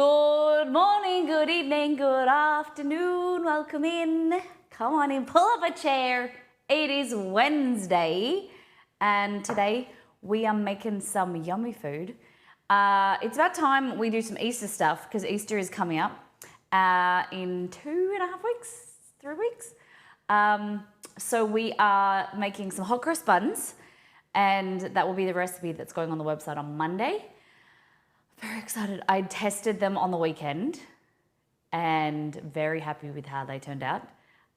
Good morning, good evening, good afternoon. Welcome in. Come on in, pull up a chair. It is Wednesday, and today we are making some yummy food. It's about time we do some Easter stuff because Easter is coming up in 2.5 weeks, 3 weeks. So we are making some hot cross buns, and that will be the recipe that's going on the website on Monday. Very excited. I tested them on the weekend and very happy with how they turned out.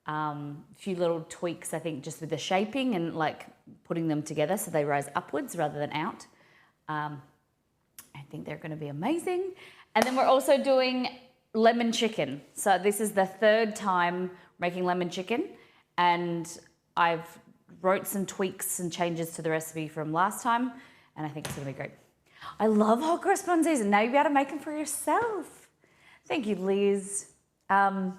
A few little tweaks, I think, just with the shaping and like putting them together so they rise upwards rather than out. I think they're going to be amazing. And then we're also doing lemon chicken. So this is the third time making lemon chicken, and I've wrote some tweaks and changes to the recipe from last time, and I think it's going to be great. I love hot cross buns, and now you'll be able to make them for yourself. Thank you, Liz. I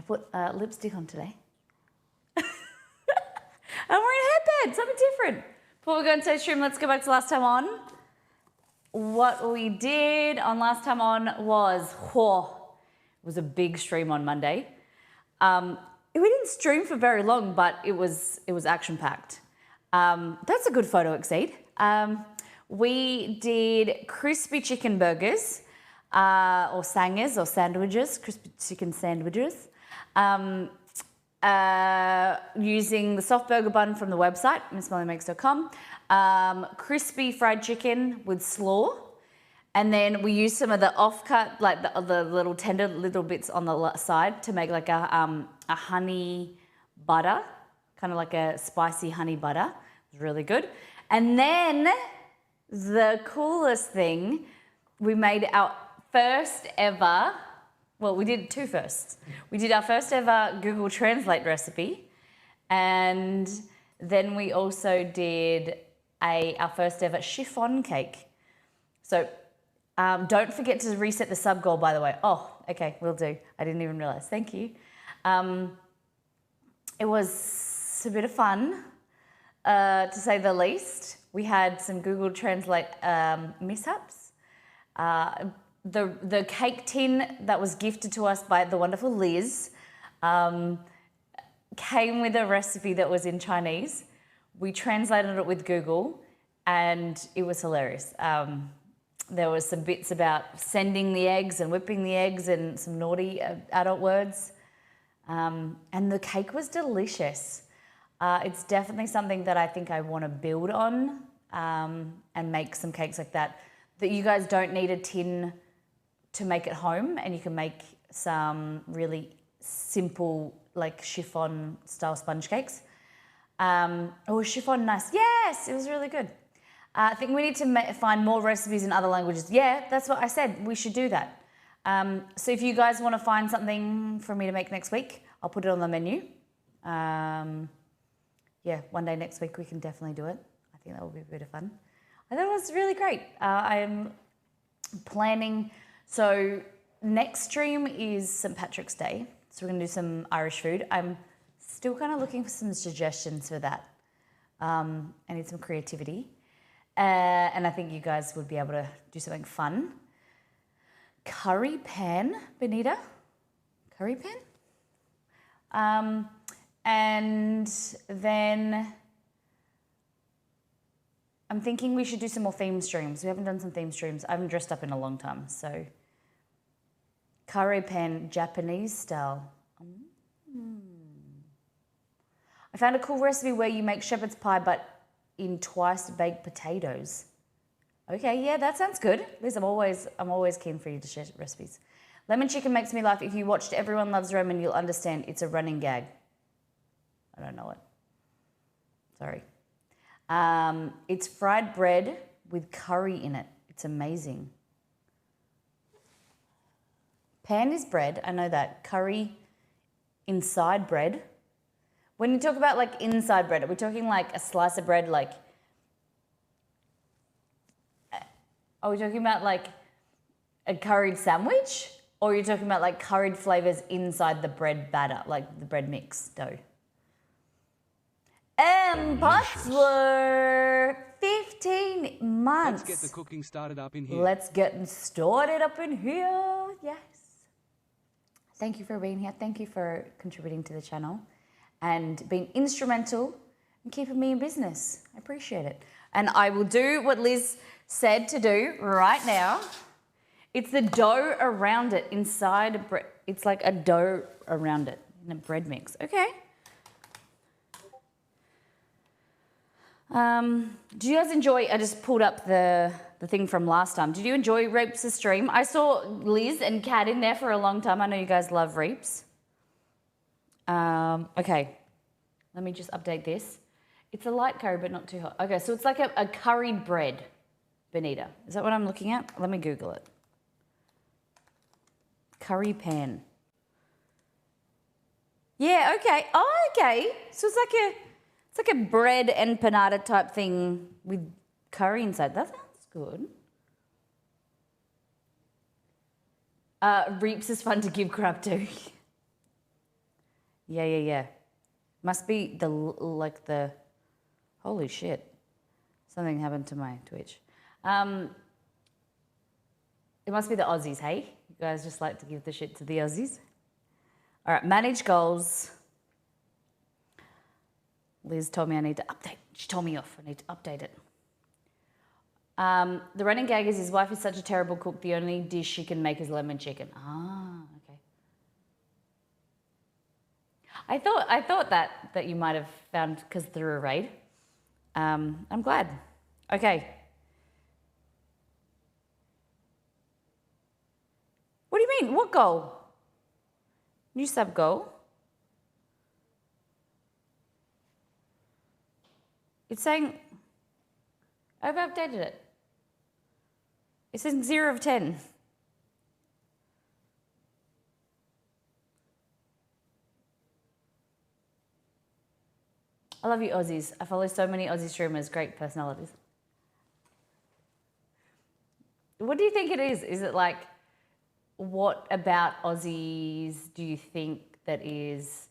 put lipstick on today. I'm wearing a headband, something different. Before we go into today's stream, let's go back to last time on. What we did on last time on was, it was a big stream on Monday. We didn't stream for very long, but it was action-packed. That's a good photo, Exceed. We did crispy chicken burgers, or sangers, or sandwiches, crispy chicken sandwiches, using the soft burger bun from the website, missmollymakes.com, crispy fried chicken with slaw, and then we used some of the offcut, like the little tender little bits on the side to make like a honey butter, kind of like a spicy honey butter. It was really good. And then the coolest thing, we made our first ever, well, we did two firsts. We did our first ever Google Translate recipe, and then we also did our first ever chiffon cake. So don't forget to reset the sub goal, by the way. Oh, okay, will do. I didn't even realize. Thank you. It was a bit of fun, to say the least. We had some Google Translate mishaps. The cake tin that was gifted to us by the wonderful Liz came with a recipe that was in Chinese. We translated it with Google, and it was hilarious. There was some bits about sending the eggs and whipping the eggs and some naughty adult words. And the cake was delicious. It's definitely something that I think I want to build on and make some cakes like that. That you guys don't need a tin to make at home, and you can make some really simple like chiffon style sponge cakes. Chiffon nice. Yes, it was really good. I think we need to find more recipes in other languages. Yeah, that's what I said. We should do that. So if you guys want to find something for me to make next week, I'll put it on the menu. Yeah, one day next week we can definitely do it. I think that will be a bit of fun. I thought it was really great. I'm planning, so next stream is St. Patrick's Day. So we're going to do some Irish food. I'm still kind of looking for some suggestions for that. I need some creativity. And I think you guys would be able to do something fun. Curry pan, Benita? Curry pan? And then I'm thinking we should do some more theme streams. We haven't done some theme streams. I haven't dressed up in a long time, so curry pan, Japanese style. I found a cool recipe where you make shepherd's pie, but in twice baked potatoes. Okay, yeah, that sounds good. Liz, I'm always keen for you to share recipes. Lemon chicken makes me laugh. If you watched Everyone Loves Ramen, you'll understand. It's a running gag. I don't know it. Sorry. It's fried bread with curry in it. It's amazing. Pan is bread. I know that. Curry inside bread. When you talk about like inside bread, are we talking like a slice of bread like... Are we talking about like a curried sandwich? Or are you talking about like curried flavors inside the bread batter, like the bread mix dough? Pots were 15 months. Let's get the cooking started up in here. Let's get started up in here. Yes. Thank you for being here. Thank you for contributing to the channel and being instrumental in keeping me in business. I appreciate it. And I will do what Liz said to do right now. It's the dough around it inside a bread. It's like a dough around it in a bread mix. Okay. Do you guys enjoy, I just pulled up the thing from last time. Did you enjoy Reeps' stream? I saw Liz and Kat in there for a long time. I know you guys love Reeps. Okay, let me just update this. It's a light curry, but not too hot. Okay, so it's like a curried bread, Benita. Is that what I'm looking at? Let me Google it. Curry pan. Yeah, okay. Oh, okay. So it's like a bread and panada type thing with curry inside. That sounds good. Reeps is fun to give crap to. Yeah. Must be the holy shit. Something happened to my Twitch. It must be the Aussies, hey? You guys just like to give the shit to the Aussies. All right, manage goals. Liz told me I need to update. She told me off. I need to update it. The running gag is his wife is such a terrible cook. The only dish she can make is lemon chicken. Ah, okay. I thought that you might have found because through a raid. I'm glad. Okay. What do you mean? What goal? New sub goal? It's saying, I've updated it. It says 0 of 10. I love you Aussies. I follow so many Aussie streamers, great personalities. What do you think it is? Is it like, what about Aussies do you think that is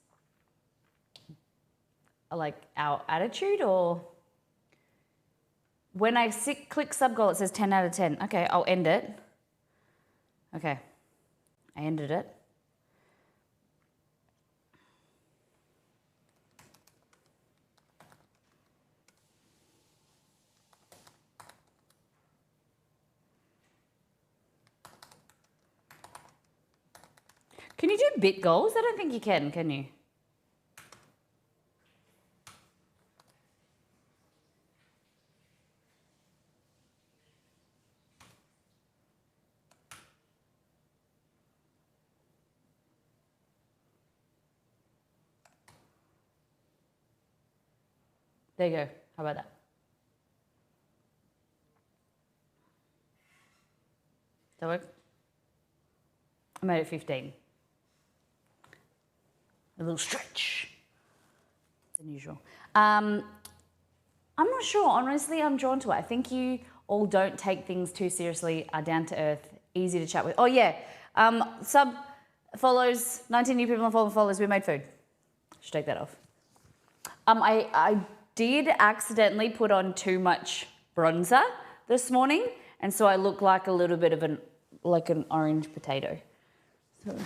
like our attitude, or when I click sub goal it says 10 out of 10. Okay, I'll end it. Okay, I ended it. Can you do bit goals? I don't think you can you? There you go. How about that? Does that work? I made it 15. A little stretch than usual. I'm not sure. Honestly, I'm drawn to it. I think you all don't take things too seriously, are down to earth, easy to chat with. Oh yeah, sub follows, 19 new people on follows. We made food. Should take that off. I did accidentally put on too much bronzer this morning, and so I look like a little bit of an orange potato. So.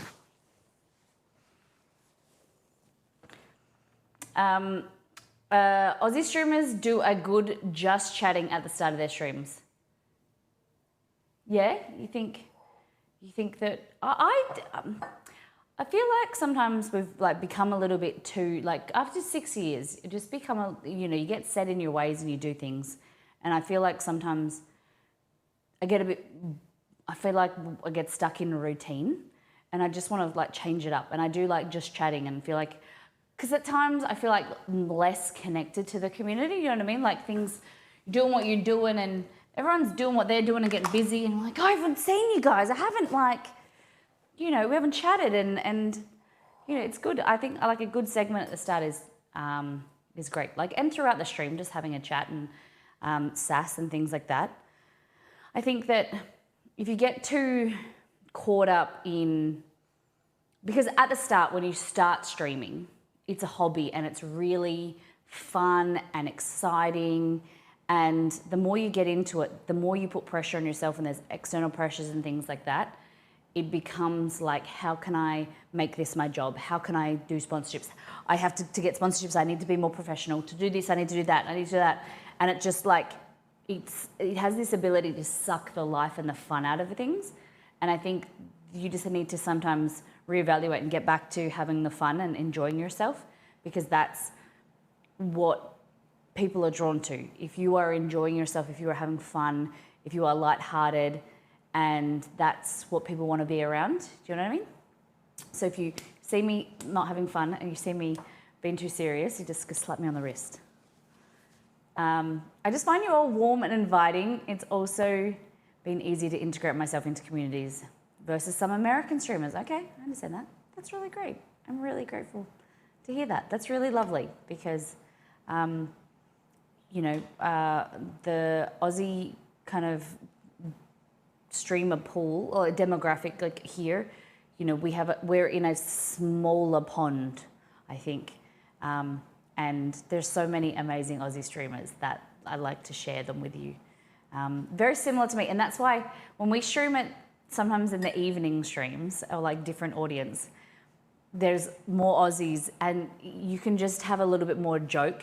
Aussie streamers do a good just chatting at the start of their streams. Yeah, you think that I feel like sometimes we've become a little bit too after 6 years, it just become you get set in your ways and you do things, and I feel like sometimes I feel like I get stuck in a routine, and I just want to change it up, and I do just chatting and feel like. Because at times I feel like less connected to the community, you know what I mean? Things, doing what you're doing and everyone's doing what they're doing and getting busy, and I haven't seen you guys. I haven't we haven't chatted and it's good. I think a good segment at the start is great. And throughout the stream, just having a chat and sass and things like that. I think that if you get too caught up in, because at the start when you start streaming, it's a hobby and it's really fun and exciting. And the more you get into it, the more you put pressure on yourself, and there's external pressures and things like that, it becomes like, how can I make this my job? How can I do sponsorships? I have to get sponsorships. I need to be more professional. To do this, I need to do that. I need to do that. And it just like, it has this ability to suck the life and the fun out of things. And I think you just need to sometimes reevaluate and get back to having the fun and enjoying yourself, because that's what people are drawn to. If you are enjoying yourself, if you are having fun, if you are lighthearted, and that's what people want to be around. Do you know what I mean? So if you see me not having fun and you see me being too serious, you just slap me on the wrist. I just find you all warm and inviting. It's also been easy to integrate myself into communities versus some American streamers. Okay, I understand that. That's really great. I'm really grateful to hear that. That's really lovely, because, you know, the Aussie kind of streamer pool or demographic, like here, you know, we're in a smaller pond, I think, and there's so many amazing Aussie streamers that I like to share them with you. Very similar to me, and that's why when we stream it sometimes in the evening streams, or like different audience, there's more Aussies, and you can just have a little bit more joke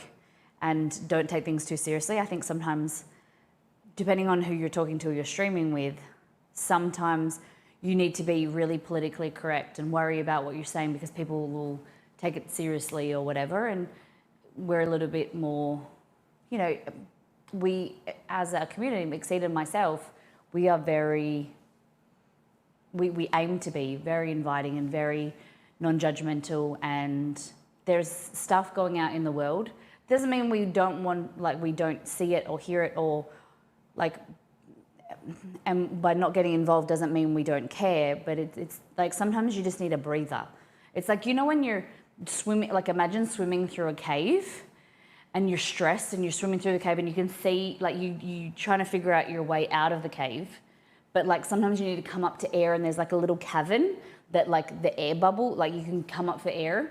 and don't take things too seriously. I think sometimes, depending on who you're talking to or you're streaming with, sometimes you need to be really politically correct and worry about what you're saying, because people will take it seriously or whatever. And we're a little bit more, you know, we as a community, Exceed and myself, we are we aim to be very inviting and very non-judgmental, and there's stuff going out in the world. Doesn't mean we don't want, like, we don't see it or hear it, or like, and by not getting involved doesn't mean we don't care, but it's like sometimes you just need a breather. It's like, you know, when you're swimming, like imagine swimming through a cave and you're stressed and you're swimming through the cave and you can see, like you trying to figure out your way out of the cave, but like sometimes you need to come up to air, and there's like a little cavern that like the air bubble, like you can come up for air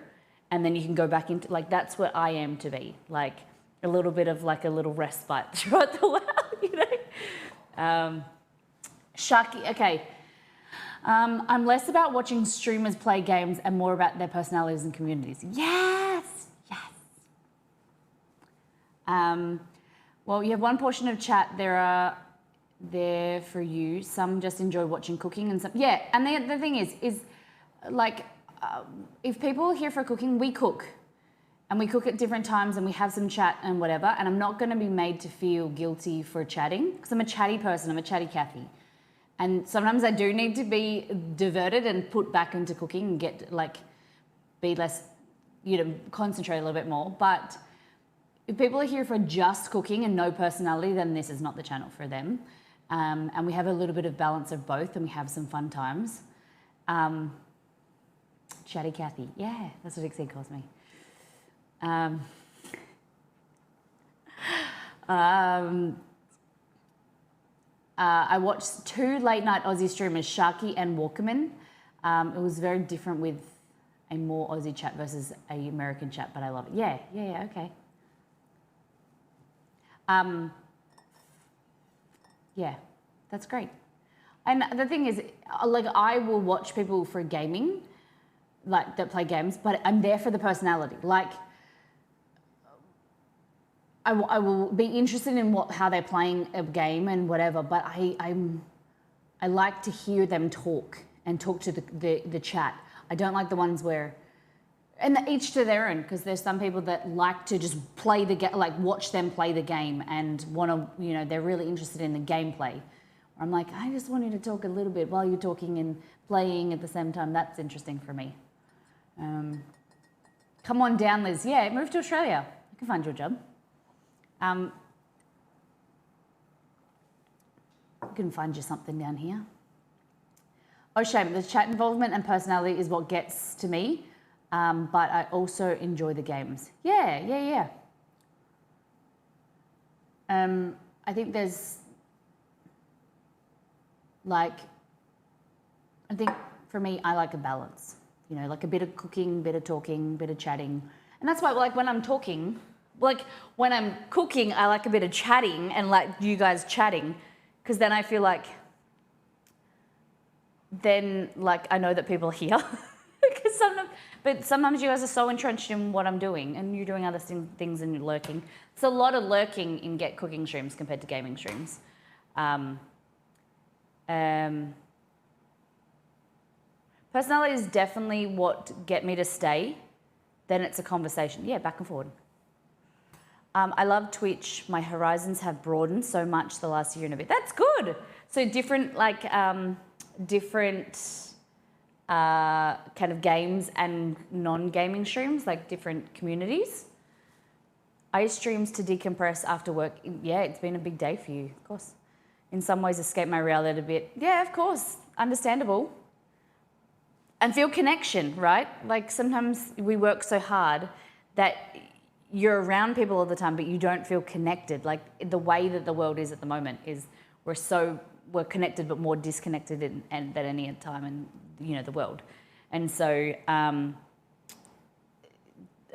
and then you can go back into, like that's what I am to be, like a little bit of like a little respite throughout the world, you know. Sharky, okay. I'm less about watching streamers play games and more about their personalities and communities. Yes, yes. Well, you have one portion of chat there for you. Some just enjoy watching cooking, and some, yeah. And the thing is like, if people are here for cooking, we cook. And we cook at different times, and we have some chat and whatever. And I'm not going to be made to feel guilty for chatting, because I'm a chatty person. I'm a chatty Kathy. And sometimes I do need to be diverted and put back into cooking and get like, be less, you know, concentrate a little bit more. But if people are here for just cooking and no personality, then this is not the channel for them. And we have a little bit of balance of both, and we have some fun times. Chatty Kathy, yeah, that's what Exceed calls me. I watched 2 late night Aussie streamers, Sharky and Walkerman. It was very different with a more Aussie chat versus a American chat, but I love it. Yeah, okay. Yeah, that's great. And the thing is, like, I will watch people for gaming, like that play games, but I'm there for the personality. Like, I will be interested in how they're playing a game and whatever, but I like to hear them talk and talk to the chat. I don't like the ones where, and each to their own, because there's some people that like to just play the game, like watch them play the game and want to, you know, they're really interested in the gameplay. I'm like, I just want you to talk a little bit while you're talking and playing at the same time. That's interesting for me. Come on down, Liz. Yeah, move to Australia. I can find you a job. I can find you something down here. Oh, shame. The chat involvement and personality is what gets to me, but I also enjoy the games. Yeah. I think there's, like, I think for me, I like a balance. You know, like a bit of cooking, bit of talking, bit of chatting. And that's why, like, when I'm talking, like when I'm cooking, I like a bit of chatting and like you guys chatting, because then I feel like then like I know that people are here. Because sometimes you guys are so entrenched in what I'm doing and you're doing other things and you're lurking. It's a lot of lurking in Get Cooking streams compared to gaming streams. Personality is definitely what get me to stay. Then it's a conversation. Yeah, back and forward. I love Twitch. My horizons have broadened so much the last year and a bit. That's good. So different kind of games and non-gaming streams, like different communities. I use streams to decompress after work. Yeah, it's been a big day for you, of course. In some ways, escape my reality a bit. Yeah, of course, understandable. And feel connection, right? Like sometimes we work so hard that you're around people all the time, but you don't feel connected. Like the way that the world is at the moment is we're connected, but more disconnected than any time in the world. And so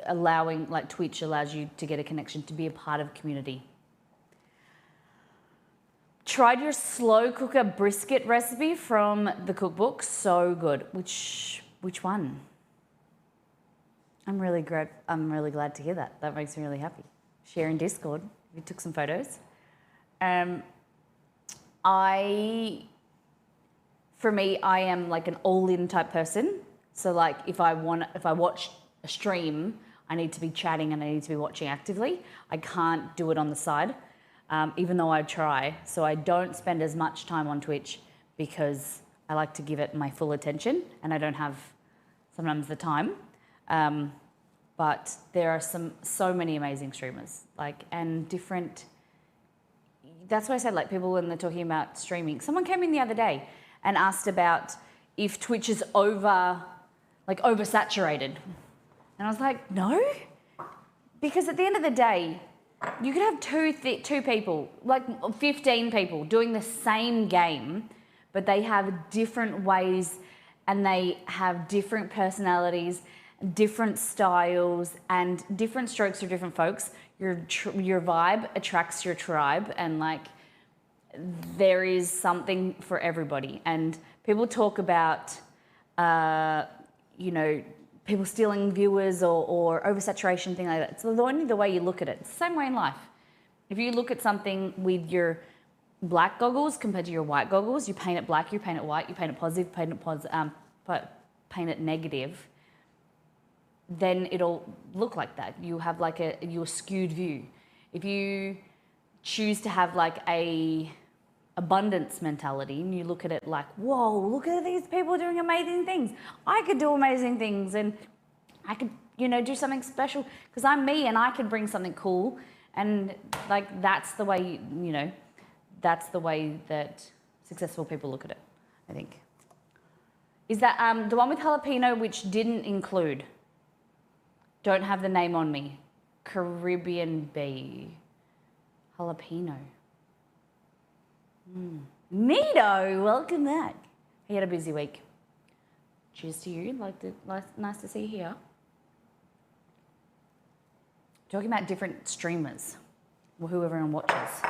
allowing, like Twitch allows you to get a connection, to be a part of community. Tried your slow cooker brisket recipe from the cookbook. So good. Which one? I'm really glad to hear that. That makes me really happy. Share in Discord. We took some photos. For me, I am like an all-in type person. So like if I watch a stream, I need to be chatting and I need to be watching actively. I can't do it on the side, even though I try. So I don't spend as much time on Twitch because I like to give it my full attention and I don't have sometimes the time. But there are so many amazing streamers, and different. That's why I said, like, people when they're talking about streaming. Someone came in the other day and asked about if Twitch is oversaturated. And I was like, no, because at the end of the day, you could have two people, like 15 people doing the same game, but they have different ways and they have different personalities, different styles, and different strokes for different folks. Your vibe attracts your tribe, and there is something for everybody. And people talk about, people stealing viewers or oversaturation, thing like that. It's only the way you look at it. It's the same way in life. If you look at something with your black goggles compared to your white goggles, you paint it black, you paint it white, you paint it positive, paint it negative, then it'll look like that. You have a skewed view. If you choose to have a abundance mentality and you look at it like, whoa, look at these people doing amazing things. I could do amazing things and I could, do something special because I'm me and I can bring something cool. And that's the way, that's the way that successful people look at it, I think. Is that the one with jalapeno, which didn't include? Don't have the name on me. Caribbean Bee. Jalapeno. Neato, welcome back. He had a busy week. Cheers to you. Nice to see you here. Talking about different streamers, or who everyone watches.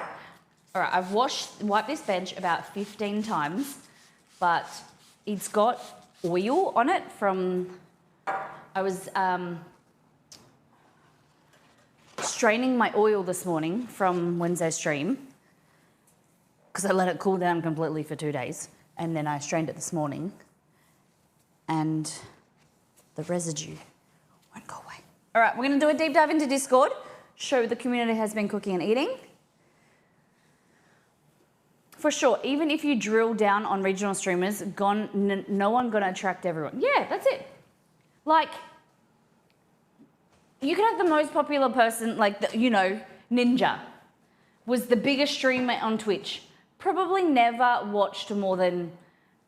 All right, I've wiped this bench about 15 times, but it's got oil on it from. I was straining my oil this morning from Wednesday's stream because I let it cool down completely for 2 days, and then I strained it this morning and the residue won't go away. All right, we're going to do a deep dive into Discord, show the community has been cooking and eating. For sure, even if you drill down on regional streamers, no one going to attract everyone. Yeah, that's it. You can have the most popular person, Ninja, was the biggest streamer on Twitch. Probably never watched more than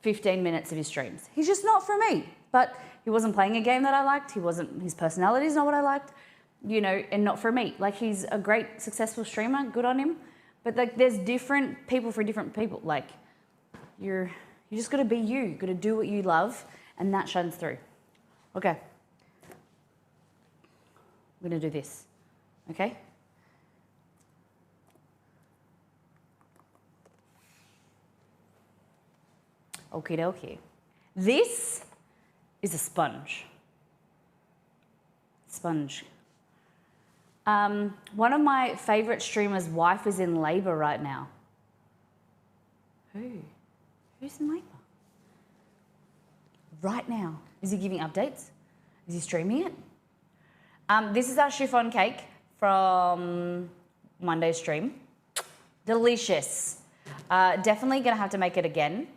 15 minutes of his streams. He's just not for me. But he wasn't playing a game that I liked. His personality is not what I liked, and not for me. He's a great, successful streamer. Good on him. But there's different people for different people. You just got to be you. You got to do what you love, and that shines through. Okay. We're going to do this. okay? Okie dokie. This is a sponge. Sponge. One of my favorite streamers' wife is in labor right now. Who? Who's in labor? Right now. Is he giving updates? Is he streaming it? This is our chiffon cake from Monday's stream. Delicious. Definitely gonna have to make it again.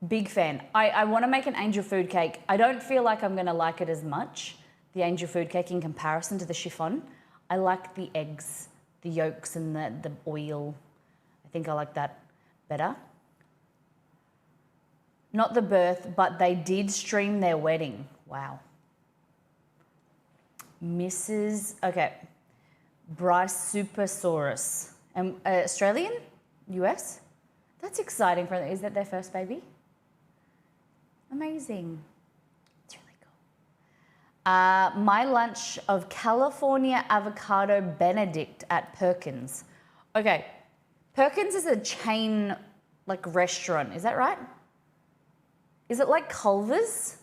Big fan. I want to make an angel food cake. I don't feel like I'm gonna like it as much, the angel food cake, in comparison to the chiffon. I like the eggs, the yolks and the oil. I think I like that better. Not the birth, but they did stream their wedding. Wow. Okay. Bryce Supersaurus. Australian? US? That's exciting for them. Is that their first baby? Amazing. It's really cool. My lunch of California avocado Benedict at Perkins. Okay. Perkins is a chain, like, restaurant. Is that right? Is it like Culver's?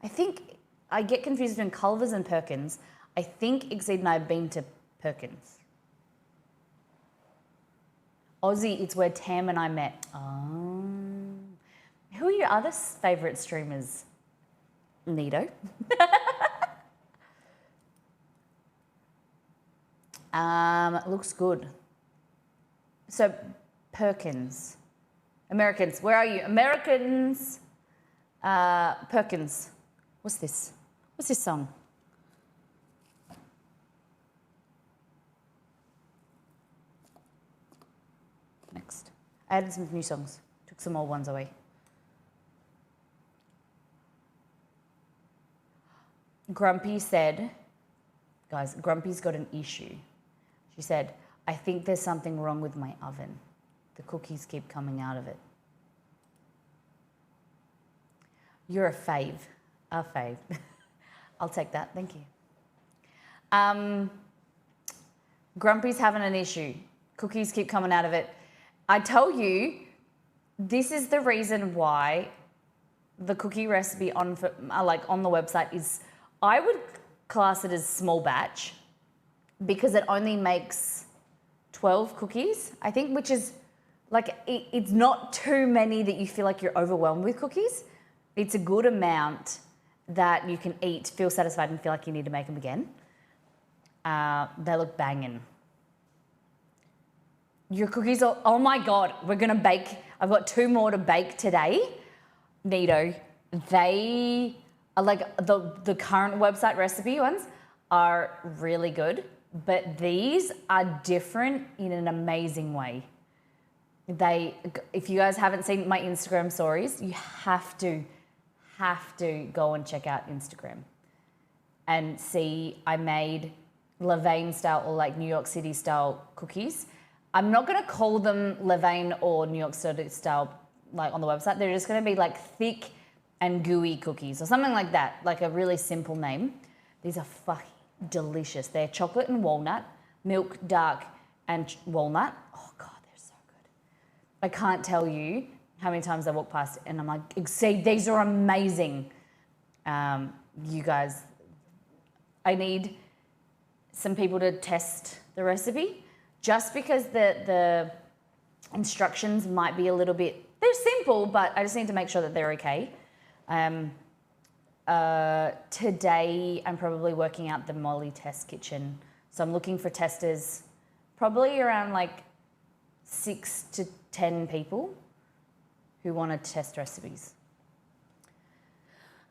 I think I get confused between Culver's and Perkins. I think Exceed and I have been to Perkins. Aussie, it's where Tam and I met. Oh. Who are your other favourite streamers? Nito. Looks good. So, Perkins. Americans, where are you? Americans. Perkins. What's this? What's this song? Next. I added some new songs. Took some old ones away. Grumpy said, guys, Grumpy's got an issue. She said, I think there's something wrong with my oven. The cookies keep coming out of it. You're a fave. A fave. I'll take that. Thank you. Grumpy's having an issue. Cookies keep coming out of it. I tell you, this is the reason why the cookie recipe on the website is, I would class it as small batch, because it only makes 12 cookies, I think, which is like, it's not too many that you feel like you're overwhelmed with cookies. It's a good amount that you can eat, feel satisfied, and feel like you need to make them again. They look banging. Your cookies are, oh my God, we're gonna bake. I've got 2 more to bake today. Nito, they are like, the current website recipe ones are really good, but these are different in an amazing way. If you guys haven't seen my Instagram stories, you have to go and check out Instagram and see. I made Levain style, or like New York City style cookies. I'm not going to call them Levain or New York City style like on the website. They're just going to be like thick and gooey cookies or something like that, like a really simple name. These are fucking delicious. They're chocolate and walnut, milk, dark, and walnut. Oh God, they're so good. I can't tell you how many times I walk past and I'm like, see, these are amazing. You guys, I need some people to test the recipe, just because the instructions might be a little bit, they're simple, but I just need to make sure that they're okay. Today, I'm probably working out the Molly test kitchen. So I'm looking for testers, probably around like 6 to 10 people who want to test recipes.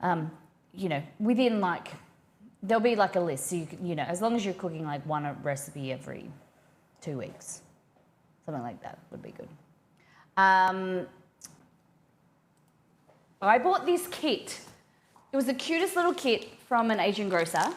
You know, within like, there'll be like a list. So you know, as long as you're cooking like one recipe every 2 weeks, something like that would be good. I bought this kit. It was the cutest little kit from an Asian grocer.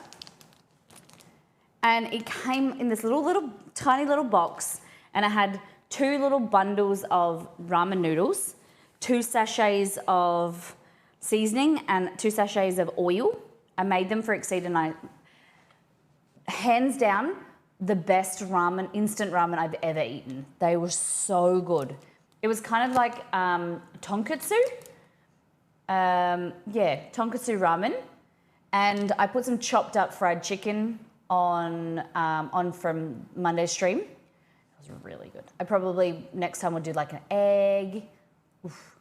And it came in this little tiny little box, and it had 2 little bundles of ramen noodles, 2 sachets of seasoning, and 2 sachets of oil. I made them for Exceed and I. hands down, the best ramen, instant ramen I've ever eaten. They were so good. It was kind of like tonkatsu. Yeah, tonkatsu ramen. And I put some chopped up fried chicken on from Monday's stream. It was really good. I probably next time would do like an egg. Oof.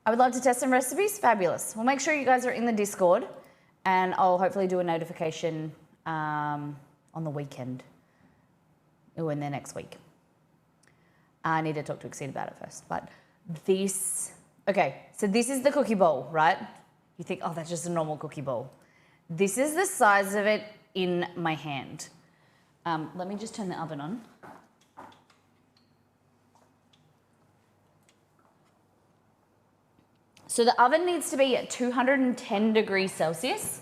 I would love to test some recipes. Fabulous. Well, make sure you guys are in the Discord, and I'll hopefully do a notification on the weekend or in there next week. I need to talk to Exceed about it first. But this, okay, so this is the cookie bowl, right? You think, oh, that's just a normal cookie bowl. This is the size of it in my hand. Let me just turn the oven on. So the oven needs to be at 210 degrees Celsius.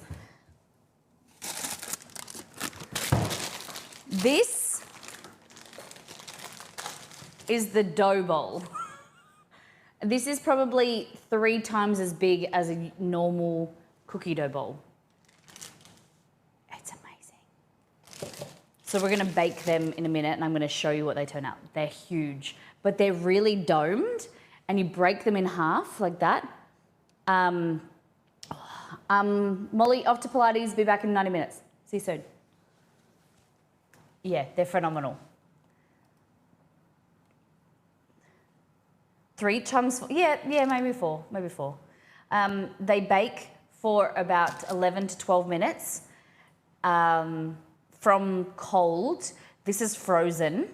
This is the dough bowl. This is probably 3 times as big as a normal cookie dough bowl. It's amazing. So we're gonna bake them in a minute and I'm gonna show you what they turn out. They're huge, but they're really domed and you break them in half like that. Molly, off to Pilates, be back in 90 minutes. See you soon. Yeah, they're phenomenal. 3 times, yeah, maybe 4. They bake for about 11 to 12 minutes from cold. This is frozen,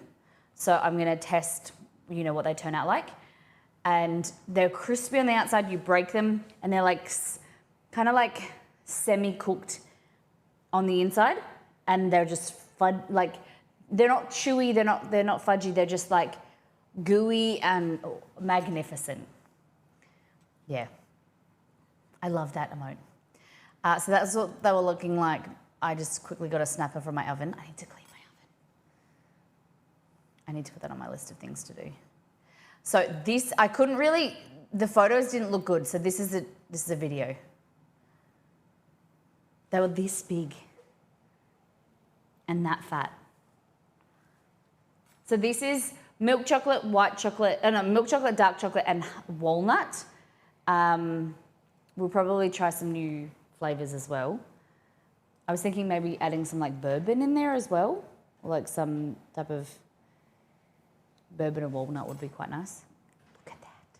so I'm gonna test, what they turn out like. And they're crispy on the outside, you break them, and they're like, kind of like semi-cooked on the inside, and they're just like, they're not chewy, they're not fudgy, they're just like gooey and magnificent. Yeah, I love that emote. So that's what they were looking like. I just quickly got a snapper from my oven. I need to clean my oven. I need to put that on my list of things to do. So this, I couldn't really, the photos didn't look good. So this is a video. They were this big and that fat. So this is milk chocolate, white chocolate, milk chocolate, dark chocolate, and walnut. We'll probably try some new flavors as well. I was thinking maybe adding some like bourbon in there as well, or like some type of bourbon and walnut would be quite nice. Look at that.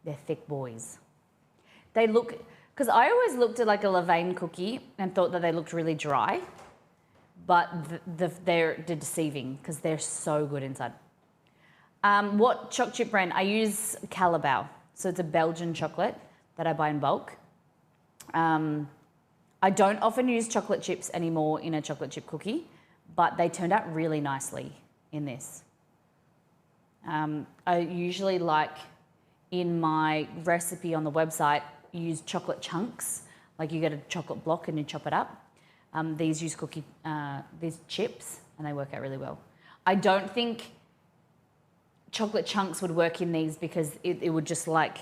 They're thick boys. They look, because I always looked at like a Levain cookie and thought that they looked really dry, but they're deceiving because they're so good inside. What choc chip brand? I use Calabao. So it's a Belgian chocolate that I buy in bulk. I don't often use chocolate chips anymore in a chocolate chip cookie, but they turned out really nicely in this. I usually like in my recipe on the website, use chocolate chunks. Like you get a chocolate block and you chop it up. These use these chips and they work out really well. I don't think chocolate chunks would work in these because it would just like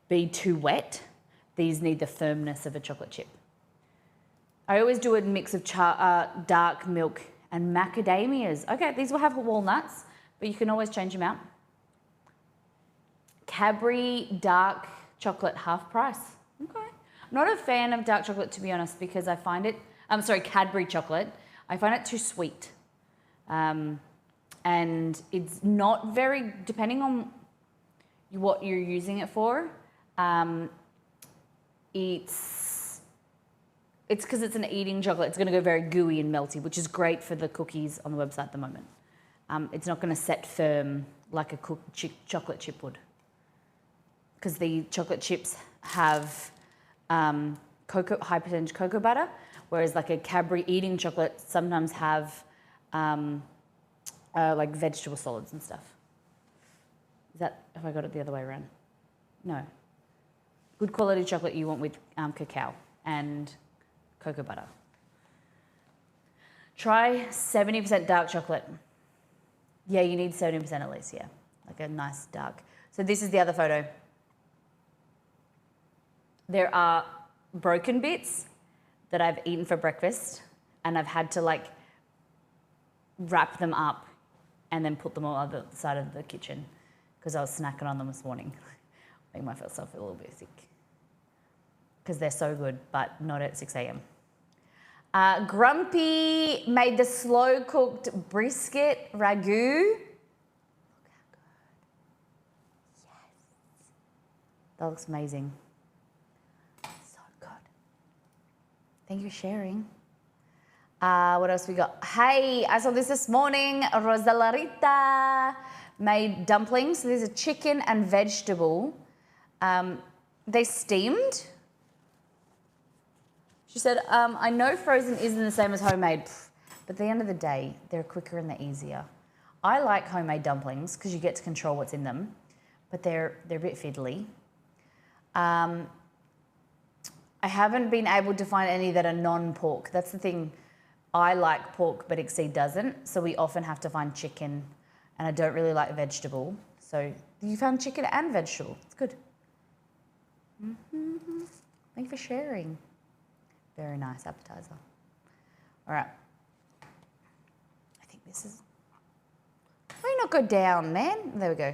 be too wet. These need the firmness of a chocolate chip. I always do a mix of dark milk and macadamias. Okay, these will have walnuts, but you can always change them out. Cadbury dark chocolate, half price. Okay. I'm not a fan of dark chocolate, to be honest, because I find it, Cadbury chocolate, I find it too sweet. And it's not very, depending on what you're using it for, it's because it's an eating chocolate. It's going to go very gooey and melty, which is great for the cookies on the website at the moment. It's not going to set firm like a chocolate chip would, because the chocolate chips have high percentage cocoa butter, whereas like a Cadbury eating chocolate sometimes have like vegetable solids and stuff. Have I got it the other way around? No. Good quality chocolate you want with cacao and cocoa butter. Try 70% dark chocolate. Yeah, you need 70% at least, yeah. Like a nice dark. So this is the other photo. There are broken bits, that I've eaten for breakfast and I've had to like wrap them up and then put them on the other side of the kitchen because I was snacking on them this morning. Make myself feel a little bit sick because they're so good, but not at 6 a.m. Grumpy made the slow cooked brisket ragu. Look how good. Yes. That looks amazing. So good. Thank you for sharing. What else we got? Hey, I saw this morning. Rosalarita made dumplings. So these are chicken and vegetable. They steamed. She said, I know frozen isn't the same as homemade, but at the end of the day, they're quicker and they're easier. I like homemade dumplings because you get to control what's in them, but they're a bit fiddly. I haven't been able to find any that are non-pork. That's the thing. I like pork, but Exceed doesn't, so we often have to find chicken, and I don't really like vegetable. So you found chicken and vegetable. It's good. Thank you for sharing. Very nice appetizer. All right. I think this is... Why not go down, man? There we go.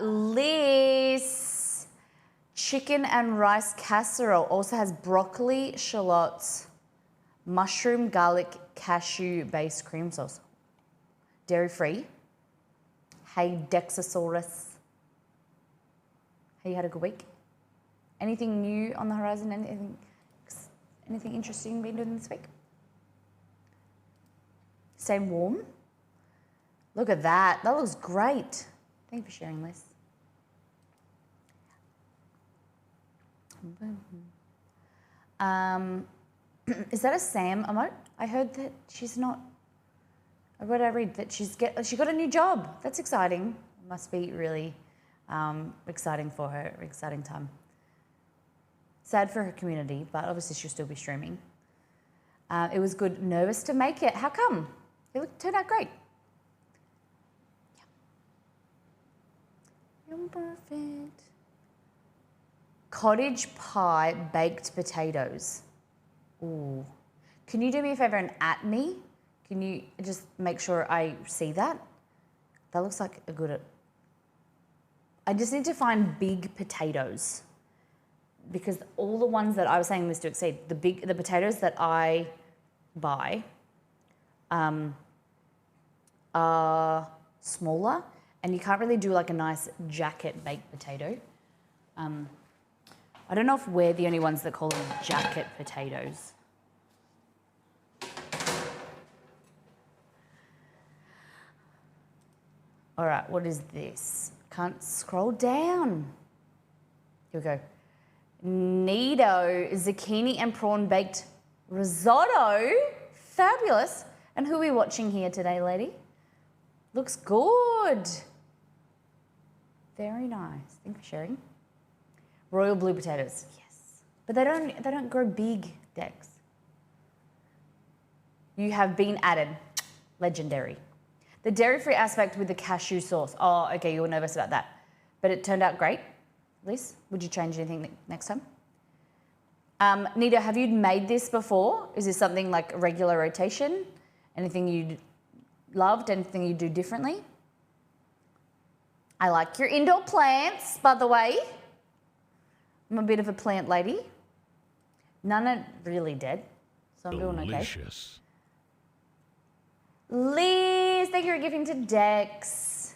Liz, chicken and rice casserole also has broccoli, shallots, mushroom, garlic, cashew-based cream sauce. Dairy-free. Hey, Dexosaurus. Hey, you had a good week? Anything new on the horizon? Anything interesting been doing this week? Stay warm. Look at that. That looks great. Thank you for sharing this. Is that a Sam emote? I heard that she's not. I read that she got a new job. That's exciting. Must be really exciting for her. Exciting time. Sad for her community, but obviously she'll still be streaming. It was good. Nervous to make it. How come? It turned out great. Yeah. You're perfect. Cottage pie baked potatoes. Ooh. Can you do me a favor and at me? Can you just make sure I see that? That looks like a good... I just need to find big potatoes. Because all the ones that I was saying this to Exceed, the potatoes that I buy are smaller, and you can't really do like a nice jacket baked potato. I don't know if we're the only ones that call them jacket potatoes. All right, what is this? Can't scroll down. Here we go. Nido, zucchini and prawn baked risotto. Fabulous. And who are we watching here today, lady? Looks good. Very nice. Thank you for sharing. Royal blue potatoes. Yes. But they don't grow big, Dex. You have been added. Legendary. The dairy-free aspect with the cashew sauce. Oh, okay, you were nervous about that. But it turned out great. Liz, would you change anything next time? Nita, have you made this before? Is this something like a regular rotation? Anything you loved? Anything you do differently? I like your indoor plants, by the way. I'm a bit of a plant lady. None are really dead, so I'm doing okay. Delicious. Liz, thank you for giving to Dex.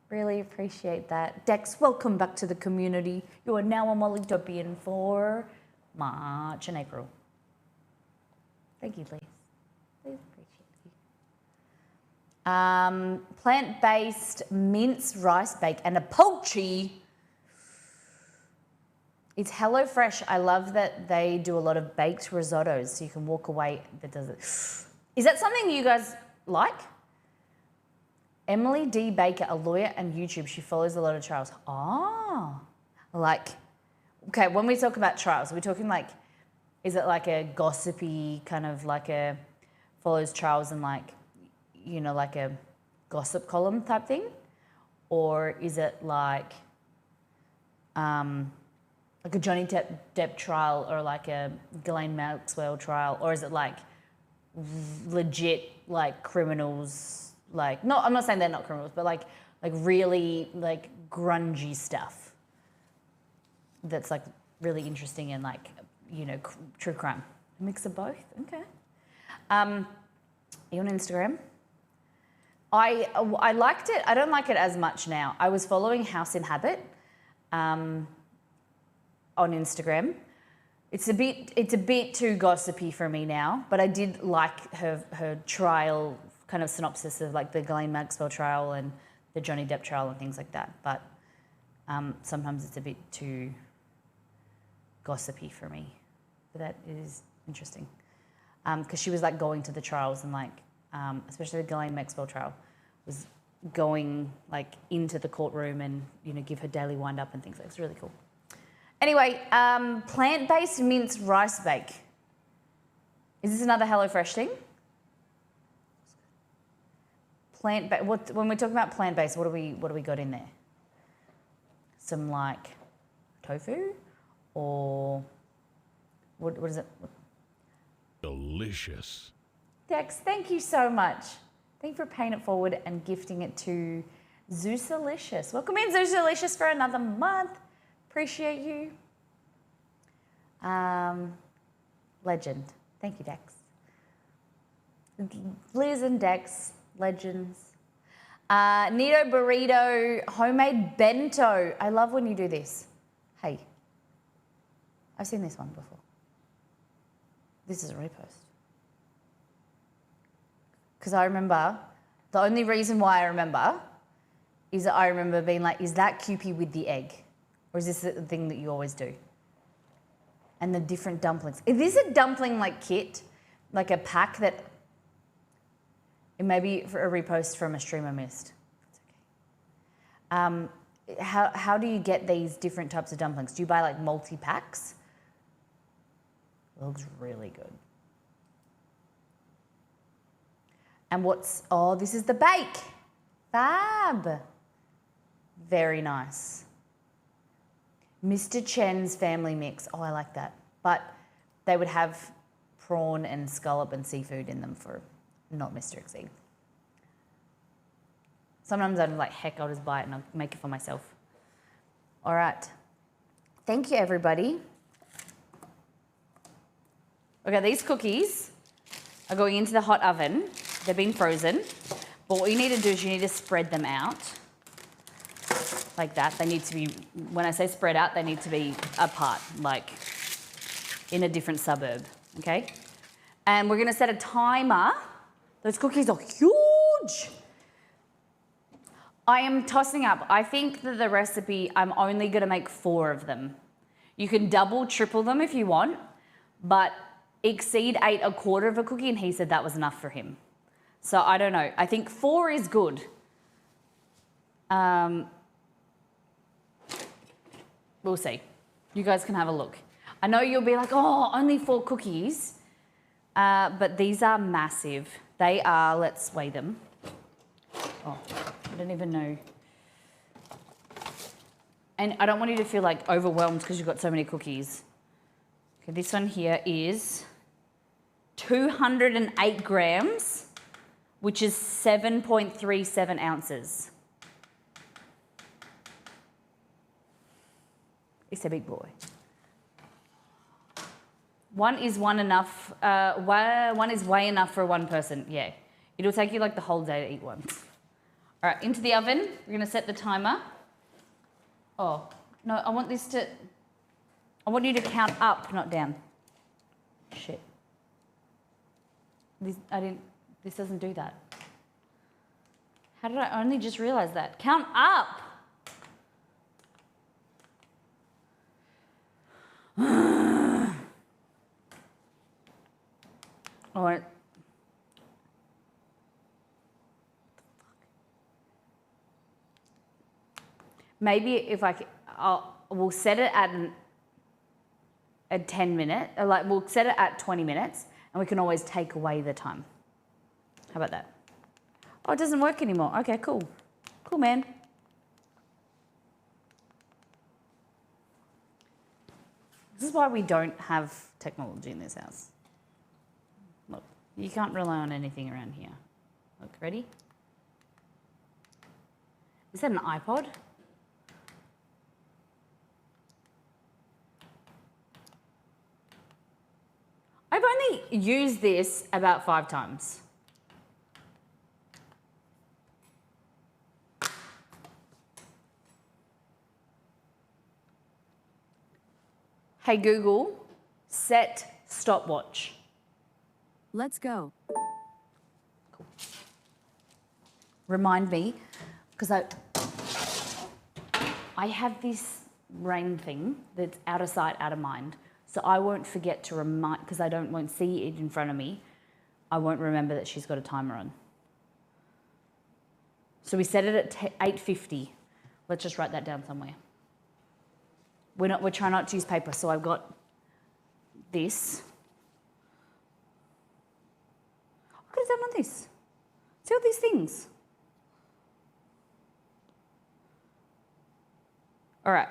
Really appreciate that. Dex, welcome back to the community. You are now a Mollytopian for March and April. Thank you, Liz. Liz, appreciate you. Plant-based minced rice bake and a poultry. It's HelloFresh. I love that they do a lot of baked risottos, so you can walk away that does it. Is that something you guys like? Emily D. Baker, a lawyer and YouTube. She follows a lot of trials. Oh, like, okay, when we talk about trials, are we talking like, is it like a gossipy kind of like a follows trials and like, you know, like a gossip column type thing? Or is it like, like a Johnny Depp trial or like a Ghislaine Maxwell trial, or is it like legit like criminals? Like, no, I'm not saying they're not criminals, but like really like grungy stuff that's like really interesting and like, you know, true crime. A mix of both. Okay. Are you on Instagram? I liked it. I don't like it as much now. I was following House in Habit on Instagram. It's a bit too gossipy for me now, but I did like her trial kind of synopsis of like the Ghislaine Maxwell trial and the Johnny Depp trial and things like that. But sometimes it's a bit too gossipy for me. But that is interesting because she was like going to the trials and like, especially the Ghislaine Maxwell trial, was going like into the courtroom and, you know, give her daily wind up and things like that. It's really cool. Anyway, plant-based minced rice bake. Is this another HelloFresh thing? Plant-based. When we're talking about plant-based, what do we got in there? Some like tofu, or what is it? Delicious. Dex, thank you so much. Thank you for paying it forward and gifting it to Zeusalicious. Welcome in, Zeusalicious, for another month. Appreciate you. Legend. Thank you, Dex. Liz and Dex, legends. Nito Burrito, homemade bento. I love when you do this. Hey, I've seen this one before. This is a repost. Because I remember, the only reason why I remember is that I remember being like, is that Kewpie with the egg? Or is this the thing that you always do? And the different dumplings. Is this a dumpling like kit? Like a pack that, it may be for a repost from a stream I missed. It's okay. How do you get these different types of dumplings? Do you buy like multi-packs? It looks really good. And this is the bake. Fab. Very nice. Mr. Chen's family mix. Oh, I like that. But they would have prawn and scallop and seafood in them for not Mr. Exceed. Sometimes I'm like, heck, I'll just buy it and I'll make it for myself. All right. Thank you, everybody. Okay, these cookies are going into the hot oven. They've been frozen. But what you need to do is you need to spread them out like that. They need to be, when I say spread out, they need to be apart, like in a different suburb, okay? And we're gonna set a timer. Those cookies are huge. I am tossing up. I think that the recipe, I'm only gonna make 4 of them. You can double, triple them if you want, but Exceed ate a quarter of a cookie and he said that was enough for him. So I don't know. I think 4 is good. We'll see. You guys can have a look. I know you'll be like, oh, only 4 cookies. But these are massive. They are, let's weigh them. Oh, I don't even know. And I don't want you to feel like overwhelmed because you've got so many cookies. Okay, this one here is 208 grams, which is 7.37 ounces. It's a big boy. One is one is way enough for one person, yeah. It'll take you like the whole day to eat one. All right, into the oven. We're gonna set the timer. Oh, no, I want you to count up, not down. Shit. This doesn't do that. How did I only just realize that? Count up. All right. Maybe if we'll set it at a 10 minute, like we'll set it at 20 minutes and we can always take away the time. How about that? Oh, it doesn't work anymore. Okay, cool. Cool, man. This is why we don't have technology in this house. Look, you can't rely on anything around here. Look, ready? Is that an iPod? I've only used this about 5 times. Hey Google, set stopwatch. Let's go. Cool. Remind me, because I have this rain thing that's out of sight, out of mind. So I won't forget to remind, because I won't see it in front of me. I won't remember that she's got a timer on. So we set it at 8:50. Let's just write that down somewhere. We're trying not to use paper, so I've got this. I could have done on this. See all these things. All right.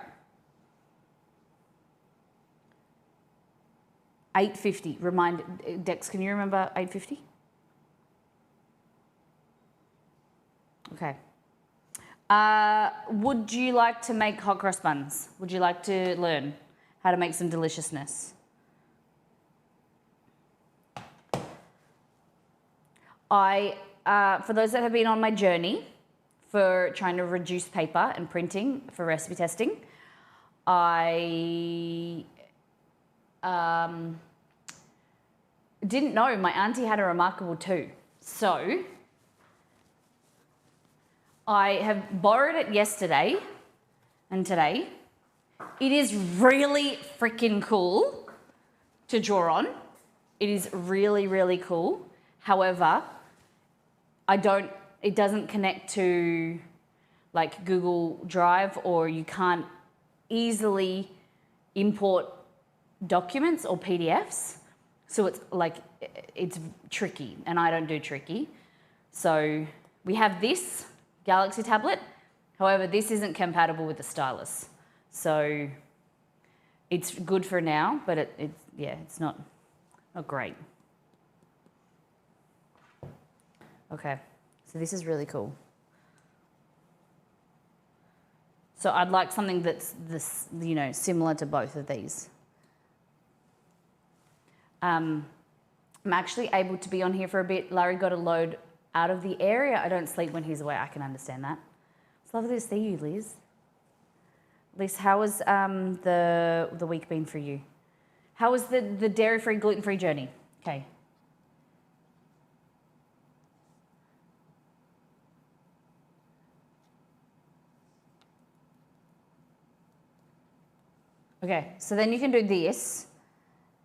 8:50. Remind Dex, can you remember 8:50? Okay. Would you like to make hot cross buns? Would you like to learn how to make some deliciousness? For those that have been on my journey for trying to reduce paper and printing for recipe testing, I didn't know my auntie had a remarkable too. So I have borrowed it yesterday and today. It is really freaking cool to draw on. It is really, really cool. However, it doesn't connect to like Google Drive, or you can't easily import documents or PDFs. So it's tricky, and I don't do tricky. So we have this Galaxy tablet. However, this isn't compatible with the stylus. So it's good for now, but it's not great. Okay, so this is really cool. So I'd like something that's similar to both of these. I'm actually able to be on here for a bit. Larry got a load out of the area. I don't sleep when he's away. I can understand that. It's lovely to see you, Liz. Liz, how has the week been for you? How was the dairy-free, gluten-free journey? Okay. Okay, so then you can do this,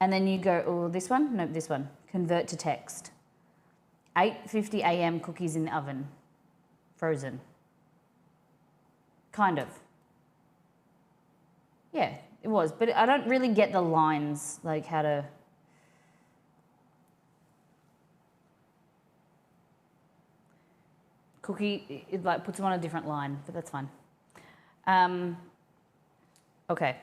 and then you go, oh, this one? No, this one. Convert to text. 8:50 a.m. cookies in the oven. Frozen. Kind of. Yeah, it was, but I don't really get the lines, like how to... Cookie, it like puts them on a different line, but that's fine. Okay.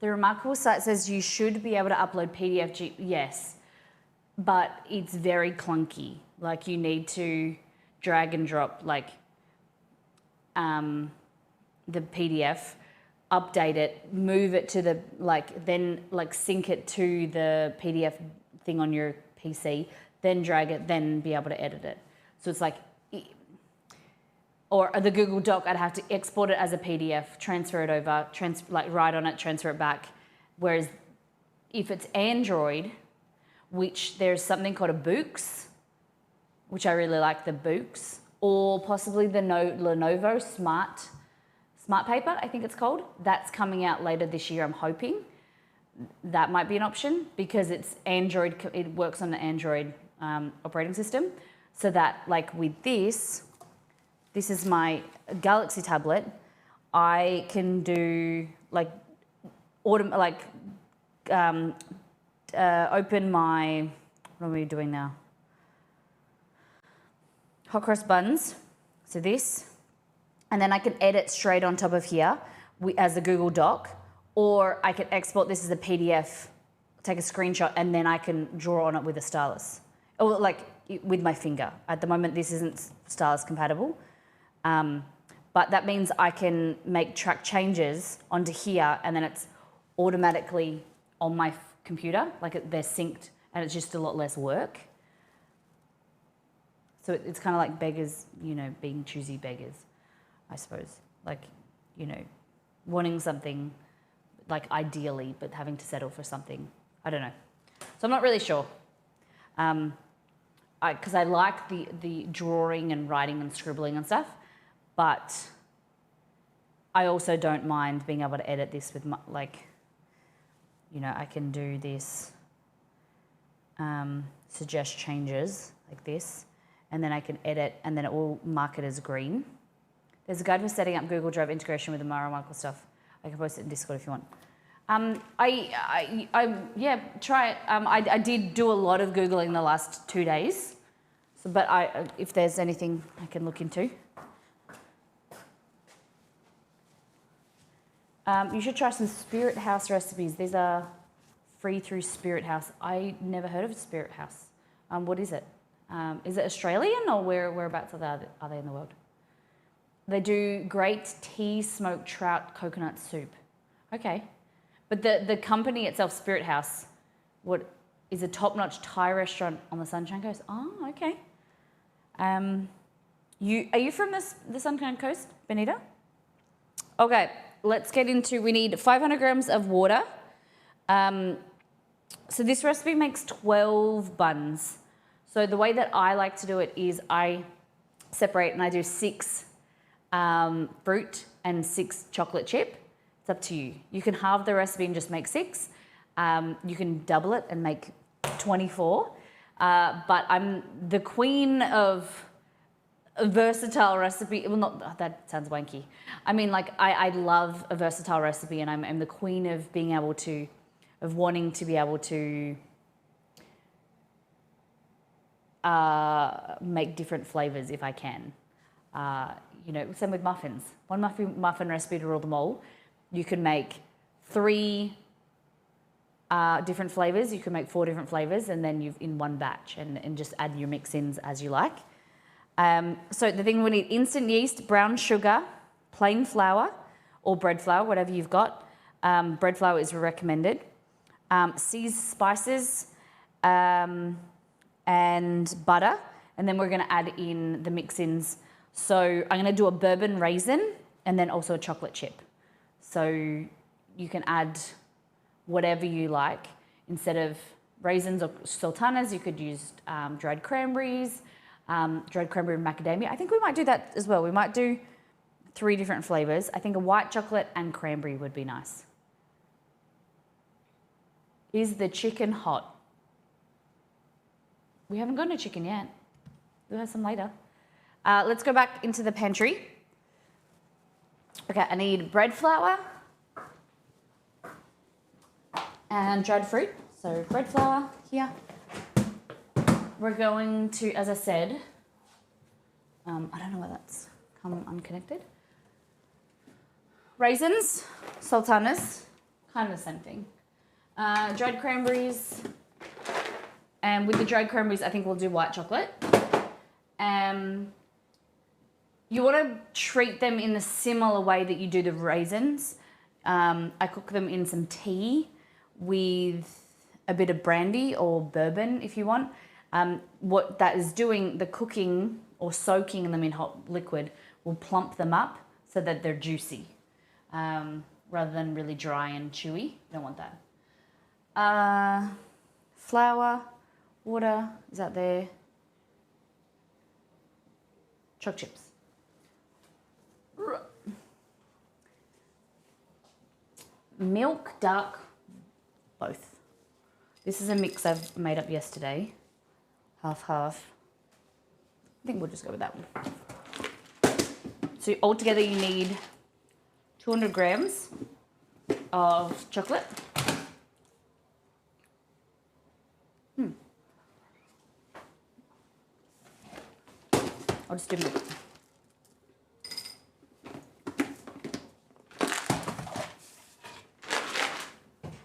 The Remarkable site says you should be able to upload PDF. Yes, but it's very clunky. Like you need to drag and drop like the PDF, update it, move it to the then sync it to the PDF thing on your PC, then drag it, then be able to edit it. So it's like, or the Google Doc, I'd have to export it as a PDF, transfer it over, write on it, transfer it back. Whereas if it's Android, which there's something called a Books, which I really like the Books, or possibly the Lenovo Smart Paper, I think it's called. That's coming out later this year, I'm hoping. that might be an option because it's Android. It works on the Android operating system, so that like with this is my Galaxy tablet. I can do like open my, what are we doing now? Hot cross buns. So this, and then I can edit straight on top of here as a Google Doc, or I can export this as a PDF, take a screenshot, and then I can draw on it with a stylus, or like with my finger. At the moment, this isn't stylus compatible, but that means I can make track changes onto here, and then it's automatically on my computer, like they're synced, and it's just a lot less work. So it's kind of like beggars, being choosy beggars, I suppose. Like, wanting something, like ideally, but having to settle for something. I don't know. So I'm not really sure. Because I like the drawing and writing and scribbling and stuff, but I also don't mind being able to edit this with my, I can do this, suggest changes like this, and then I can edit, and then it will mark it as green. There's a guide for setting up Google Drive integration with the Mara Michael stuff. I can post it in Discord if you want. Yeah, try it. I did do a lot of Googling the last 2 days, so, but if there's anything I can look into. You should try some Spirit House recipes. These are free through Spirit House. I never heard of Spirit House. What is it? Is it Australian, or whereabouts are they in the world? They do great tea, smoked trout, coconut soup. Okay. But the company itself, Spirit House, is a top-notch Thai restaurant on the Sunshine Coast. Oh, okay. Are you from the Sunshine Coast, Benita? Okay, let's get into, we need 500 grams of water. So this recipe makes 12 buns. So the way that I like to do it is I separate and I do 6 fruit and 6 chocolate chip. It's up to you. You can halve the recipe and just make 6. You can double it and make 24. But I'm the queen of a versatile recipe. Well, not that sounds wanky. I mean, like I love a versatile recipe, and I'm the queen of being able to, of wanting to be able to make different flavors if I can. Same with muffins. One muffin recipe to rule them all. You can make 3 different flavors. You can make 4 different flavors, and then you've in one batch, and just add your mix-ins as you like. So the thing we need: instant yeast, brown sugar, plain flour, or bread flour, whatever you've got. Bread flour is recommended. Seasoned spices and butter, and then we're going to add in the mix-ins. So I'm going to do a bourbon raisin and then also a chocolate chip. So you can add whatever you like. Instead of raisins or sultanas, you could use dried cranberries, dried cranberry and macadamia. I think we might do that as well. We might do 3 different flavors. I think a white chocolate and cranberry would be nice. Is the chicken hot? We haven't gotten a chicken yet. We'll have some later. Let's go back into the pantry. Okay, I need bread flour and dried fruit. So bread flour here. We're going to, as I said, I don't know why that's come unconnected. Raisins, sultanas, kind of the same thing. Dried cranberries, and with the dried cranberries, I think we'll do white chocolate. You want to treat them in a similar way that you do the raisins. I cook them in some tea with a bit of brandy or bourbon if you want. What that is doing, the cooking or soaking them in hot liquid will plump them up so that they're juicy rather than really dry and chewy. You don't want that. Flour, water, is that there? Choc chips. Milk, dark both. This is a mix I've made up yesterday. Half. I think we'll just go with that one. So altogether you need 200 grams of chocolate. I'll just do milk.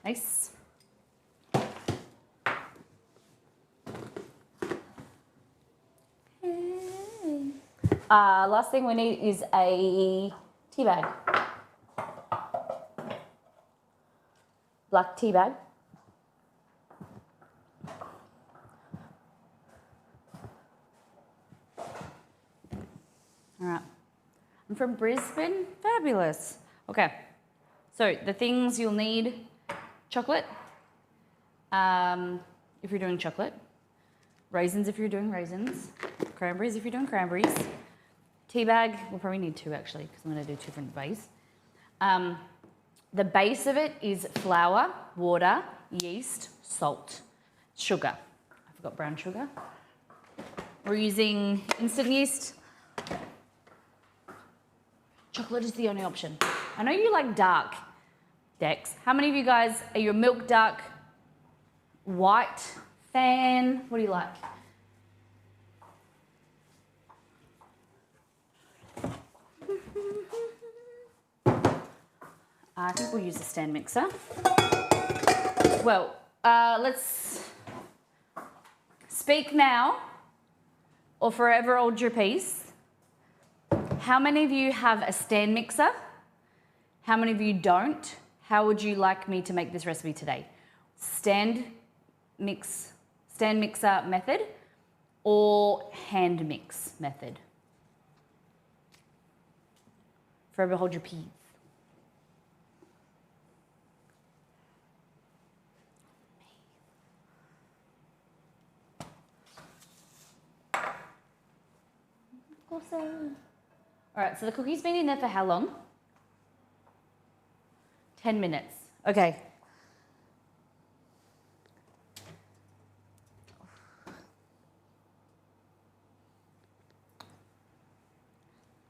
Nice. Last thing we need is a tea bag. Black tea bag. All right. I'm from Brisbane. Fabulous. Okay. So the things you'll need: chocolate, if you're doing chocolate, raisins if you're doing raisins, cranberries if you're doing cranberries, tea bag, we'll probably need 2 actually because I'm going to do 2 different ways. The base of it is flour, water, yeast, salt, sugar. I forgot brown sugar. We're using instant yeast. Chocolate is the only option. I know you like dark, Dex. How many of you guys, are you a milk dark, white fan? What do you like? I think we'll use a stand mixer. Well, let's speak now or forever hold your peace. How many of you have a stand mixer? How many of you don't? How would you like me to make this recipe today? Stand mixer method or hand mix method? Forever hold your peas. Awesome. All right, so the cookie's been in there for how long? 10 minutes. Okay.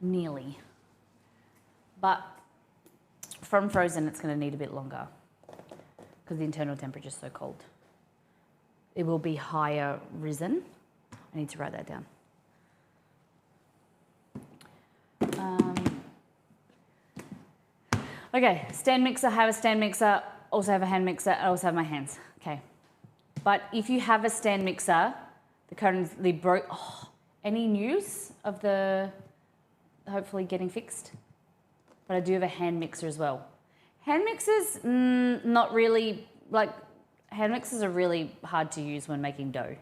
Nearly. But from frozen, it's going to need a bit longer because the internal temperature is so cold. It will be higher risen. I need to write that down. Okay, stand mixer, have a stand mixer, also have a hand mixer, I also have my hands. Okay. But if you have a stand mixer, the currently broke, any news of the hopefully getting fixed? But I do have a hand mixer as well. Hand mixers, not really, like, hand mixers are really hard to use when making dough.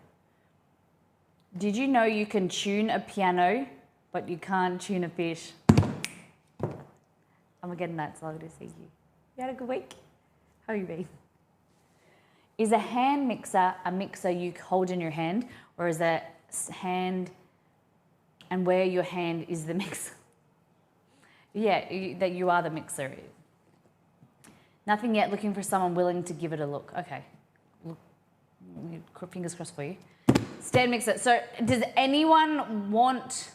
Did you know you can tune a piano, but you can't tune a fish? I'm getting that, so I'll just see you. You had a good week? How you been? Is a hand mixer a mixer you hold in your hand, or is a hand and where your hand is the mixer? Yeah, that you are the mixer. Nothing yet, looking for someone willing to give it a look. Okay, fingers crossed for you. Stand mixer. So does anyone want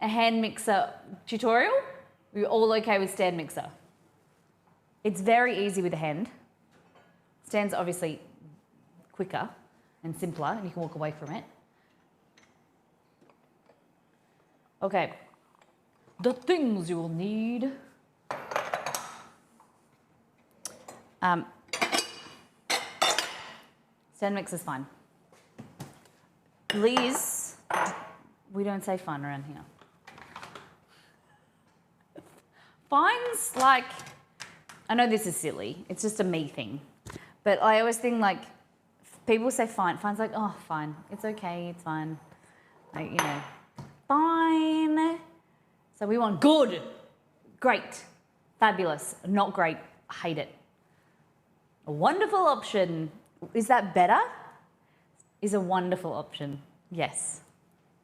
a hand mixer tutorial? Are you all okay with stand mixer? It's very easy with a hand. Stand's obviously quicker and simpler, and you can walk away from it. Okay, the things you will need. Stand mixer's fine. Liz, we don't say fun around here. Fine's like, I know this is silly, it's just a me thing, but I always think like, people say fine, fine's like, oh, fine, it's okay, it's fine, like, you know, fine. So we want good, great, fabulous, not great, hate it. A wonderful option, is that better? Is a wonderful option, yes.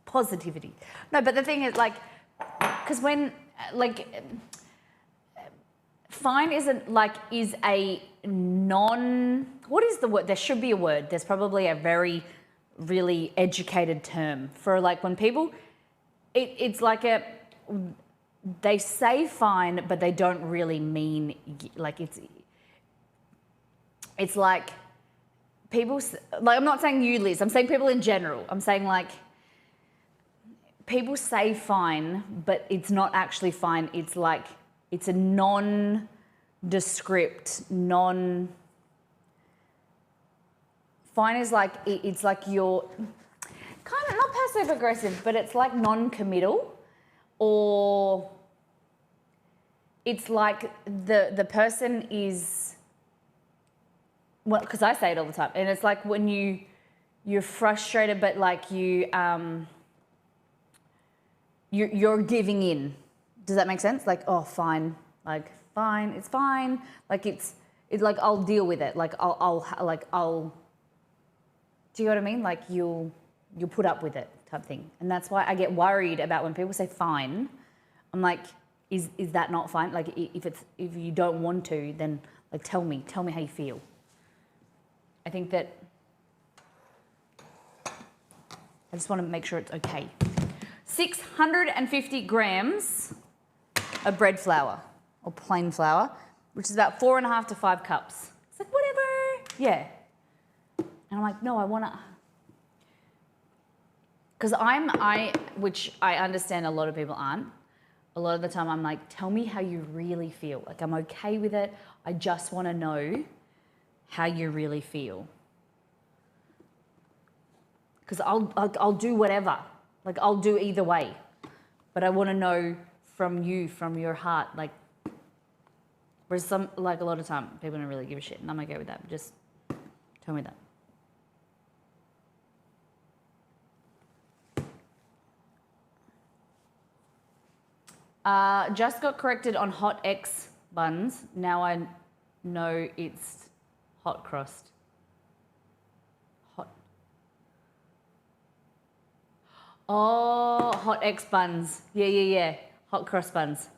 Positivity. No, but the thing is like, because when, like, fine isn't like, is a what is the word? There should be a word. There's probably a very, really educated term for like when people, it's like they say fine, but they don't really mean, like it's like people, like I'm not saying you, Liz, I'm saying people in general. I'm saying like people say fine, but it's not actually fine. It's like, it's a nondescript, fine is like, it's like you're kind of not passive aggressive, but it's like non-committal, or it's like the person is, well, because I say it all the time, and it's like when you're frustrated, but like you're giving in. Does that make sense? Like, oh, fine, like fine, it's fine. Like it's like I'll deal with it. Like I'll. Do you know what I mean? Like you'll put up with it, type thing. And that's why I get worried about when people say fine. I'm like, is that not fine? Like if you don't want to, then like tell me how you feel. I think that I just want to make sure it's okay. 650 grams of bread flour or plain flour, which is about 4.5 to 5 cups. It's like, whatever. Yeah. And I'm like, no, I want to, because which I understand a lot of people aren't. A lot of the time I'm like, tell me how you really feel. Like I'm okay with it. I just want to know how you really feel. Because I'll do whatever. Like I'll do either way. But I want to know from you, from your heart. Like, whereas like a lot of time people don't really give a shit, and I'm okay with that. Just tell me that. Just got corrected on hot X buns. Now I know it's hot crust. Oh, hot X buns. Yeah. Hot crust buns.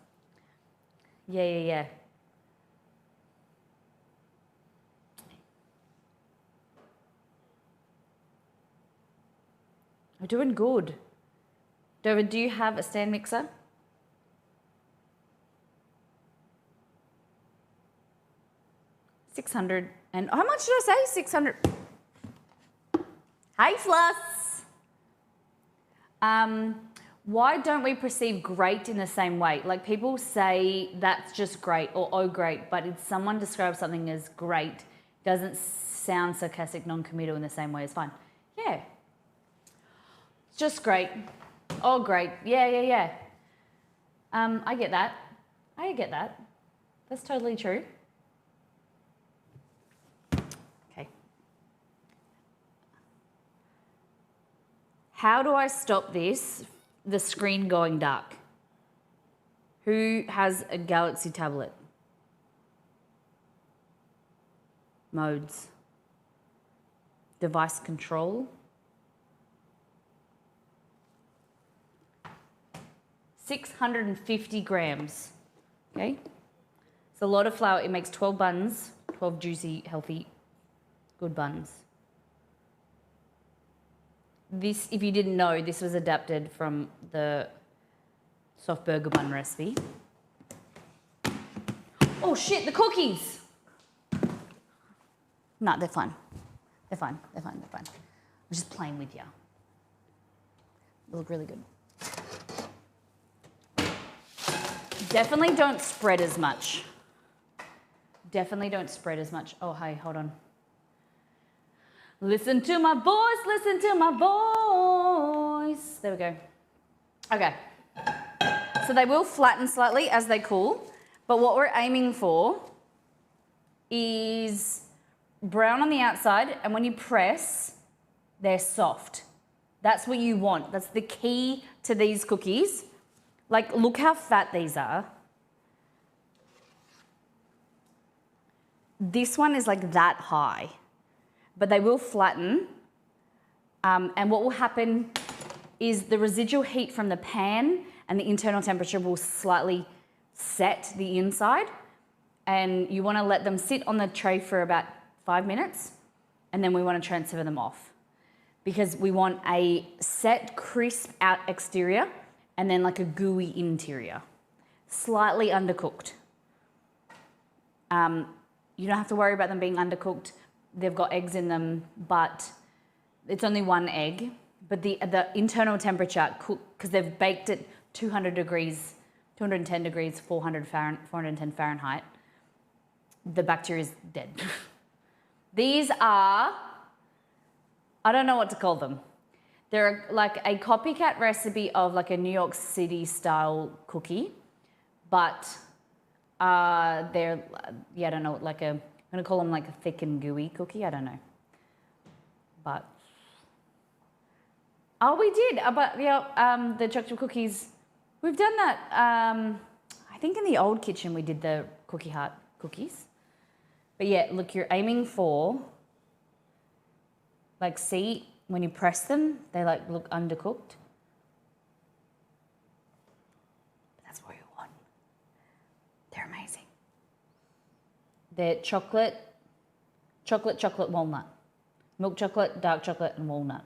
Yeah. I'm doing good. Dover, do you have a stand mixer? $600. And how much did I say? $600. Hey, Fluss. Why don't we perceive great in the same way? Like people say that's just great or oh great, but if someone describes something as great, doesn't sound sarcastic, non-committal in the same way as fine. Yeah. It's just great. Oh great. Yeah. I get that. That's totally true. Okay. How do I stop this? The screen going dark. Who has a Galaxy tablet? Modes. Device control. 650 grams. Okay? It's a lot of flour. It makes 12 buns, 12 juicy, healthy, good buns. This, if you didn't know, this was adapted from the soft burger bun recipe. Oh shit, the cookies! No, they're fine. They're fine. I'm just playing with you. They look really good. Definitely don't spread as much. Oh, hey, hold on. Listen to my voice. There we go. Okay. So they will flatten slightly as they cool, but what we're aiming for is brown on the outside, and when you press, they're soft. That's what you want. That's the key to these cookies. Like, look how fat these are. This one is like that high, but they will flatten. And what will happen is the residual heat from the pan and the internal temperature will slightly set the inside. and you want to let them sit on the tray for about 5 minutes, and then we want to transfer them off because we want a set, crisp out exterior and then like a gooey interior, slightly undercooked. You don't have to worry about them being undercooked. They've got eggs in them, but it's only one egg. But the internal temperature, because they've baked it 200 degrees, 210 degrees, 410 Fahrenheit, the bacteria is dead. These are, I don't know what to call them. They're like a copycat recipe of like a New York City style cookie, but they're, yeah, I don't know, like I'm gonna call them like a thick and gooey cookie, I don't know. But, oh, we did, but yeah, the chocolate cookies, we've done that, I think in the old kitchen we did the Cookie Heart cookies. But yeah, look, you're aiming for, like, see, when you press them, they like look undercooked. But that's what you want. They're amazing. They're chocolate, walnut. Milk chocolate, dark chocolate, and walnut.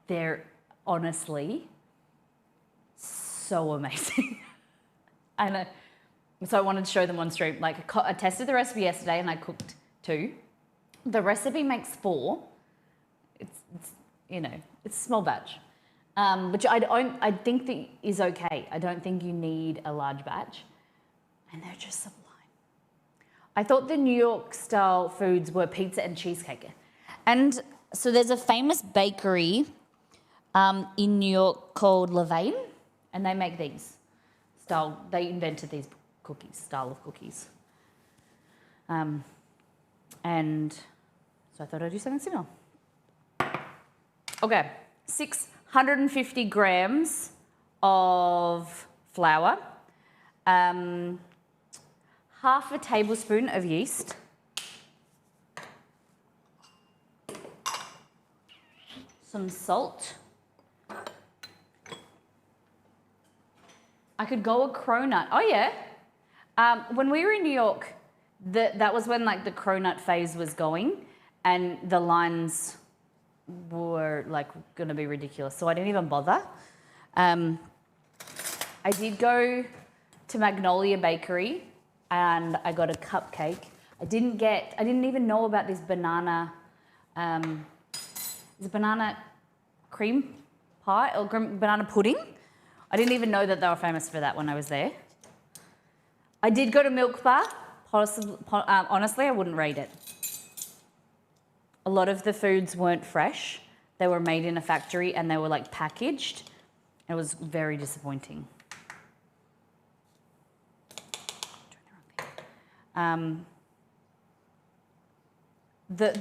They're honestly so amazing. And so I wanted to show them on stream. Like I tested the recipe yesterday and I cooked 2. The recipe makes 4. It's you know, it's a small batch, which I think that is okay. I don't think you need a large batch, and they're just sublime. I thought the New York style foods were pizza and cheesecake, and so there's a famous bakery in New York called Levain, and they make these style. They invented these style of cookies. And so I thought I'd do something similar. Okay, 650 grams of flour, half a tablespoon of yeast, some salt. I could go a cronut. Oh yeah. When we were in New York, that was when like the cronut phase was going, and the lines were like going to be ridiculous. So I didn't even bother. I did go to Magnolia Bakery and I got a cupcake. I didn't even know about this banana, is it banana cream pie or banana pudding? I didn't even know that they were famous for that when I was there. I did go to Milk Bar. Honestly, I wouldn't rate it. A lot of the foods weren't fresh. They were made in a factory and they were like packaged. It was very disappointing. The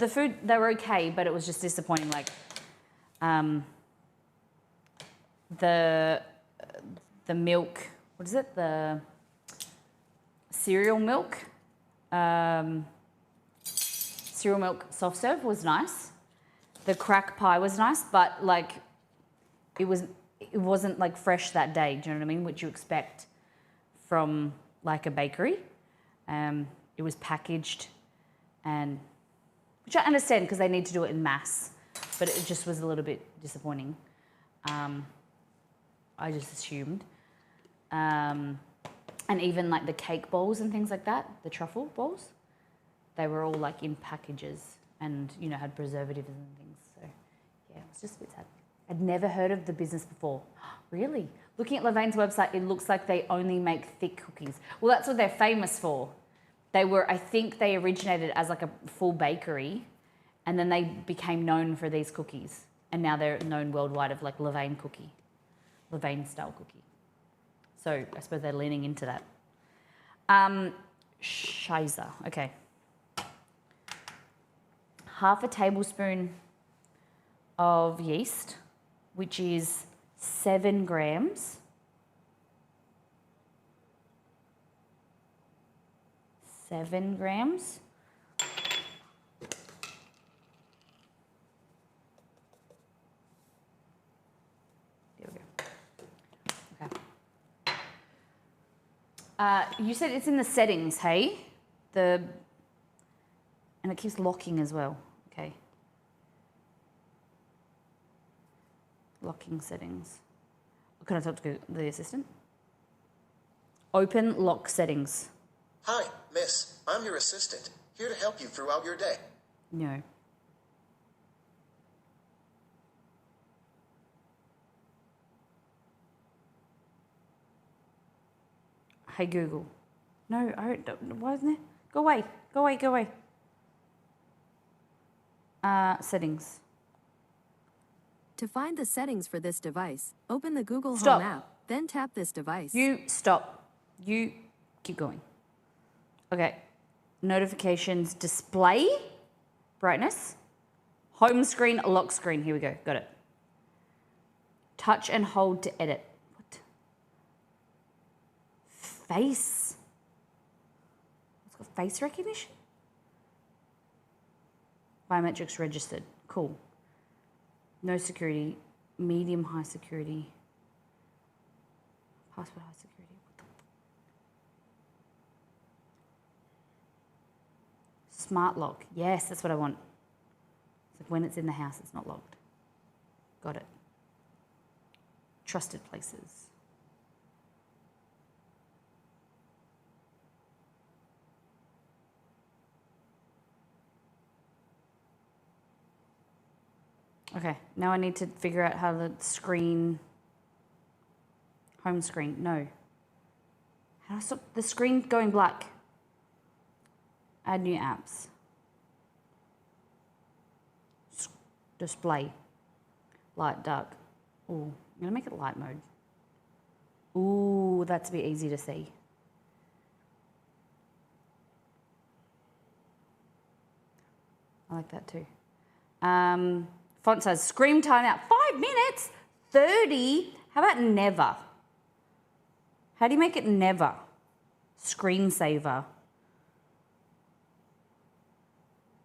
food, they were okay, but it was just disappointing. Like the milk, what is it? The cereal milk. Cereal milk soft serve was nice. The crack pie was nice, but like it wasn't like fresh that day. Do you know what I mean? Which you expect from like a bakery. It was packaged, and which I understand because they need to do it in mass, but it just was a little bit disappointing. I just assumed. And even like the cake bowls and things like that, the truffle bowls, they were all like in packages and, you know, had preservatives and things. So yeah, it was just a bit sad. I'd never heard of the business before. Really? Looking at Levain's website, it looks like they only make thick cookies. Well, that's what they're famous for. I think they originated as like a full bakery, and then they became known for these cookies. And now they're known worldwide of like Levain style cookie. So I suppose they're leaning into that. Shiza, okay. Half a tablespoon of yeast, which is 7 grams. 7 grams. There we go. Okay. You said it's in the settings, hey? And it keeps locking as well. Okay. Locking settings. Can I talk to the assistant? Open lock settings. Hi, miss. I'm your assistant, here to help you throughout your day. No. Hey Google. No, I don't. Why isn't it? Go away. Go away. Go away. Settings. To find the settings for this device, open the Google Stop. Home app, then tap this device. You stop. You keep going. Okay. Notifications, display, brightness, home screen, lock screen. Here we go. Got it. Touch and hold to edit. What? Face. It's got face recognition. Biometrics registered. Cool. No security. Medium high security. Password high security. What the Smart lock. Yes, that's what I want. It's like when it's in the house, it's not locked. Got it. Trusted places. Okay, now I need to figure out how the screen, home screen, no. How do I stop the screen going black? Add new apps. Display. Light, dark. Ooh, I'm gonna make it light mode. Ooh, that's a bit easy to see. I like that too. Font size, screen timeout, 5 minutes, 30. How about never? How do you make it never? Screensaver.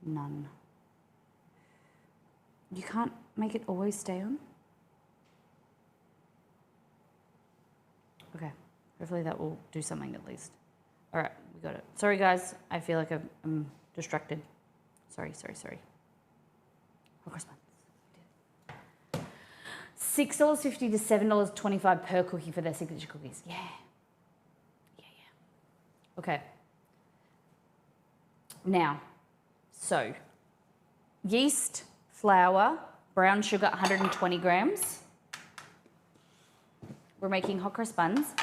None. You can't make it always stay on? Okay, hopefully that will do something at least. All right, we got it. Sorry guys, I feel like I'm distracted. Sorry. Progress Buns. $6.50 to $7.25 per cookie for their signature cookies. Yeah. Okay. Now, so yeast, flour, brown sugar, 120 grams. We're making hot cross buns.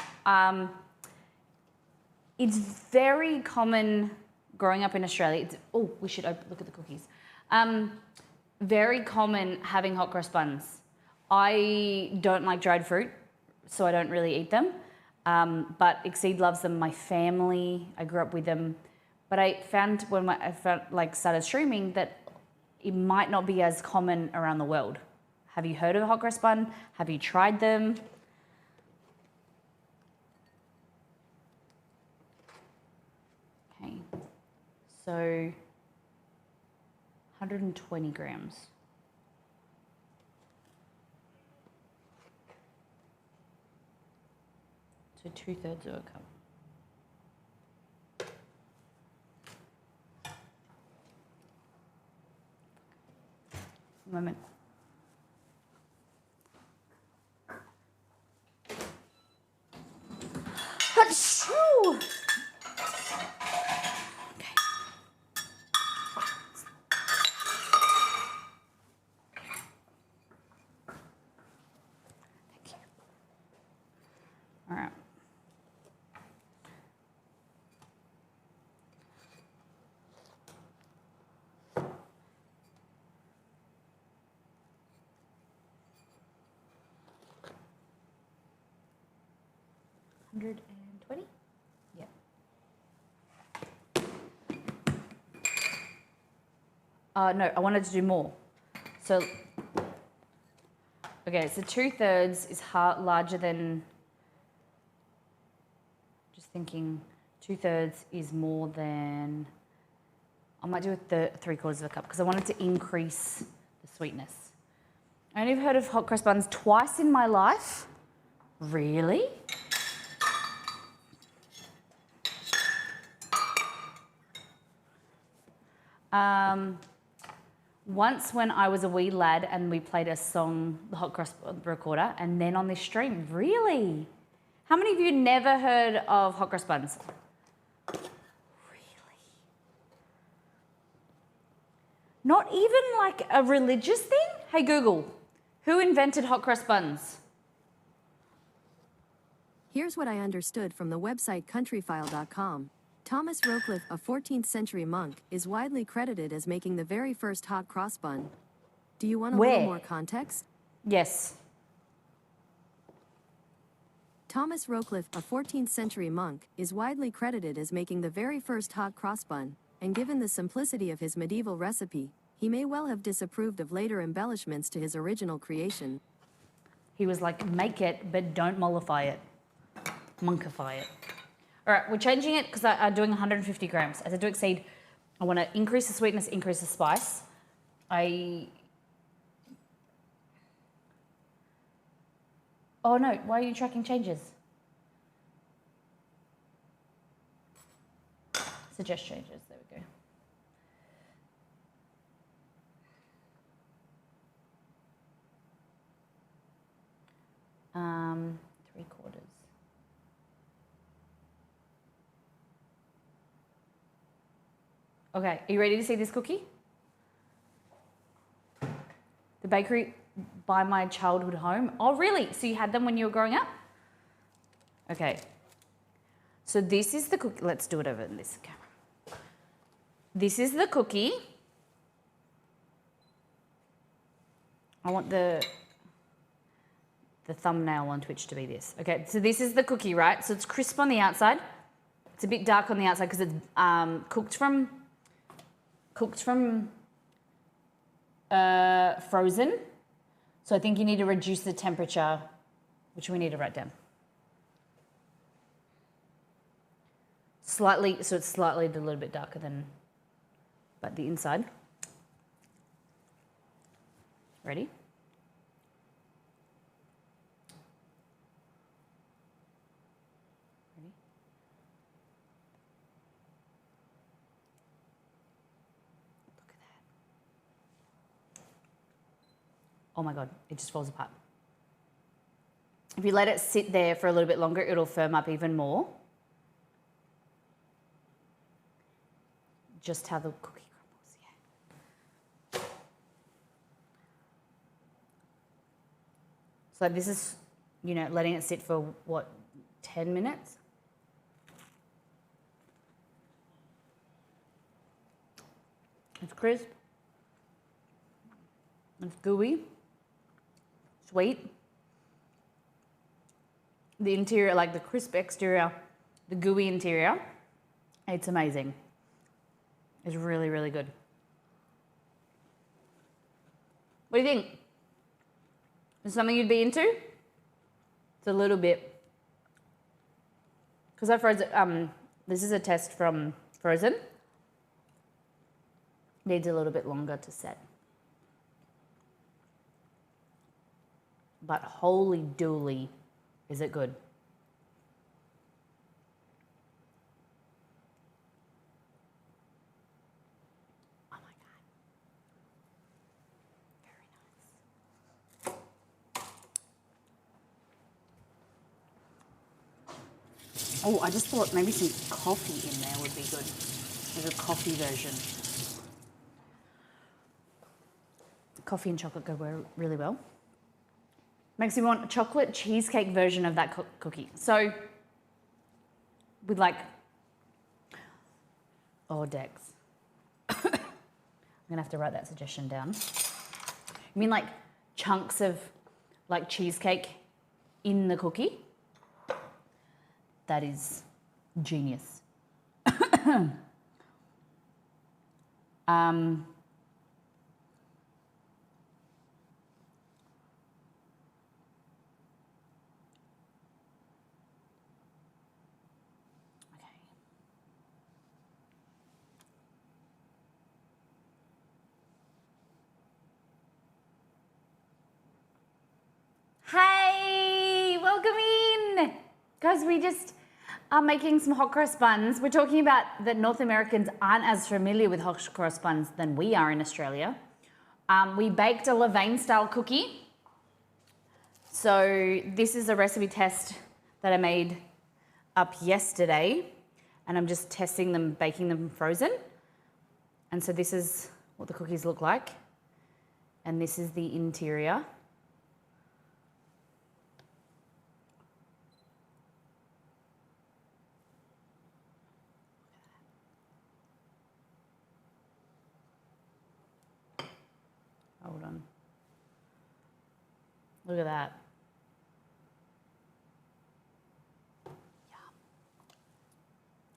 It's very common growing up in Australia. We should look at the cookies. Very common having hot cross buns. I don't like dried fruit, so I don't really eat them. But Exceed loves them. My family, I grew up with them. But I found when I started streaming that it might not be as common around the world. Have you heard of a hot cross bun? Have you tried them? Okay, so 120 grams. So 2/3 of a cup. A moment. Achoo! Okay. Thank you. All right. $120? Yep. No, I wanted to do more. So, okay, so 2/3 is larger than, just thinking, 2/3 is more than, I might do it 3/4 of a cup because I wanted to increase the sweetness. I only have heard of hot cross buns twice in my life. Really? Once when I was a wee lad and we played a song, the hot cross recorder, and then on this stream. Really? How many of you never heard of hot cross buns? Really? Not even like a religious thing? Hey Google, who invented hot cross buns? Here's what I understood from the website countryfile.com. Thomas Rocliffe, a 14th century monk, is widely credited as making the very first hot cross bun. Do you want a Where? little more context? Yes. Thomas Rocliffe, a 14th century monk, is widely credited as making the very first hot cross bun, and given the simplicity of his medieval recipe, he may well have disapproved of later embellishments to his original creation. He was like, make it, but don't mollify it. Monkify it. All right, we're changing it because I'm doing 150 grams. As I do exceed, I want to increase the sweetness, increase the spice. Oh no, why are you tracking changes? Suggest changes, there we go. Three quarters. Okay, are you ready to see this cookie? The bakery by my childhood home. Oh, really? So you had them when you were growing up? Okay. So this is the cookie. Let's do it over in this camera. This is the cookie. I want the thumbnail on Twitch to be this. Okay, so this is the cookie, right? So it's crisp on the outside. It's a bit dark on the outside because it's cooked from frozen. So I think you need to reduce the temperature, which we need to write down. Slightly, so it's slightly a little bit darker than, but the inside. Ready? Ready? Look at that. Oh my God, it just falls apart. If you let it sit there for a little bit longer, it'll firm up even more. Just how the cookie crumbles, yeah. So this is, you know, letting it sit for what, 10 minutes? It's crisp. It's gooey. Sweet. The interior, like the crisp exterior, the gooey interior, it's amazing. It's really, really good. What do you think? Is it something you'd be into? It's a little bit. Because I froze it, this is a test from Frozen. Needs a little bit longer to set. But holy dooly, is it good. Oh my God. Very nice. Oh, I just thought maybe some coffee in there would be good. There's a coffee version. Coffee and chocolate go really well. Makes me want a chocolate cheesecake version of that cookie. So, with like, oh, Dex. I'm gonna have to write that suggestion down. You mean like chunks of like cheesecake in the cookie? That is genius. Hey, welcome in. Guys, we just are making some hot cross buns. We're talking about that North Americans aren't as familiar with hot cross buns than we are in Australia. We baked a Levain style cookie. So this is a recipe test that I made up yesterday, and I'm just testing them, baking them frozen. And so this is what the cookies look like, and this is the interior. Hold on. Look at that.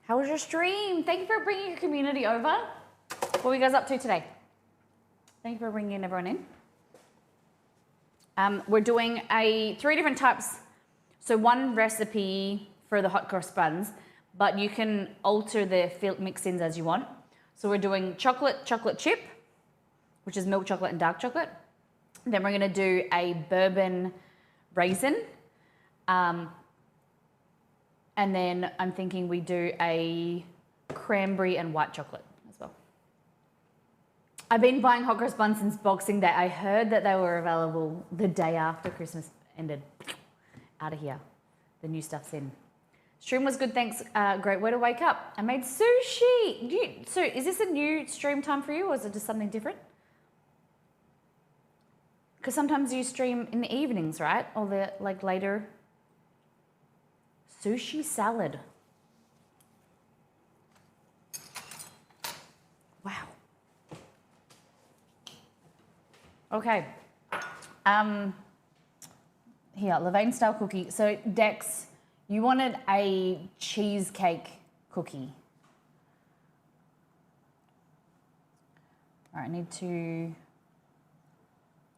How was your stream? Thank you for bringing your community over. What were you guys up to today? Thank you for bringing everyone in. We're doing 3 different types. So one recipe for the hot cross buns, but you can alter the mix-ins as you want. So we're doing chocolate chip, which is milk chocolate and dark chocolate. Then we're gonna do a bourbon raisin. And then I'm thinking we do a cranberry and white chocolate as well. I've been buying hot cross buns since Boxing Day. I heard that they were available the day after Christmas ended. Out of here. The new stuff's in. Stream was good, thanks. Great way to wake up. I made sushi. So is this a new stream time for you, or is it just something different? Because sometimes you stream in the evenings, right? Or the later. Sushi salad. Wow. Okay. Here, Levain style cookie. So Dex, you wanted a cheesecake cookie. All right, I need to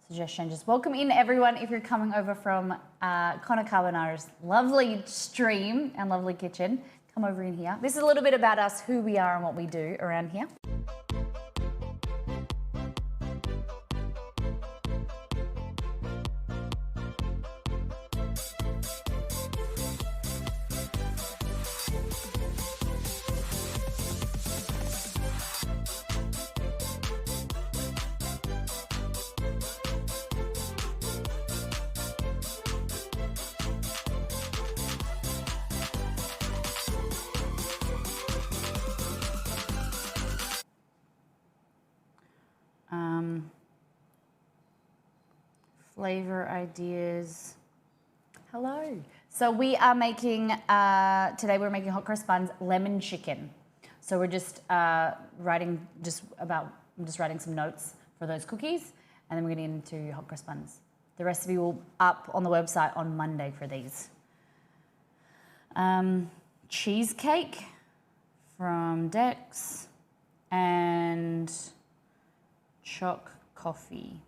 suggest changes. Welcome in, everyone, if you're coming over from Connor Carbonara's lovely stream and lovely kitchen. Come over in here. This is a little bit about us, who we are and what we do around here. Flavor ideas. Hello. So we are making, today we're making hot cross buns, lemon chicken. So we're just I'm just writing some notes for those cookies, and then we're getting into hot cross buns. The recipe will up on the website on Monday for these. Cheesecake from Dex, and choc coffee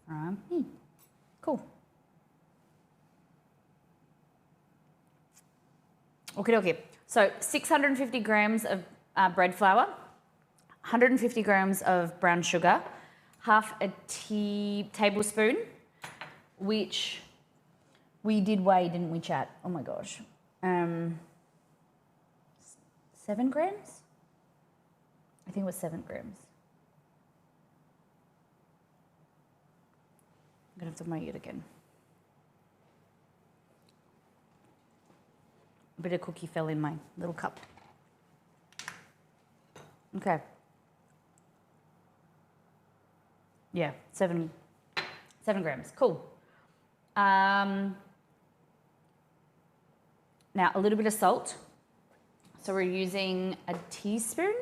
from me. Cool. Okay. So 650 grams of bread flour, 150 grams of brown sugar, half a tablespoon, which we did weigh, didn't we, chat? Oh my gosh. 7 grams? I think it was 7 grams. I'm gonna have to weigh it again. A bit of cookie fell in my little cup. Okay. Yeah, 7 grams. Cool. Now a little bit of salt. So we're using a teaspoon,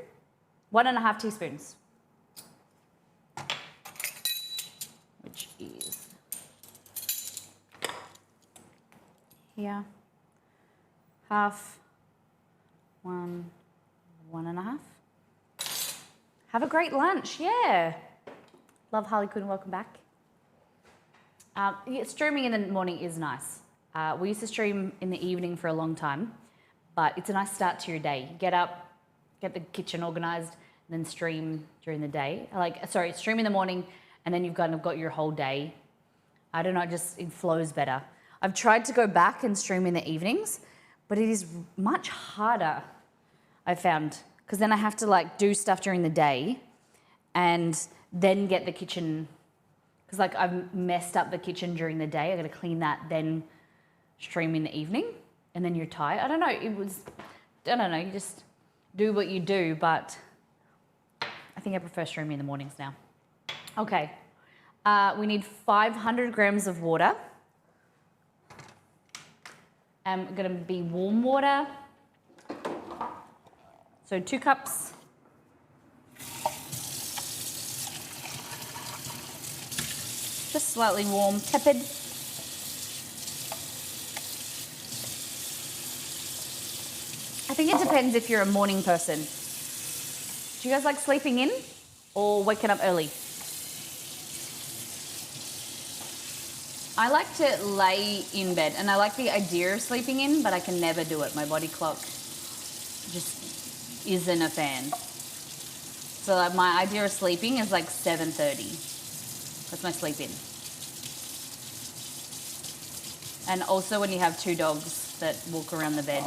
1.5 teaspoons, which is here, half, 1.5. Have a great lunch, yeah. Love Harley Quinn, welcome back. Streaming in the morning is nice. We used to stream in the evening for a long time, but it's a nice start to your day. Get up, get the kitchen organized, and then stream during the day. Stream in the morning, and then you've kind of got your whole day. I don't know, it flows better. I've tried to go back and stream in the evenings, but it is much harder, I found, because then I have to like do stuff during the day and then get the kitchen, because like I've messed up the kitchen during the day. I got to clean that, then stream in the evening, and then you're tired. I don't know. You just do what you do, but I think I prefer streaming in the mornings now. Okay, we need 500 grams of water. Going to be warm water. So 2 cups. Just slightly warm, tepid. I think it depends if you're a morning person. Do you guys like sleeping in or waking up early? I like to lay in bed, and I like the idea of sleeping in, but I can never do it. My body clock just isn't a fan. So like my idea of sleeping is like 7:30. That's my sleep in. And also when you have 2 dogs that walk around the bed.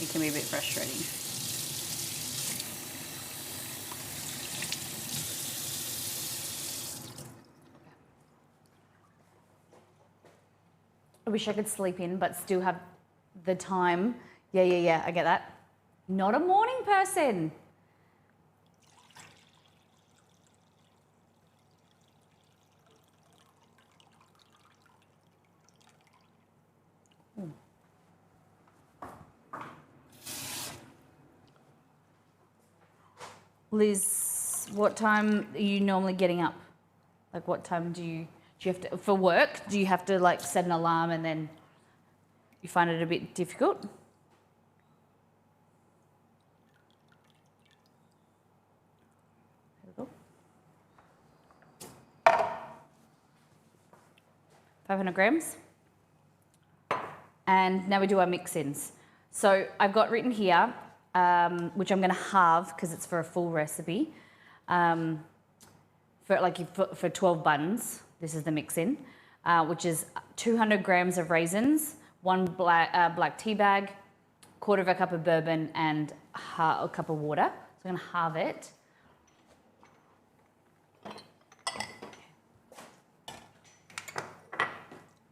It can be a bit frustrating. I wish I could sleep in, but still have the time. Yeah, I get that. Not a morning person. Liz, what time are you normally getting up? Like what time do you have to, for work, do you have to like set an alarm and then you find it a bit difficult? There we go. 500 grams. And now we do our mix-ins. So I've got written here, which I'm going to halve because it's for a full recipe. For 12 buns, this is the mix-in, which is 200 grams of raisins, 1 black tea bag, 1/4 cup of bourbon, and a cup of water. So I'm going to halve it.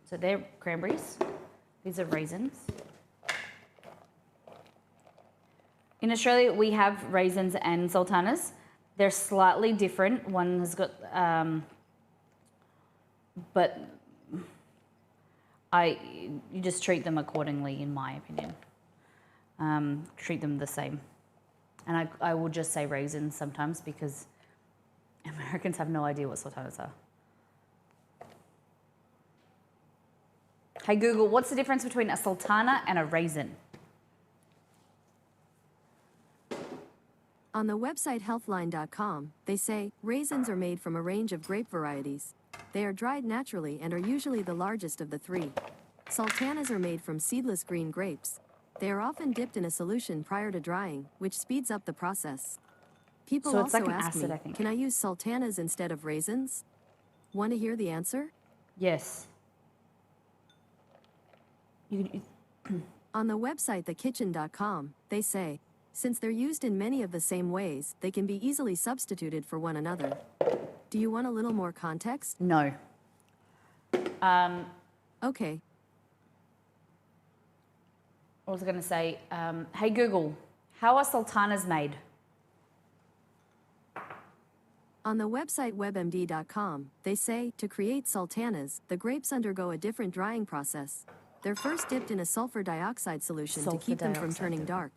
So they're cranberries. These are raisins. In Australia, we have raisins and sultanas. They're slightly different. One has got, but you just treat them accordingly, in my opinion. Treat them the same. And I will just say raisins sometimes because Americans have no idea what sultanas are. Hey Google, what's the difference between a sultana and a raisin? On the website healthline.com, they say, raisins are made from a range of grape varieties. They are dried naturally and are usually the largest of the 3. Sultanas are made from seedless green grapes. They are often dipped in a solution prior to drying, which speeds up the process. People So it's also like an ask acid, me, I think. can I use sultanas instead of raisins? Want to hear the answer? Yes. On the website thekitchen.com, they say, since they're used in many of the same ways, they can be easily substituted for one another. Do you want a little more context? No. Okay. I was going to say, hey Google, how are sultanas made? On the website webmd.com, they say, to create sultanas, the grapes undergo a different drying process. They're first dipped in a sulfur dioxide solution to keep them from turning dark.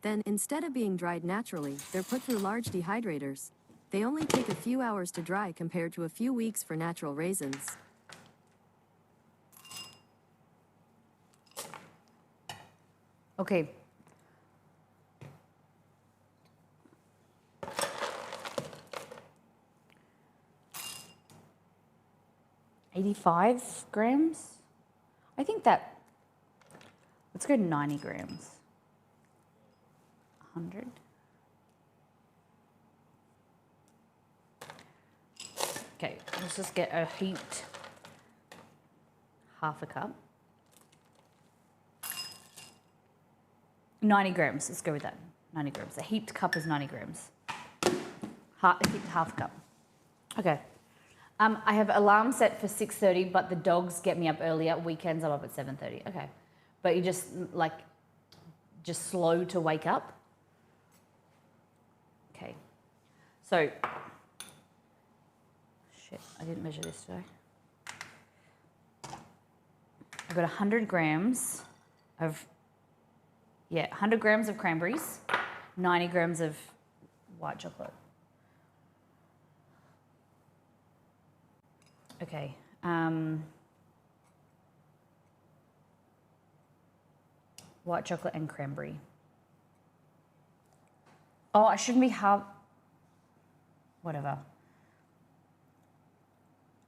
Then, instead of being dried naturally, they're put through large dehydrators. They only take a few hours to dry compared to a few weeks for natural raisins. Okay. $85 grams? I think that, let's go 90 grams. 100. Okay, let's just get a heaped half a cup. 90 grams, let's go with that. 90 grams. A heaped cup is 90 grams. Heaped half a cup. Okay. I have alarm set for 6:30, but the dogs get me up earlier. Weekends I'm up at 7:30. Okay. But you just slow to wake up. Okay. So, shit, I didn't measure this today. I've got 100 grams of 100 grams of cranberries, 90 grams of white chocolate. Okay. White chocolate and cranberry. Oh, I shouldn't be whatever.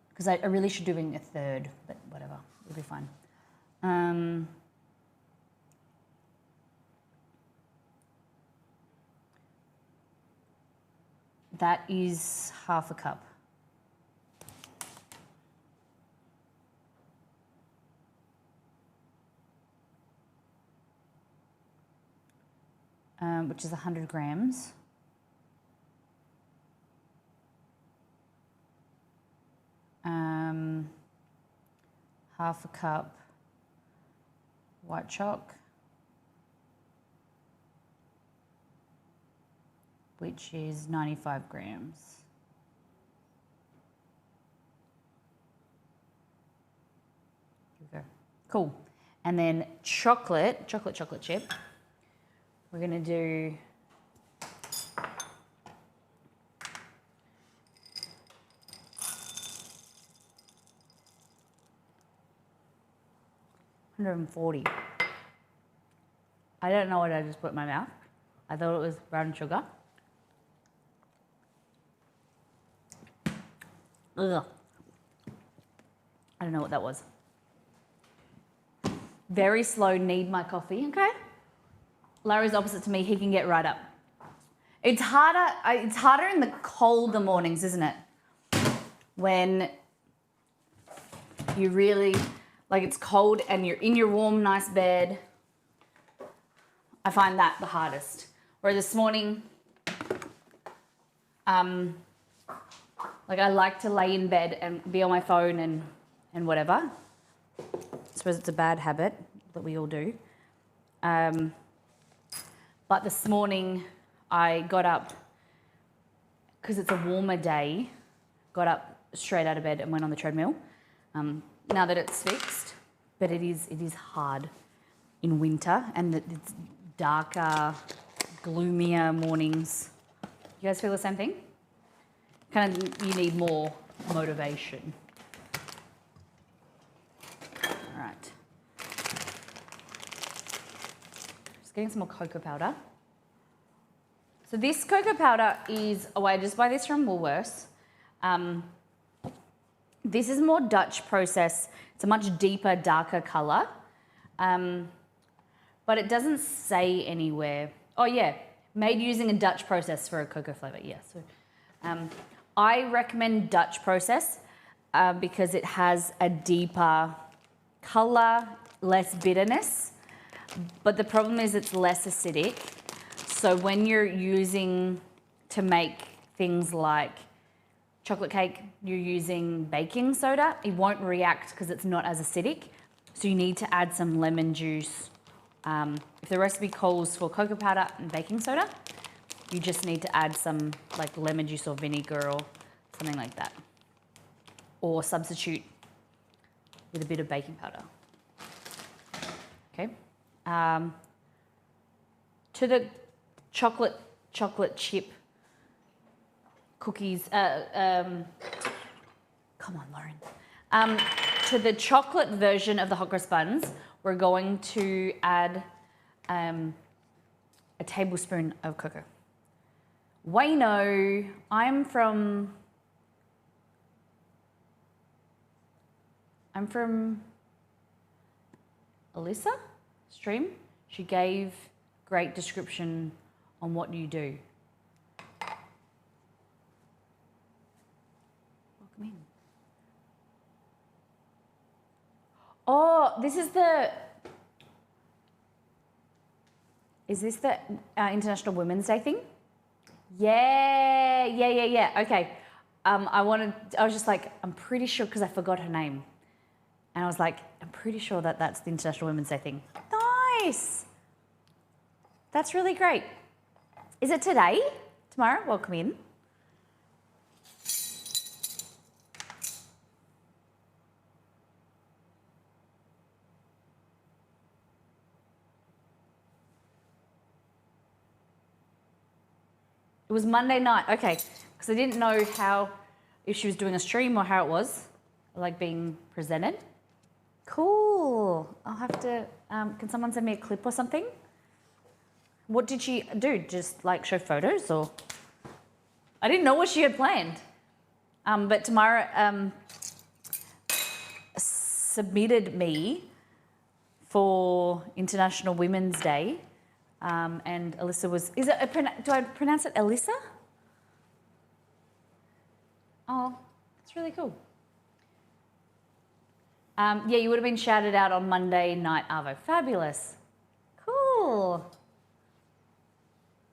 Because I really should doing a third, but whatever, it'll be fine. That is half a cup. Which is 100 grams. Half a cup white chalk, which is 95 grams. Here we go. Cool. And then chocolate chip. We're gonna do $140. I don't know what I just put in my mouth. I thought it was brown sugar. Ugh. I don't know what that was. Very slow, need my coffee, okay? Larry's opposite to me, he can get right up. It's harder in the colder mornings, isn't it? When you really, it's cold and you're in your warm, nice bed. I find that the hardest. Whereas this morning, I like to lay in bed and be on my phone and whatever. I suppose it's a bad habit that we all do. But this morning I got up, because it's a warmer day, got up straight out of bed and went on the treadmill. Now that it's fixed, but it is hard in winter, and it's darker, gloomier mornings. You guys feel the same thing? Kind of, you need more motivation. All right. Just getting some more cocoa powder. So this cocoa powder is, I just buy this from Woolworths. This is more Dutch process. It's a much deeper, darker color. But it doesn't say anywhere. Oh yeah, made using a Dutch process for a cocoa flavor. Yeah, so I recommend Dutch process because it has a deeper color, less bitterness. But the problem is it's less acidic. So when you're using to make things like chocolate cake, you're using baking soda, it won't react because it's not as acidic. So you need to add some lemon juice. If the recipe calls for cocoa powder and baking soda, you just need to add some lemon juice or vinegar or something like that. Or substitute with a bit of baking powder. Okay. To the chocolate chip cookies, come on, Lauren. To the chocolate version of the hot cross buns, we're going to add a tablespoon of cocoa. Wayno, I'm from Alyssa stream. She gave great description on what you do. Welcome in. Oh, this is the. Is this the International Women's Day thing? Yeah. Okay. I was just like, I'm pretty sure because I forgot her name. And I was like, I'm pretty sure that that's the International Women's Day thing. Nice. That's really great. Is it today? Tomorrow? Welcome in. It was Monday night. Okay. Because I didn't know if she was doing a stream or how it was, like being presented. Cool. I'll have to, can someone send me a clip or something? What did she do? Just like show photos or? I didn't know what she had planned. But Tamara submitted me for International Women's Day. And Alyssa was, do I pronounce it Alyssa? Oh, that's really cool. Yeah, you would have been shouted out on Monday night, Arvo. Fabulous. Cool.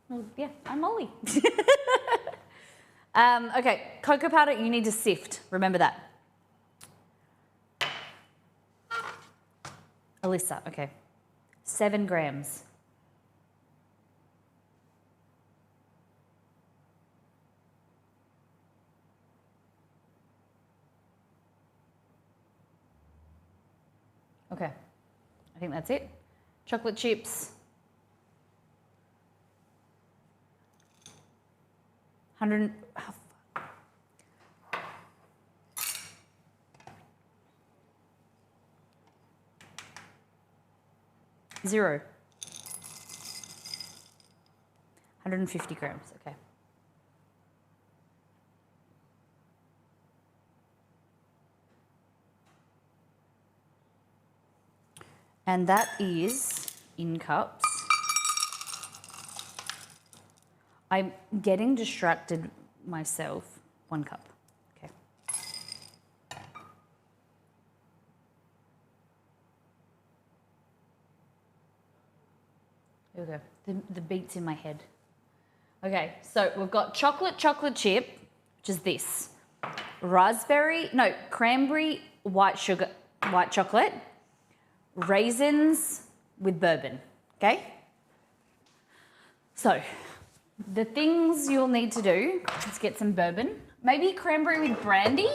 Well, yeah, I'm Molly. Okay, cocoa powder, you need to sift. Remember that. Alyssa, okay. 7 grams. Okay, I think that's it. Chocolate chips. 100. Zero. 150 grams, okay. And that is in cups. I'm getting distracted myself. 1 cup, okay. Here we go, the beats in my head. Okay, so we've got chocolate chip, which is this. Cranberry white chocolate, raisins with bourbon, okay? So, the things you'll need to do is get some bourbon. Maybe cranberry with brandy?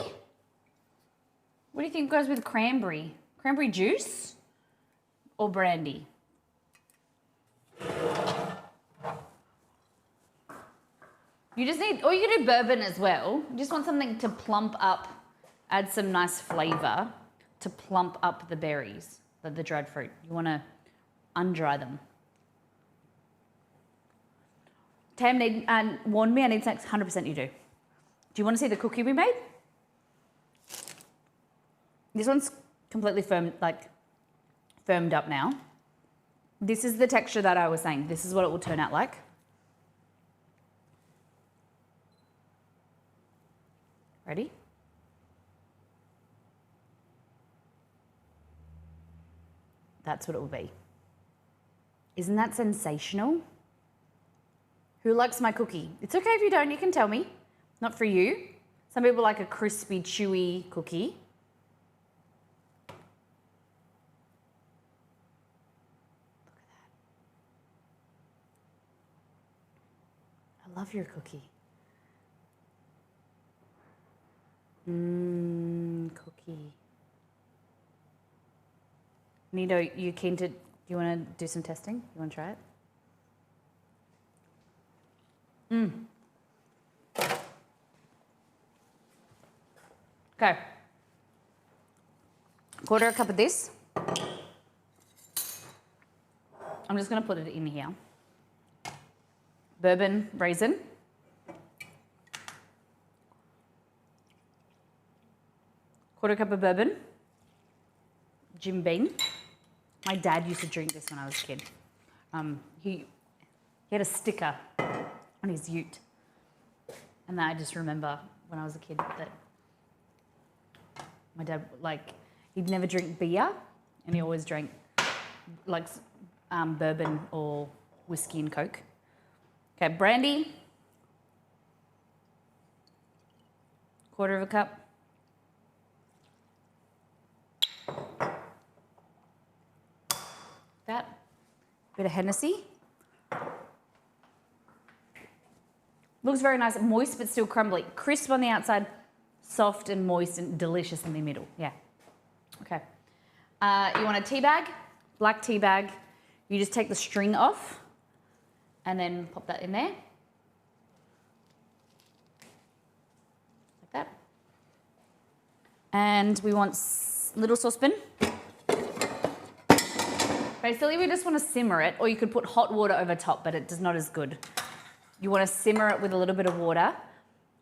What do you think goes with cranberry? Cranberry juice or brandy? You just need, or you can do bourbon as well. You just want something to plump up, add some nice flavour to plump up the berries, the dried fruit. You want to undry them. Tam warned me I need snacks. 100% you do. Do you want to see the cookie we made? This one's completely firmed up now. This is the texture that I was saying. This is what it will turn out like. Ready? That's what it will be. Isn't that sensational? Who likes my cookie? It's okay if you don't, you can tell me. Not for you. Some people like a crispy, chewy cookie. Look at that. I love your cookie. Cookie. Nito, you keen to, do you want to do some testing? You want to try it? Okay. 1/4 cup of this. I'm just going to put it in here. Bourbon raisin. Quarter cup of bourbon. Jim Beam. My dad used to drink this when I was a kid. He had a sticker on his ute. And I just remember when I was a kid that my dad, He'd never drink beer, and he always drank like bourbon or whiskey and Coke. Okay, brandy. 1/4 cup. That. Bit of Hennessy. Looks very nice, moist but still crumbly. Crisp on the outside, soft and moist and delicious in the middle. Yeah. Okay. You want a tea bag, black tea bag. You just take the string off and then pop that in there. Like that. And we want little saucepan. Basically, we just want to simmer it, or you could put hot water over top, but it does not as good. You want to simmer it with a little bit of water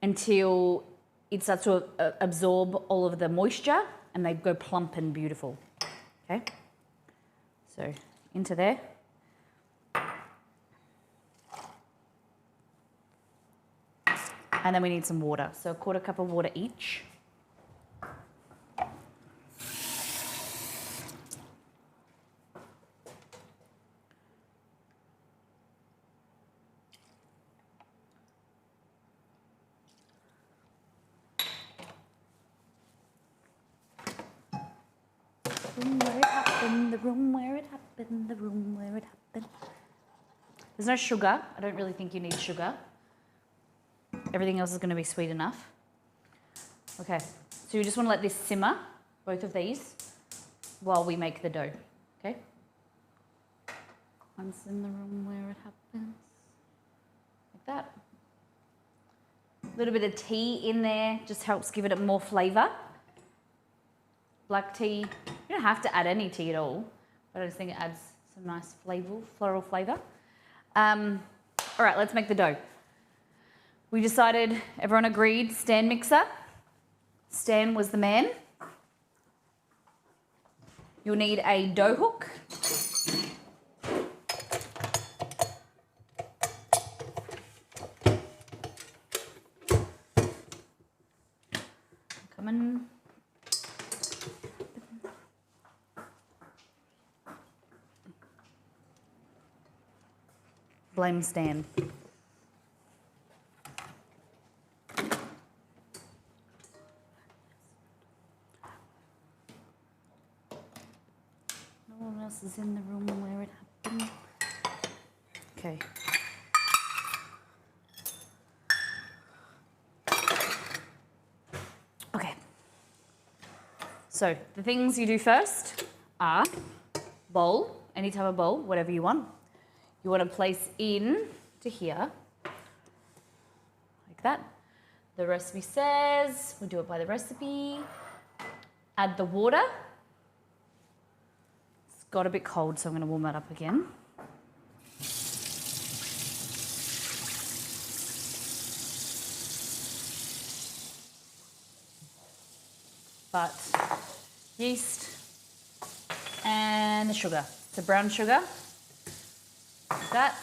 until it starts to absorb all of the moisture and they go plump and beautiful. Okay? So into there. And then we need some water. So 1/4 cup of water each. The room where it happened, the room where it happened. There's no sugar. I don't really think you need sugar. Everything else is going to be sweet enough. Okay, so you just want to let this simmer, both of these, while we make the dough, okay? Once in the room where it happens. Like that. A little bit of tea in there just helps give it more flavour. Black tea, you don't have to add any tea at all, but I just think it adds some nice flavour, floral flavour. All right, let's make the dough. We decided, everyone agreed, stand mixer. Stan was the man. You'll need a dough hook. Come on. Blame Stan. No one else is in the room where it happened. Okay. Okay. So the things you do first are bowl, any type of bowl, whatever you want. You want to place in to here, like that. The recipe says, we do it by the recipe. Add the water. It's got a bit cold, so I'm going to warm that up again. But yeast and the sugar. So brown sugar. Like that.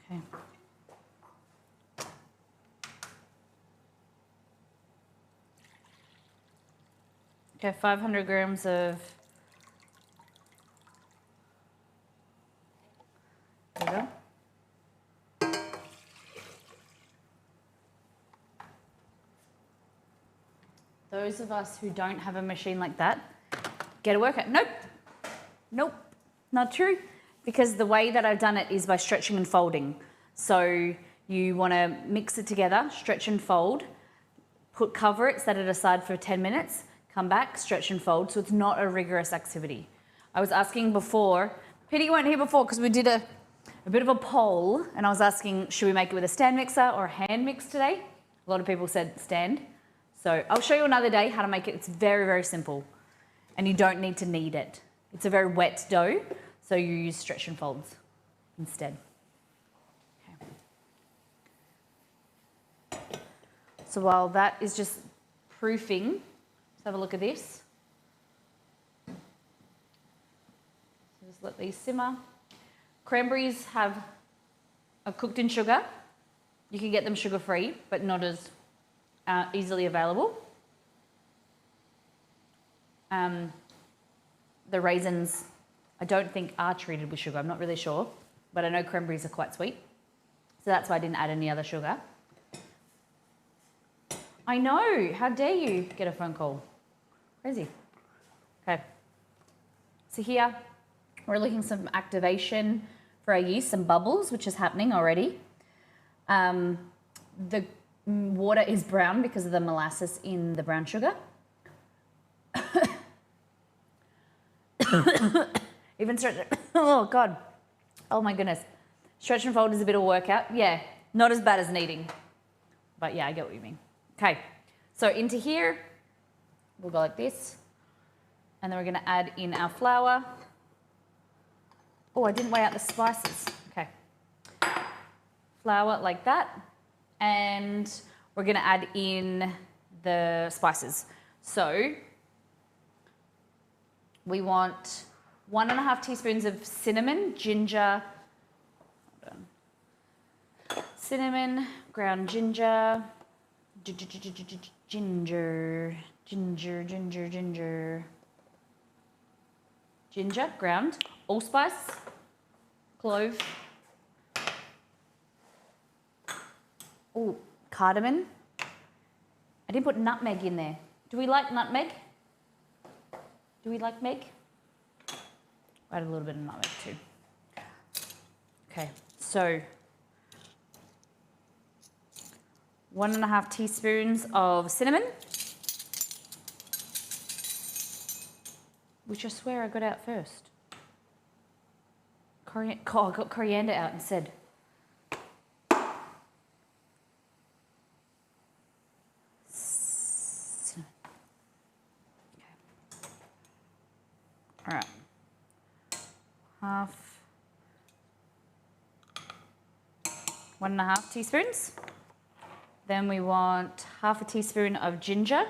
Okay. Okay, 500 grams of, there we go. Those of us who don't have a machine like that, get a workout. Nope, nope, not true. Because the way that I've done it is by stretching and folding. So you want to mix it together, stretch and fold, cover it, set it aside for 10 minutes, come back, stretch and fold, so it's not a rigorous activity. I was asking before, Peter, you weren't here before because we did a bit of a poll, and I was asking, should we make it with a stand mixer or a hand mix today? A lot of people said stand. So I'll show you another day how to make it. It's very, very simple, and you don't need to knead it. It's a very wet dough, so you use stretch and folds instead. Okay. So while that is just proofing, let's have a look at this. So just let these simmer. Cranberries are cooked in sugar. You can get them sugar-free, but not as easily available. The raisins, I don't think are treated with sugar. I'm not really sure, but I know cranberries are quite sweet. So that's why I didn't add any other sugar. I know, how dare you get a phone call? Crazy. Okay. So here, we're looking at some activation for our yeast, some bubbles, which is happening already. The water is brown because of the molasses in the brown sugar. Even stretch, oh God, oh my goodness. Stretch and fold is a bit of a workout. Yeah, not as bad as kneading, but yeah, I get what you mean. Okay, so into here, we'll go like this, and then we're gonna add in our flour. Oh, I didn't weigh out the spices. Okay, flour like that, and we're gonna add in the spices. So we want 1.5 teaspoons of cinnamon, ginger, cinnamon, ground ginger, ginger, ground, allspice, clove, oh, cardamom. I didn't put nutmeg in there. Do we like nutmeg? Do we like meg? Add a little bit of nutmeg too. Okay, so 1.5 teaspoons of cinnamon, which I swear I got out first. Oh, I got coriander out instead. Cinnamon. Okay. All right. 1.5 teaspoons. Then we want 1/2 teaspoon of ginger.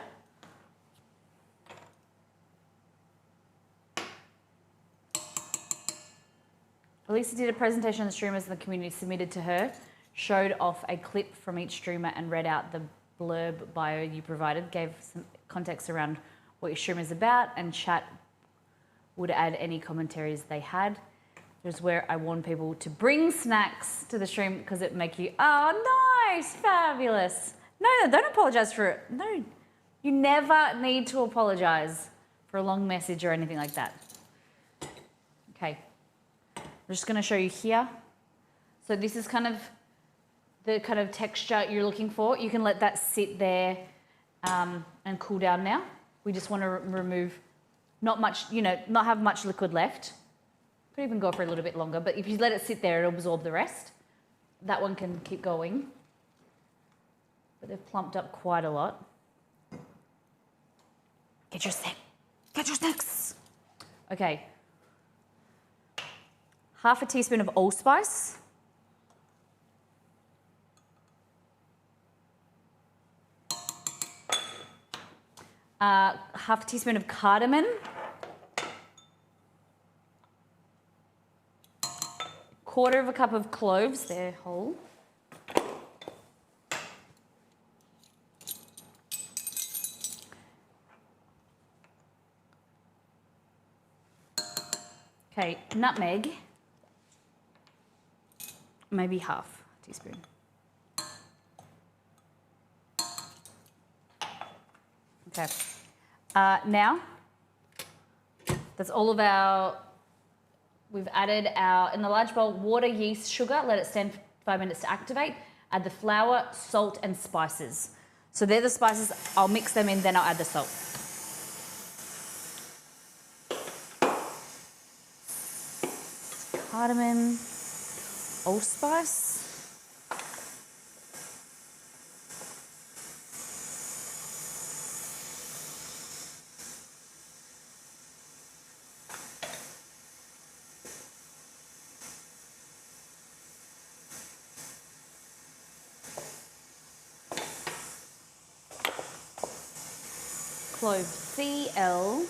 Elisa did a presentation on the streamers and the community submitted to her, showed off a clip from each streamer and read out the blurb bio you provided, gave some context around what your stream is about, and chat would add any commentaries they had. Here's where I warn people to bring snacks to the stream because it make you, oh, nice, fabulous. No, don't apologize for it. No, you never need to apologize for a long message or anything like that. Okay, I'm just going to show you here. So this is kind of the kind of texture you're looking for. You can let that sit there and cool down now. We just want to remove not much, not have much liquid left. Could even go for a little bit longer, but if you let it sit there, it'll absorb the rest. That one can keep going. But they've plumped up quite a lot. Get your snack. Get your snacks. Okay. 1/2 teaspoon of allspice. Half a teaspoon of cardamom. 1/4 cup of cloves, they're whole. Okay, nutmeg, maybe 1/2 teaspoon. Okay, now that's all of our, we've added our, in the large bowl, water, yeast, sugar, let it stand for 5 minutes to activate. Add the flour, salt, and spices. So they're the spices, I'll mix them in, then I'll add the salt. Cardamom, allspice. clove, CL.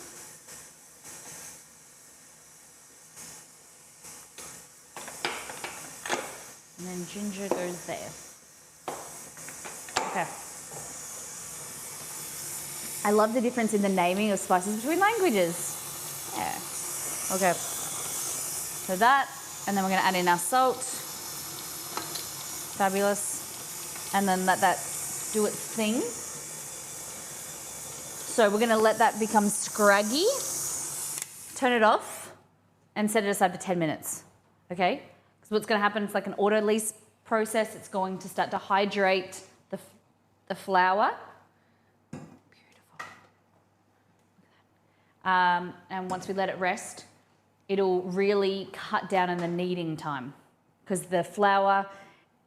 And then ginger goes there. Okay. I love the difference in the naming of spices between languages. Yeah. Okay. So that, and then we're going to add in our salt. Fabulous. And then let that do its thing. So we're going to let that become scraggy. Turn it off and set it aside for 10 minutes. Okay? Because what's going to happen, it's like an autolyse process. It's going to start to hydrate the flour. Beautiful. And once we let it rest, it'll really cut down on the kneading time because the flour,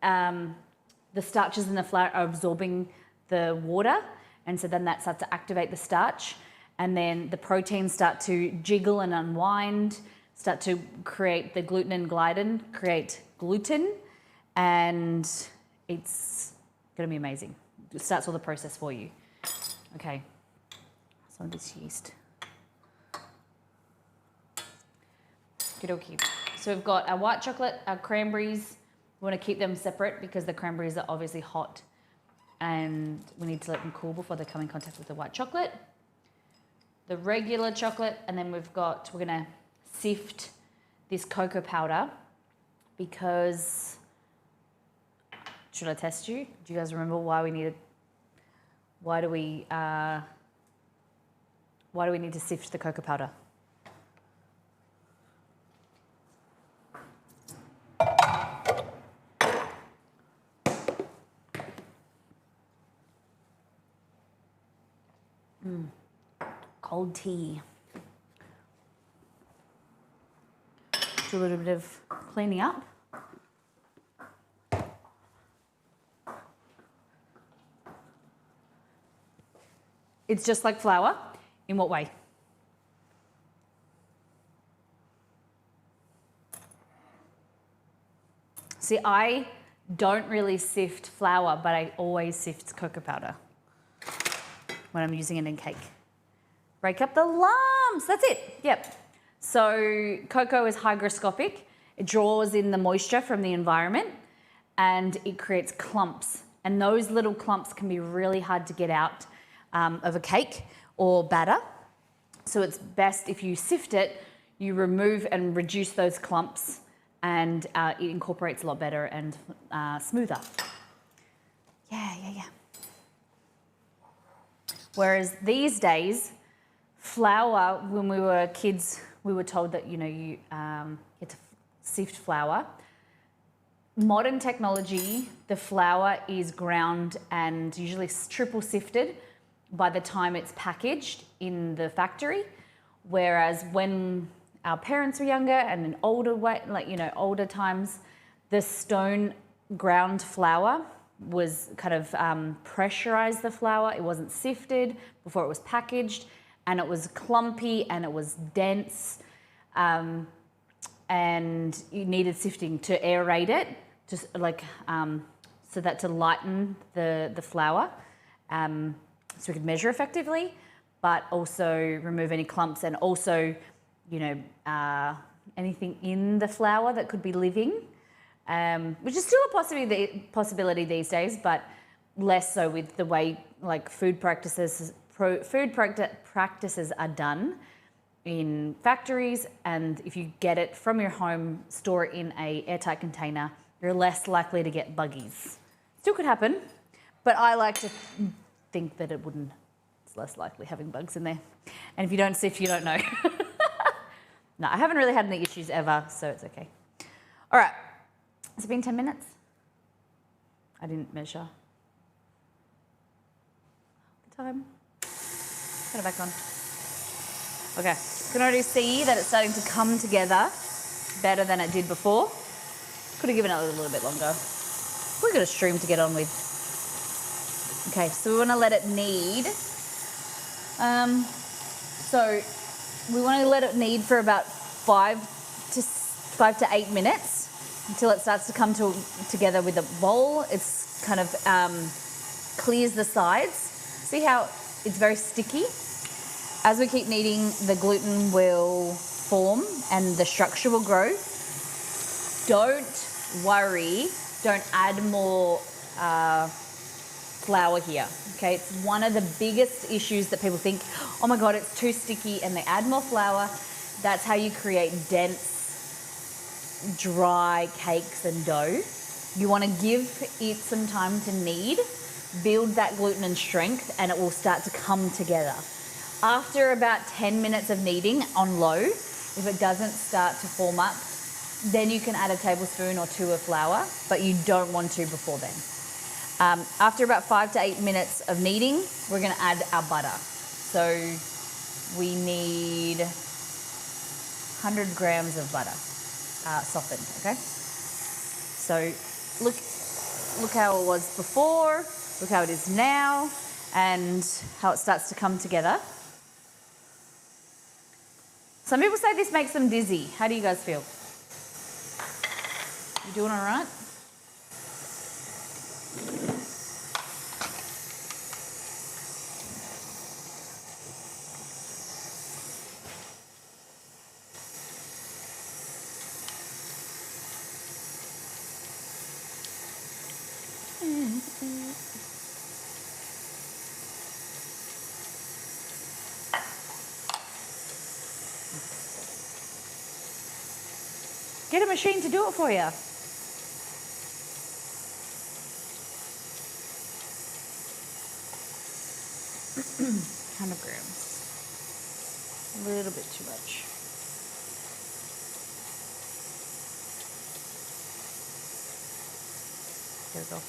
the starches in the flour are absorbing the water, and so then that starts to activate the starch, and then the proteins start to jiggle and unwind, start to create the gluten and gliadin, create gluten, and it's going to be amazing. It starts all the process for you. Okay, some of this yeast. Okie. So we've got our white chocolate, our cranberries. We want to keep them separate because the cranberries are obviously hot and we need to let them cool before they come in contact with the white chocolate. The regular chocolate, and then we're going to sift this cocoa powder because, should I test you? Do you guys remember why do we need to sift the cocoa powder? Cold tea. Do a little bit of cleaning up. It's just like flour. In what way? See, I don't really sift flour, but I always sift cocoa powder when I'm using it in cake. Break up the lumps, that's it, yep. So cocoa is hygroscopic. It draws in the moisture from the environment and it creates clumps. And those little clumps can be really hard to get out of a cake or batter. So it's best if you sift it, you remove and reduce those clumps, and it incorporates a lot better and smoother. Yeah. Whereas these days, flour, when we were kids, we were told that, you had to sift flour. Modern technology, the flour is ground and usually triple sifted by the time it's packaged in the factory. Whereas when our parents were younger and in older older times, the stone ground flour was kind of pressurized the flour. It wasn't sifted before it was packaged, and it was clumpy and it was dense, and you needed sifting to aerate it, just like so that to lighten the flour, so we could measure effectively, but also remove any clumps and also, anything in the flour that could be living, which is still a possibility these days, but less so with the way like food practices are done in factories. And if you get it from your home, store it in a airtight container, you're less likely to get buggies. Still could happen, but I like to think that it wouldn't. It's less likely having bugs in there. And if you don't sift, you don't know. No, I haven't really had any issues ever, so it's okay. All right, has it been 10 minutes? I didn't measure the time. Turn it back on. Okay, you can already see that it's starting to come together better than it did before. Could have given it a little bit longer. We've got a stream to get on with. Okay, so we want to let it knead. So we want to let it knead for about 5 to 8 minutes until it starts to come together with a bowl. It's kind of clears the sides. See how it's very sticky? As we keep kneading, the gluten will form and the structure will grow. Don't worry, don't add more flour here, okay? It's one of the biggest issues that people think, oh my God, it's too sticky, and they add more flour. That's how you create dense, dry cakes and dough. You want to give it some time to knead, build that gluten and strength, and it will start to come together. After about 10 minutes of kneading on low, if it doesn't start to form up, then you can add a tablespoon or two of flour, but you don't want to before then. After about 5 to 8 minutes of kneading, we're going to add our butter. So we need 100 grams of butter, softened, okay? So look how it was before, look how it is now, and how it starts to come together. Some people say this makes them dizzy. How do you guys feel? You doing all right? Get a machine to do it for you. grams. A little bit too much. There we go.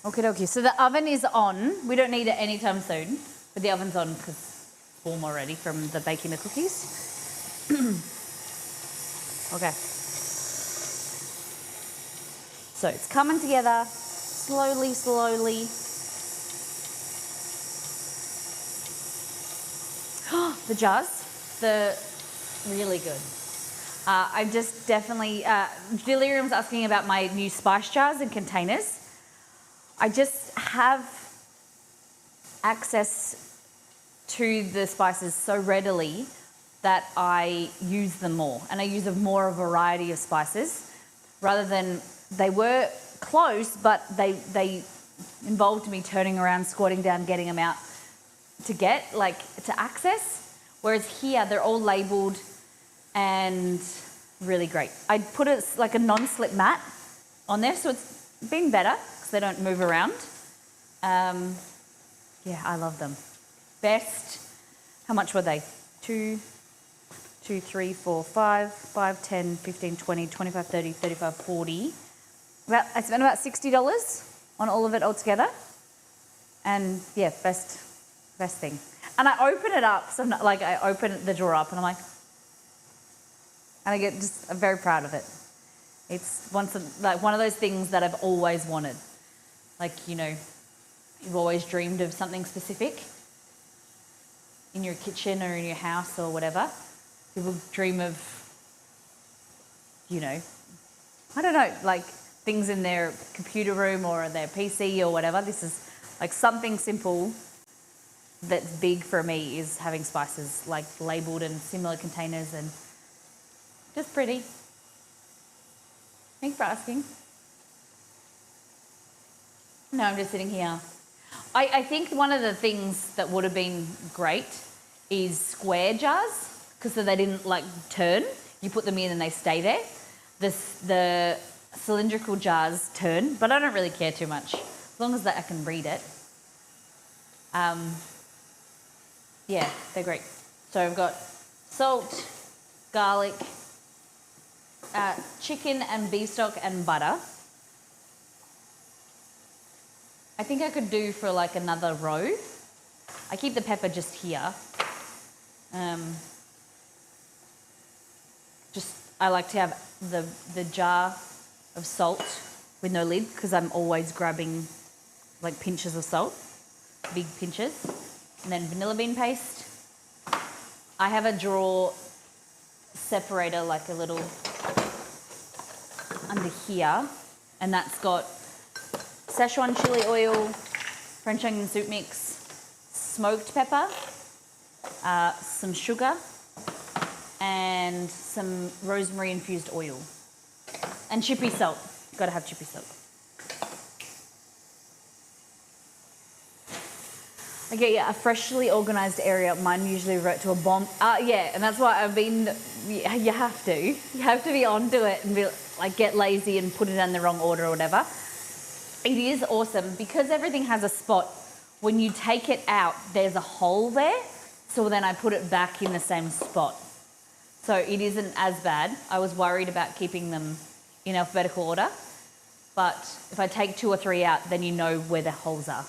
Okie dokie, so the oven is on. We don't need it anytime soon, but the oven's on because it's warm already from the baking the cookies. Okay. So it's coming together slowly, slowly. The jars, they're really good. I just definitely, Delirium's asking about my new spice jars and containers. I just have access to the spices so readily that I use them more, and I use a more variety of spices rather than, they were close, but they involved me turning around, squatting down, getting them out to access. Whereas here, they're all labeled and really great. I put like a non-slip mat on there, so it's been better because they don't move around. Yeah, I love them. Best, how much were they? 2, 3, 4, 5, 10, 15, 20, 25, 30, 35, 40. I spent about $60 on all of it altogether. And yeah, best thing. And I open it up, so I open the drawer up and I'm like, and I get I'm very proud of it. It's one of those things that I've always wanted. Like, you know, you've always dreamed of something specific in your kitchen or in your house or whatever. People dream of, you know, I don't know, like things in their computer room or their PC or whatever. This is like something simple that's big for me, is having spices like labelled in similar containers and just pretty. Thanks for asking. No, I'm just sitting here. I think one of the things that would have been great is square jars, because so they didn't like turn. You put them in and they stay there. The cylindrical jars turn, but I don't really care too much, as long as I can read it. Yeah, they're great. So I've got salt, garlic, chicken and beef stock and butter. I think I could do for like another row. I keep the pepper just here. I like to have the jar of salt with no lid, because I'm always grabbing like pinches of salt, big pinches. And then vanilla bean paste. I have a drawer separator, like a little under here, and that's got Szechuan chili oil, French onion soup mix, smoked pepper, some sugar, and some rosemary infused oil. And chippy salt. Gotta have chippy salt. Okay, yeah, a freshly organised area. Mine usually revert to a bomb. Yeah, and that's why I've been. You have to. You have to be onto it and be like get lazy and put it in the wrong order or whatever. It is awesome because everything has a spot. When you take it out, there's a hole there. So then I put it back in the same spot. So it isn't as bad. I was worried about keeping them in alphabetical order, but if I take 2 or 3 out, then you know where the holes are.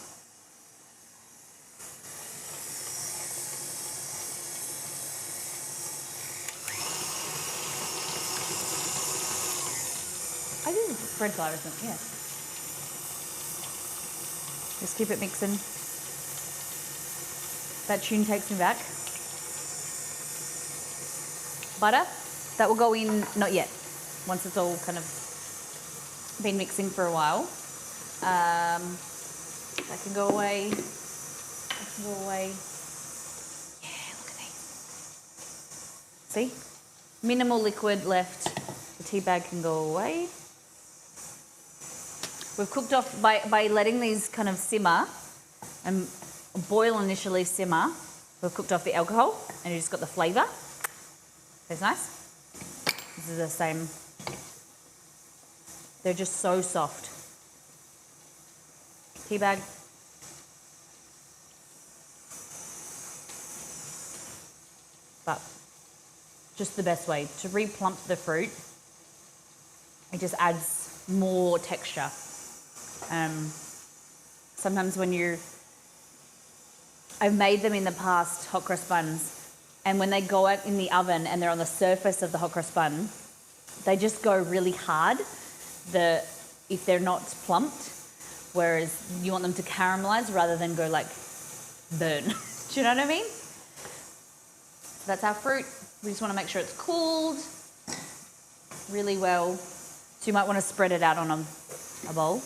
I think it's bread flour, isn't it? Yeah. Just keep it mixing. That tune takes me back. Butter, that will go in, not yet, once it's all kind of been mixing for a while. That can go away. That can go away. Yeah, look at these. See? Minimal liquid left. The tea bag can go away. We've cooked off by letting these kind of simmer and boil initially, simmer. We've cooked off the alcohol and you just got the flavour. That's nice. This is the same. They're just so soft. Tea bag. But just the best way to re-plump the fruit. It just adds more texture. Sometimes when I've made them in the past, hot cross buns, and when they go out in the oven and they're on the surface of the hot cross bun, they just go really hard if they're not plumped, whereas you want them to caramelize rather than go like burn. Do you know what I mean? So that's our fruit. We just want to make sure it's cooled really well. So you might want to spread it out on a bowl.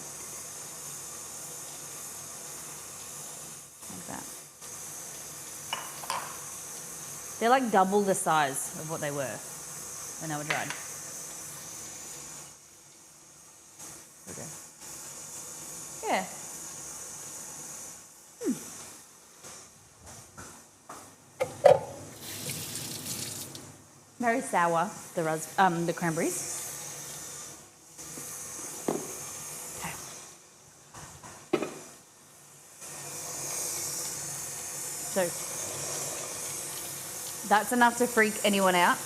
Like that. They're like double the size of what they were when they were dried. Okay. Yeah. Very sour, the cranberries. Okay. So that's enough to freak anyone out.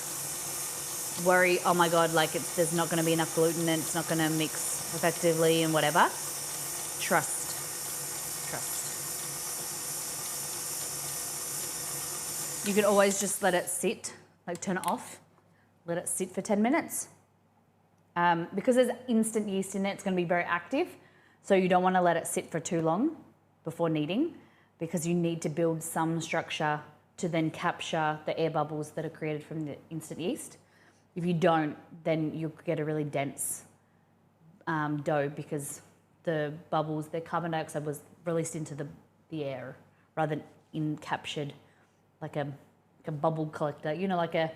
Worry, oh my God, like there's not going to be enough gluten and it's not going to mix effectively and whatever. Trust. You can always just let it sit, like turn it off, let it sit for 10 minutes. Because there's instant yeast in it, it's going to be very active. So you don't want to let it sit for too long before kneading, because you need to build some structure to then capture the air bubbles that are created from the instant yeast. If you don't, then you'll get a really dense dough, because the bubbles, the carbon dioxide was released into the air rather than encaptured like a bubble collector. You know, like a,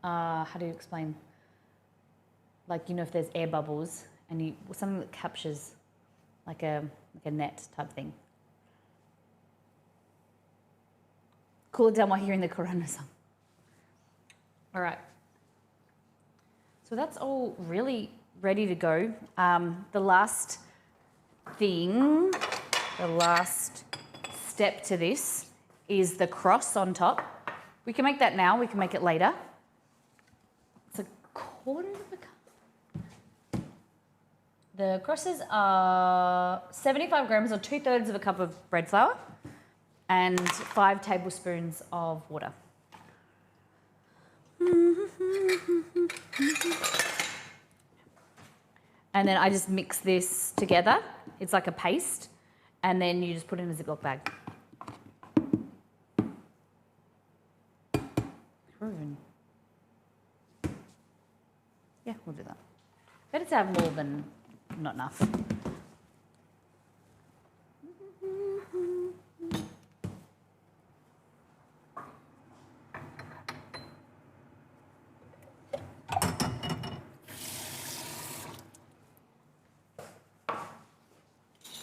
how do you explain? Like, you know, if there's air bubbles and something that captures like a net type thing. Cool it down while hearing the Corona song. All right. So that's all really ready to go. The last step to this is the cross on top. We can make that now, we can make it later. It's a quarter of a cup. The crosses are 75 grams or 2/3 of a cup of bread flour and 5 tablespoons of water. And then I just mix this together. It's like a paste. And then you just put it in a Ziploc bag. Yeah, we'll do that. Better to have more than not enough.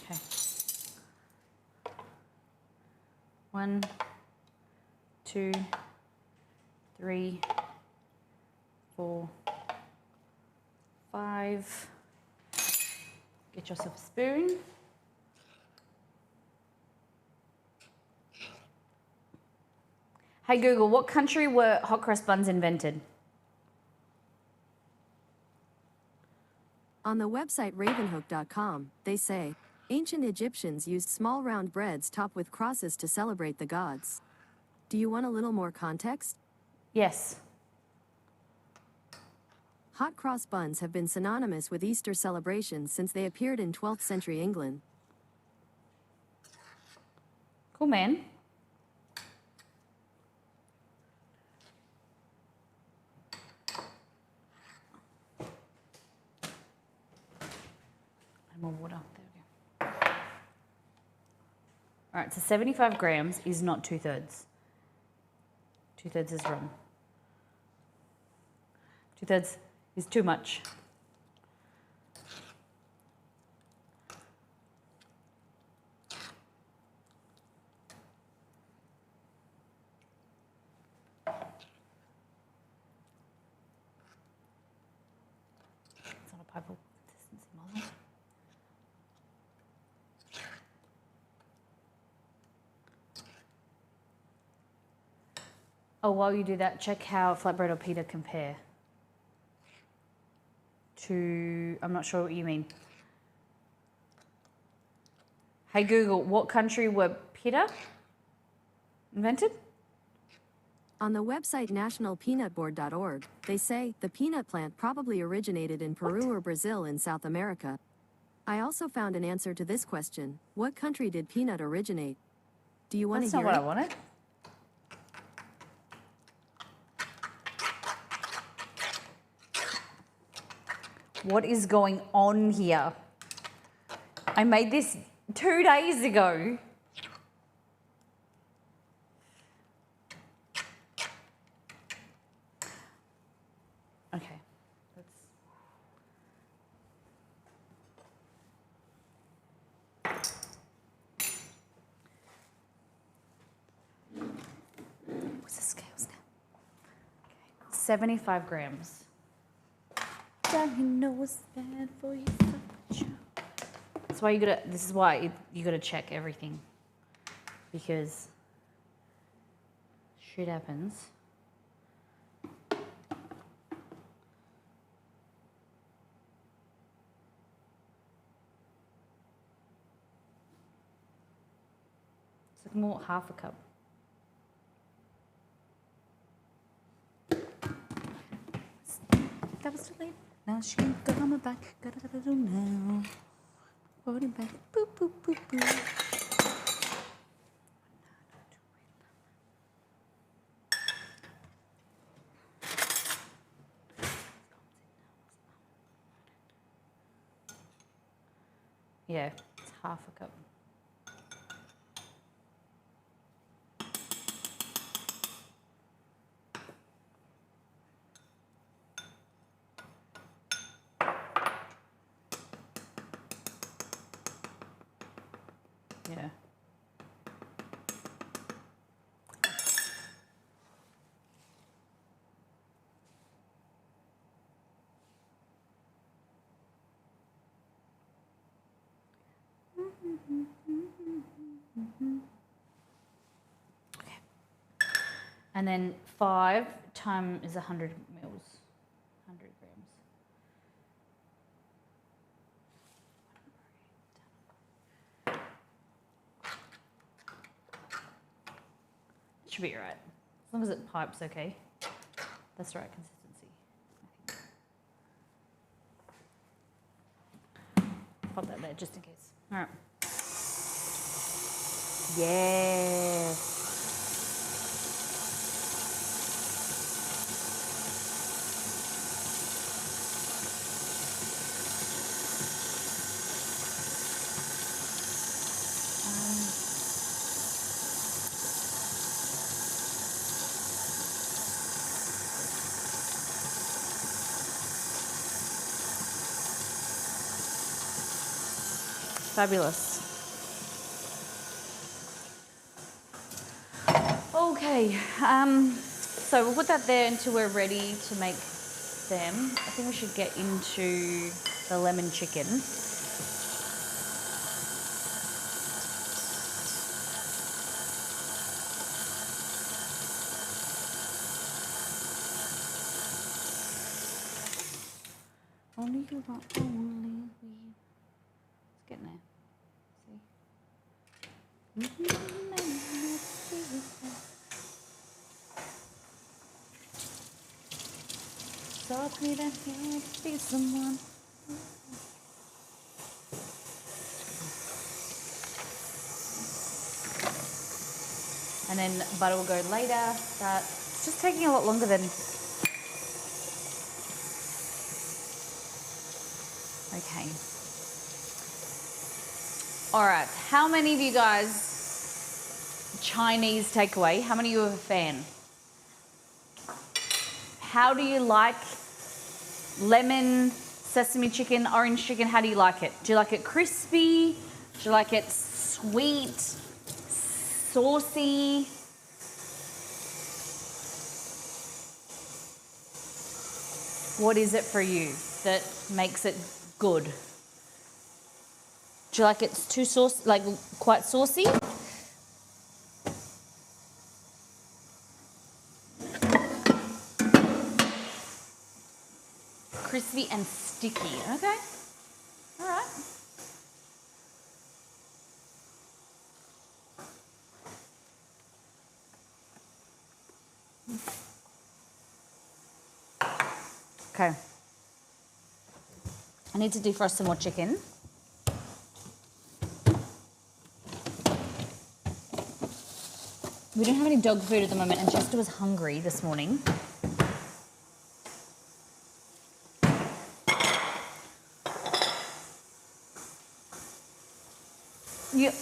Okay. 1, 2, 3, 4, 5. Get yourself a spoon. Hey Google, what country were hot cross buns invented? On the website ravenhook.com, they say, ancient Egyptians used small round breads topped with crosses to celebrate the gods. Do you want a little more context? Yes. Hot cross buns have been synonymous with Easter celebrations since they appeared in 12th century England. Cool, man. And more water. There we go. All right, so 75 grams is not 2/3. 2/3 is wrong. 2/3 is too much. It's not a purple consistency, Molly. Oh, while you do that, check how flatbread or pita compare to, I'm not sure what you mean. Hey Google, what country were pita invented? On the website nationalpeanutboard.org, they say the peanut plant probably originated in Peru or Brazil in South America. I also found an answer to this question. What country did peanut originate? Do you want to That's hear not what it? I wanted. What is going on here? I made this 2 days ago. Okay, let's. What's the scales now? Okay, 75 grams. Don't you know it's bad for you? That's why you gotta. This is why you gotta check everything, because shit happens. It's like more half a cup. That was too late. Now she can go on my back. Gotta do now. Body back. Boop, boop, boop, boop. Yeah, it's half a cup. Yeah. Okay. And then 5 times is 100 mils, 100 grams. Should be right. As long as it pipes okay. That's the right consistency, I think. Pop that there just in case. All right. Yeah. Fabulous. Okay, so we'll put that there until we're ready to make them. I think we should get into the lemon chicken. Only you want only we. It's getting there. See? Taught me that you to be someone. And then butter will go later. It's just taking a lot longer than. Okay. All right. How many of you guys Chinese takeaway? How many of you are a fan? How do you like lemon, sesame chicken, orange chicken? How do you like it? Do you like it crispy? Do you like it sweet, saucy? What is it for you that makes it good? Do you like it too saucy, like quite saucy? Crispy and sticky. Okay. All right. Okay. I need to defrost some more chicken. We don't have any dog food at the moment, and Chester was hungry this morning.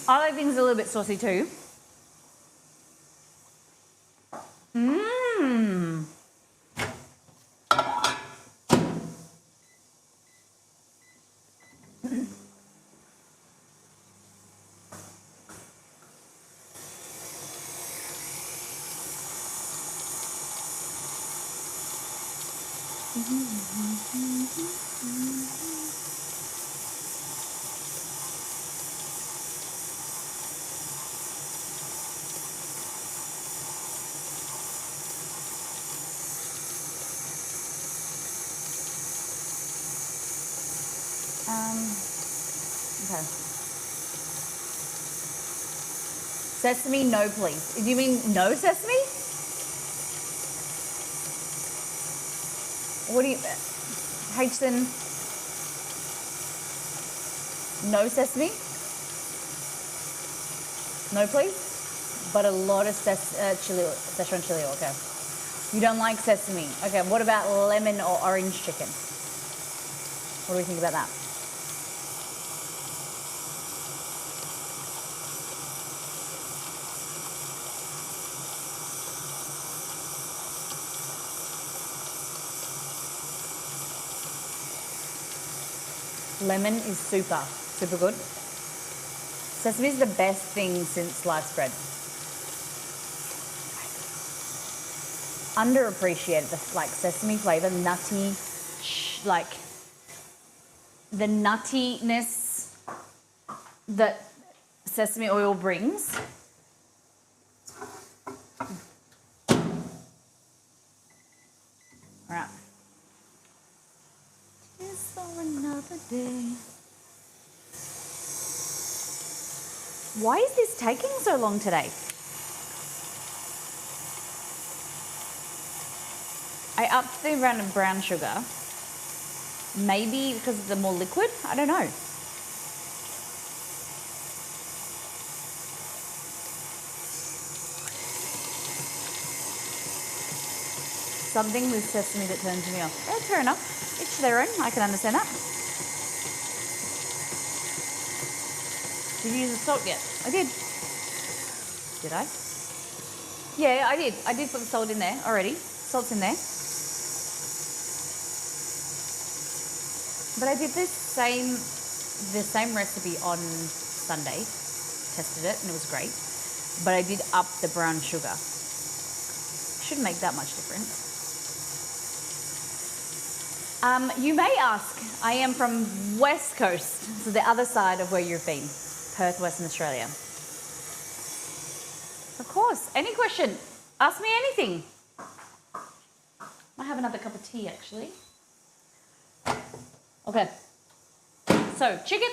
I like things a little bit saucy too. Mmm. Okay. Sesame, no please. Do you mean no sesame? What do you, Hasten, no sesame? No please? But a lot of Szechuan chili, okay. You don't like sesame. Okay, what about lemon or orange chicken? What do we think about that? Lemon is super, super good. Sesame is the best thing since sliced bread. Underappreciated, like sesame flavor, nutty, like the nuttiness that sesame oil brings. All right. Here's for another day. Why is this taking so long today? I upped the amount of brown sugar. Maybe because it's more liquid? I don't know. Something with sesame that turns me off. That's fair enough. Each their own. I can understand that. Did you use the salt yet? I did. Did I? Yeah, I did. I did put the salt in there already. Salt's in there. But I did this same the same recipe on Sunday, tested it and it was great, but I did up the brown sugar. Shouldn't make that much difference. You may ask, I am from West Coast, so the other side of where you've been, Perth, Western Australia. Of course, any question, ask me anything. Might have another cup of tea actually. Okay, so chicken.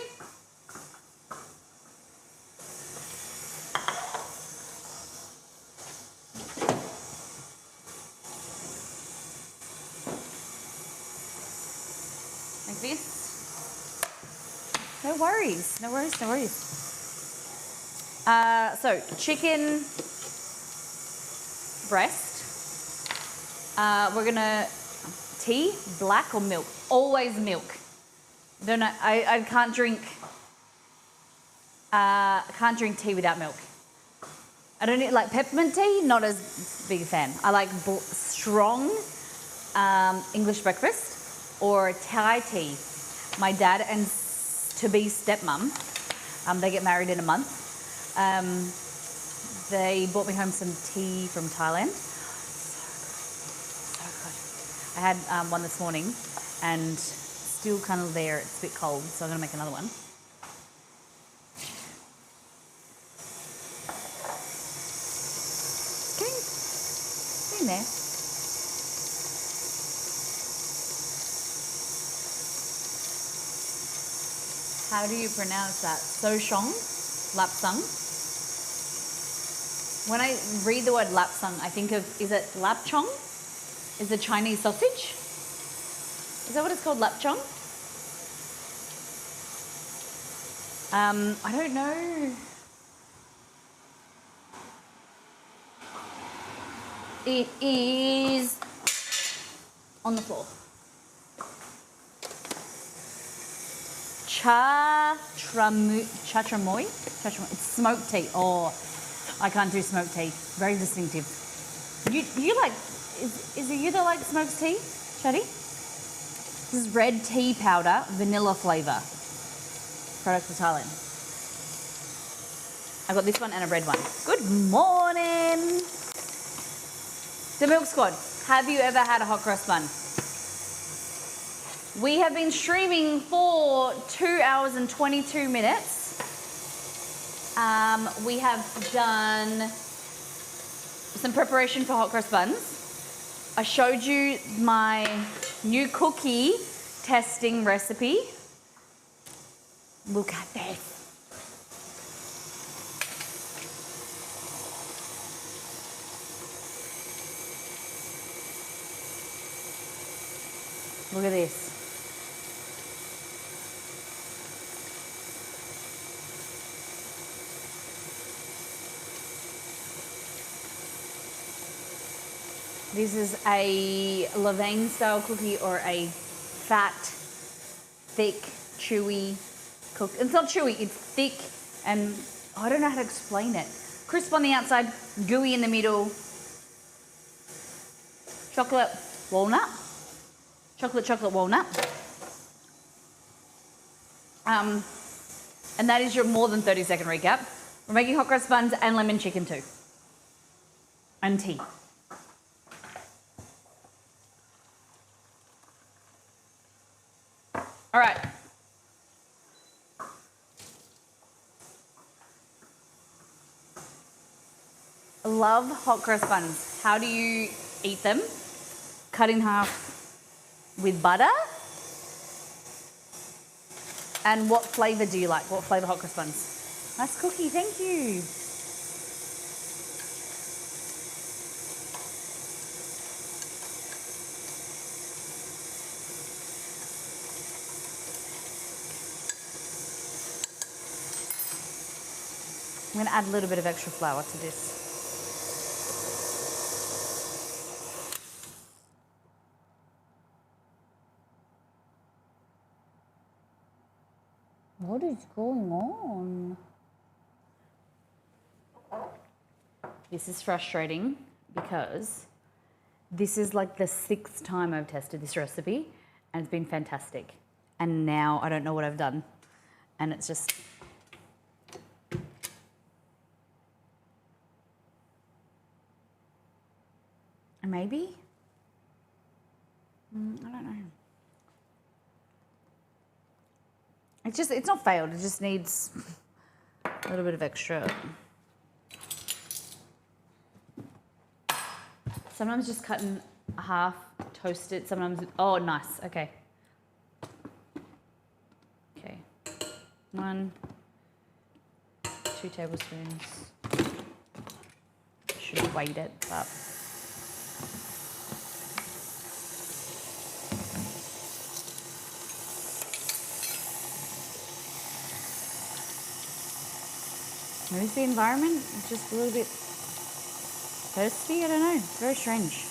Like this. No worries, no worries, no worries. So chicken breast. We're gonna tea, black or milk? Always milk. Don't know. I can't drink. Can't drink tea without milk. I don't need like peppermint tea. Not as big a fan. I like strong English breakfast or Thai tea. My dad and to-be stepmom, they get married in a month. They brought me home some tea from Thailand. So good. I had one this morning and still kind of there. It's a bit cold, so I'm going to make another one. Getting there. How do you pronounce that? Soshong? Lapsang? When I read the word lapsang, I think of, is it lapchong? Is the Chinese sausage? Is that what it's called, lapchong? I don't know. It is on the floor. Chatramoy? It's smoked tea. Oh, I can't do smoked tea. Very distinctive. You like, is it you that like smoked tea, Shadi? This is red tea powder, vanilla flavour. Product of Thailand. I've got this one and a red one. Good morning. The Milk Squad, have you ever had a hot cross bun? We have been streaming for 2 hours and 22 minutes. We have done some preparation for hot cross buns. I showed you my new cookie testing recipe. Look at this. Look at this. This is a Levain style cookie or a fat, thick, chewy cookie. It's not chewy, it's thick and I don't know how to explain it. Crisp on the outside, gooey in the middle. Chocolate walnut. Chocolate walnut. And that is your more than 30-second recap. We're making hot cross buns and lemon chicken too. And tea. All right. Love hot cross buns. How do you eat them? Cut in half with butter. And what flavour do you like? What flavour hot cross buns? Nice cookie, thank you. I'm going to add a little bit of extra flour to this. What is going on? This is frustrating because this is like the 6th time I've tested this recipe and it's been fantastic. And now I don't know what I've done. and it's just... Maybe? I don't know. It's not failed, it just needs a little bit of extra. Sometimes just cut in half, toast it, sometimes, oh, nice, okay. Okay, 1, 2 tablespoons. Should have weighed it, but. Notice the environment? It's just a little bit thirsty, I don't know. It's very strange.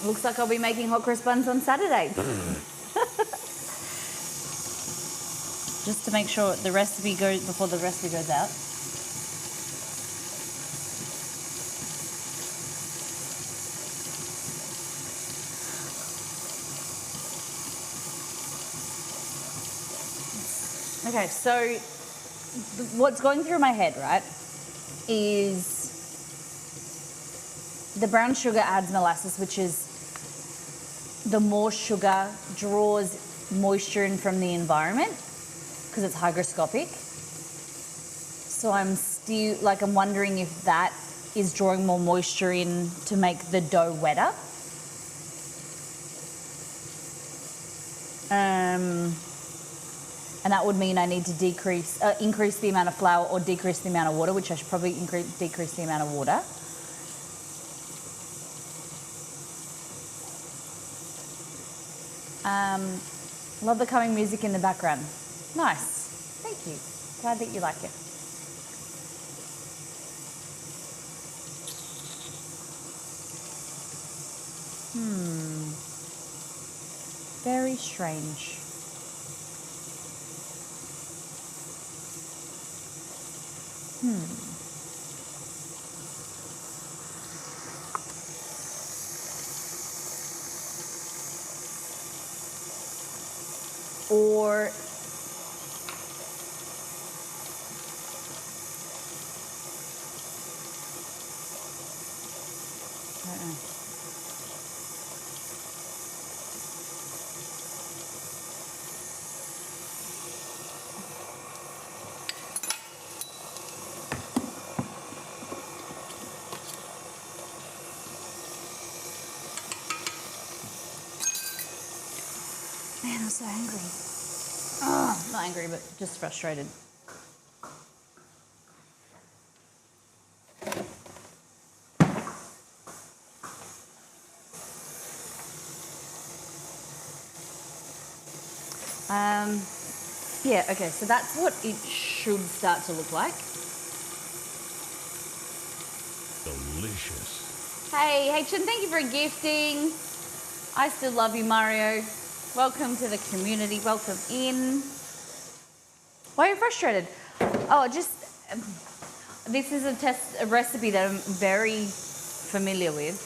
Looks like I'll be making hot cross buns on Saturday. Just to make sure the recipe goes, before the recipe goes out. Okay, so what's going through my head, right, is the brown sugar adds molasses, which is the more sugar draws moisture in from the environment because it's hygroscopic. So I'm wondering if that is drawing more moisture in to make the dough wetter. And that would mean I need to increase the amount of flour or decrease the amount of water, which I should probably decrease the amount of water. Love the coming music in the background. Nice. Thank you. Glad that you like it. Very strange. Or I don't know. Man, I'm so angry. Oh, not angry, but just frustrated. Yeah, okay, so that's what it should start to look like. Delicious. Hey, Chen, thank you for gifting. I still love you, Mario. Welcome to the community. Welcome in. Why are you frustrated? Oh, this is a recipe that I'm very familiar with.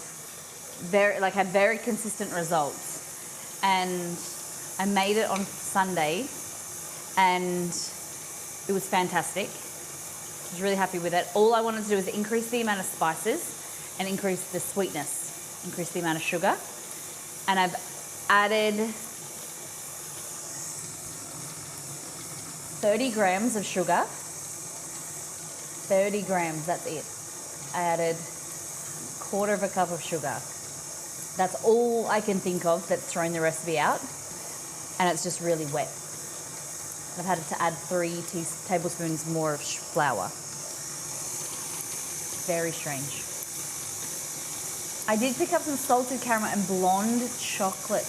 Had very consistent results. And I made it on Sunday and it was fantastic. I was really happy with it. All I wanted to do was increase the amount of spices and increase the sweetness, increase the amount of sugar. And I've added 30 grams of sugar. 30 grams, that's it. I added 1/4 cup of sugar. That's all I can think of that's thrown the recipe out. And it's just really wet. I've had to add 3 tablespoons more of flour. Very strange. I did pick up some salted caramel and blonde chocolate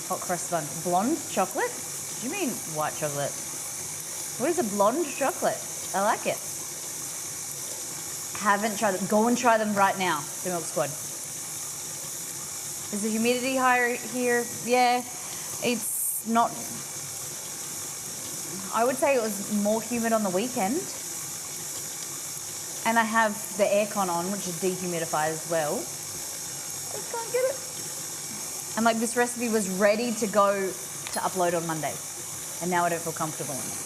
hot cross bun. Blonde chocolate? Do you mean white chocolate? What is a blonde chocolate? I like it. Haven't tried them. Go and try them right now, the Milk Squad. Is the humidity higher here? Yeah, it's not. I would say it was more humid on the weekend. And I have the aircon on, which is dehumidified as well. Let's go and get it. And like this recipe was ready to go to upload on Monday. And now I don't feel comfortable in it.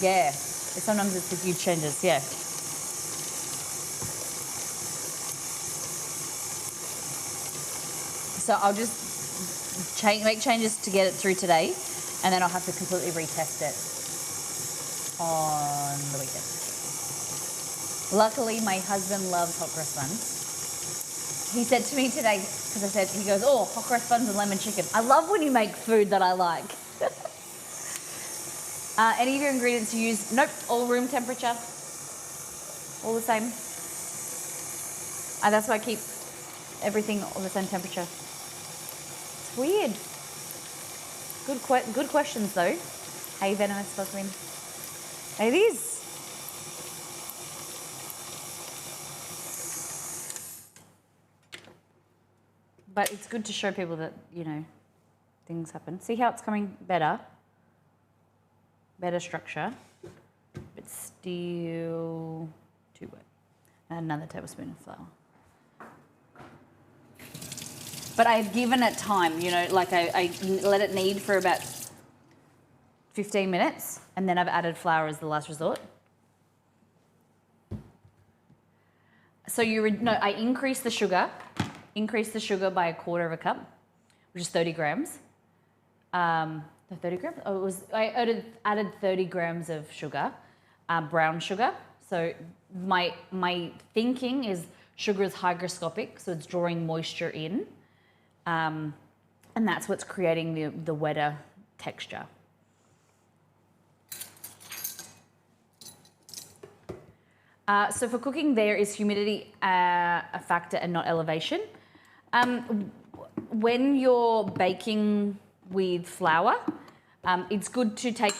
Yeah. Sometimes it's the huge changes, yeah. So I'll just make changes to get it through today, and then I'll have to completely retest it on the weekend. Luckily, my husband loves hot cross buns. He said to me today, because I said, he goes, oh, hot cross buns and lemon chicken. I love when you make food that I like. Any of your ingredients you use, nope, all room temperature, all the same. That's why I keep everything all the same temperature. It's weird. Good questions though. Hey, venomous buzzwind. It is. But it's good to show people that, you know, things happen. See how it's coming better? Better structure, but still too wet. And another tablespoon of flour. But I've given it time, you know, like I let it knead for about 15 minutes, and then I've added flour as the last resort. So I increased the sugar by 1/4 cup, which is 30 grams. 30 grams? Oh, I added 30 grams of sugar, brown sugar. So my thinking is sugar is hygroscopic, so it's drawing moisture in, and that's what's creating the wetter texture. So for cooking, there is humidity a factor and not elevation. When you're baking with flour, it's good to take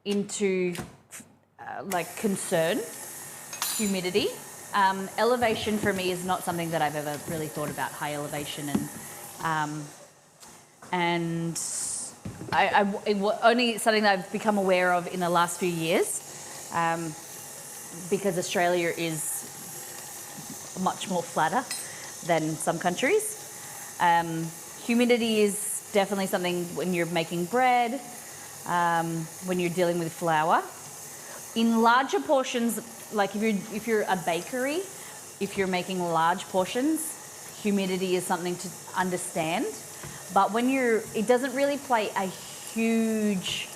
into like concern humidity. Elevation for me is not something that I've ever really thought about, high elevation, and only something that I've become aware of in the last few years, because Australia is much more flatter than some countries. Humidity is definitely something when you're making bread, when you're dealing with flour. In larger portions, like if you're a bakery, if you're making large portions, humidity is something to understand. But it doesn't really play a huge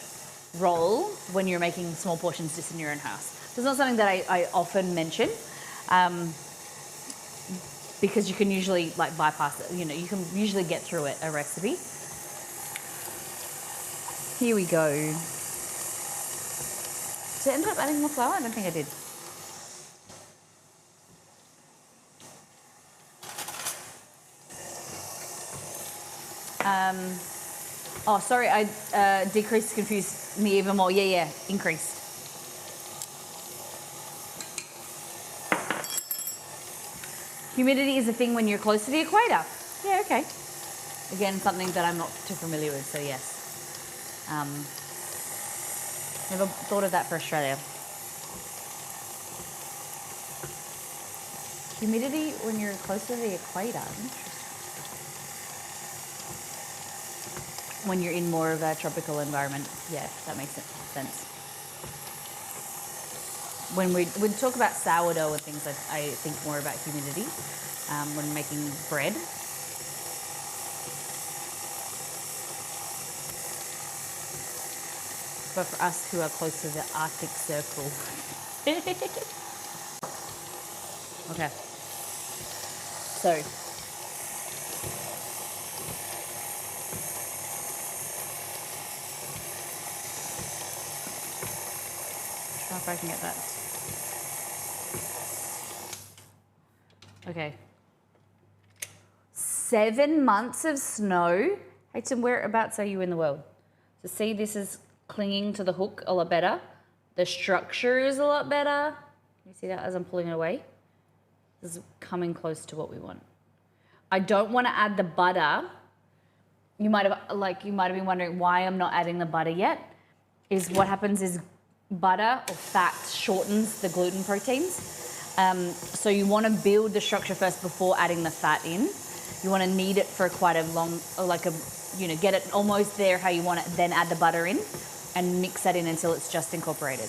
role when you're making small portions just in your own house. So it's not something that I often mention. Because you can usually like bypass it, you know, you can usually get through it, a recipe. Here we go. Did I end up adding more flour? I don't think I did. Oh, sorry, I decreased confused me even more. Yeah, increased. Humidity is a thing when you're close to the equator. Yeah, okay. Again, something that I'm not too familiar with, so yes. Never thought of that for Australia. Humidity when you're close to the equator. When you're in more of a tropical environment. Yeah, that makes sense. When we talk about sourdough and things, I think more about humidity when making bread. But for us who are close to the Arctic Circle. Okay. So. Try if I can get that. Okay. 7 months of snow. Hayton, whereabouts are you in the world? So see, this is clinging to the hook a lot better. The structure is a lot better. You see that as I'm pulling it away? This is coming close to what we want. I don't want to add the butter. You might have been wondering why I'm not adding the butter yet. Is what happens is butter or fat shortens the gluten proteins. So you want to build the structure first before adding the fat in. You want to knead it for quite a long, get it almost there how you want it, then add the butter in and mix that in until it's just incorporated.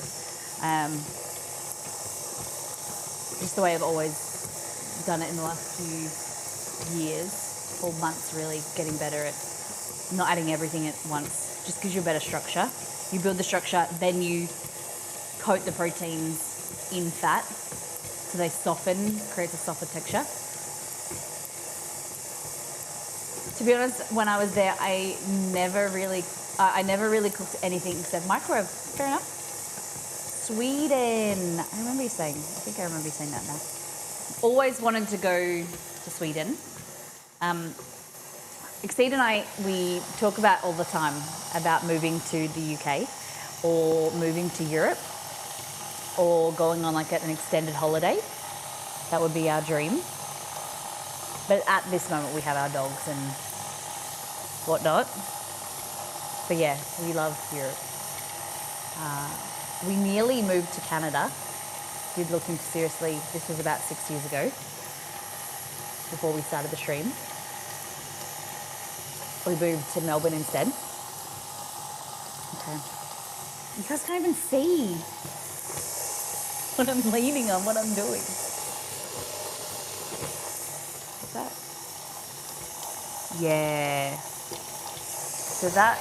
Just the way I've always done it in the last few years, or months really, getting better at not adding everything at once. Just gives you a better structure. You build the structure, then you coat the proteins in fat so they soften, creates a softer texture. To be honest, when I was there, I never really cooked anything except microwave. Fair enough. Sweden. I remember you saying. I think I remember you saying that now. Always wanted to go to Sweden. Exceed and I, we talk about all the time about moving to the UK or moving to Europe or going on like an extended holiday. That would be our dream. But at this moment, we have our dogs and whatnot. But yeah, we love Europe. We nearly moved to Canada. Did look into seriously. This was about 6 years ago, before we started the stream. We moved to Melbourne instead. Okay. You guys can't even see what I'm leaning on, what I'm doing. What's that? Yeah. So that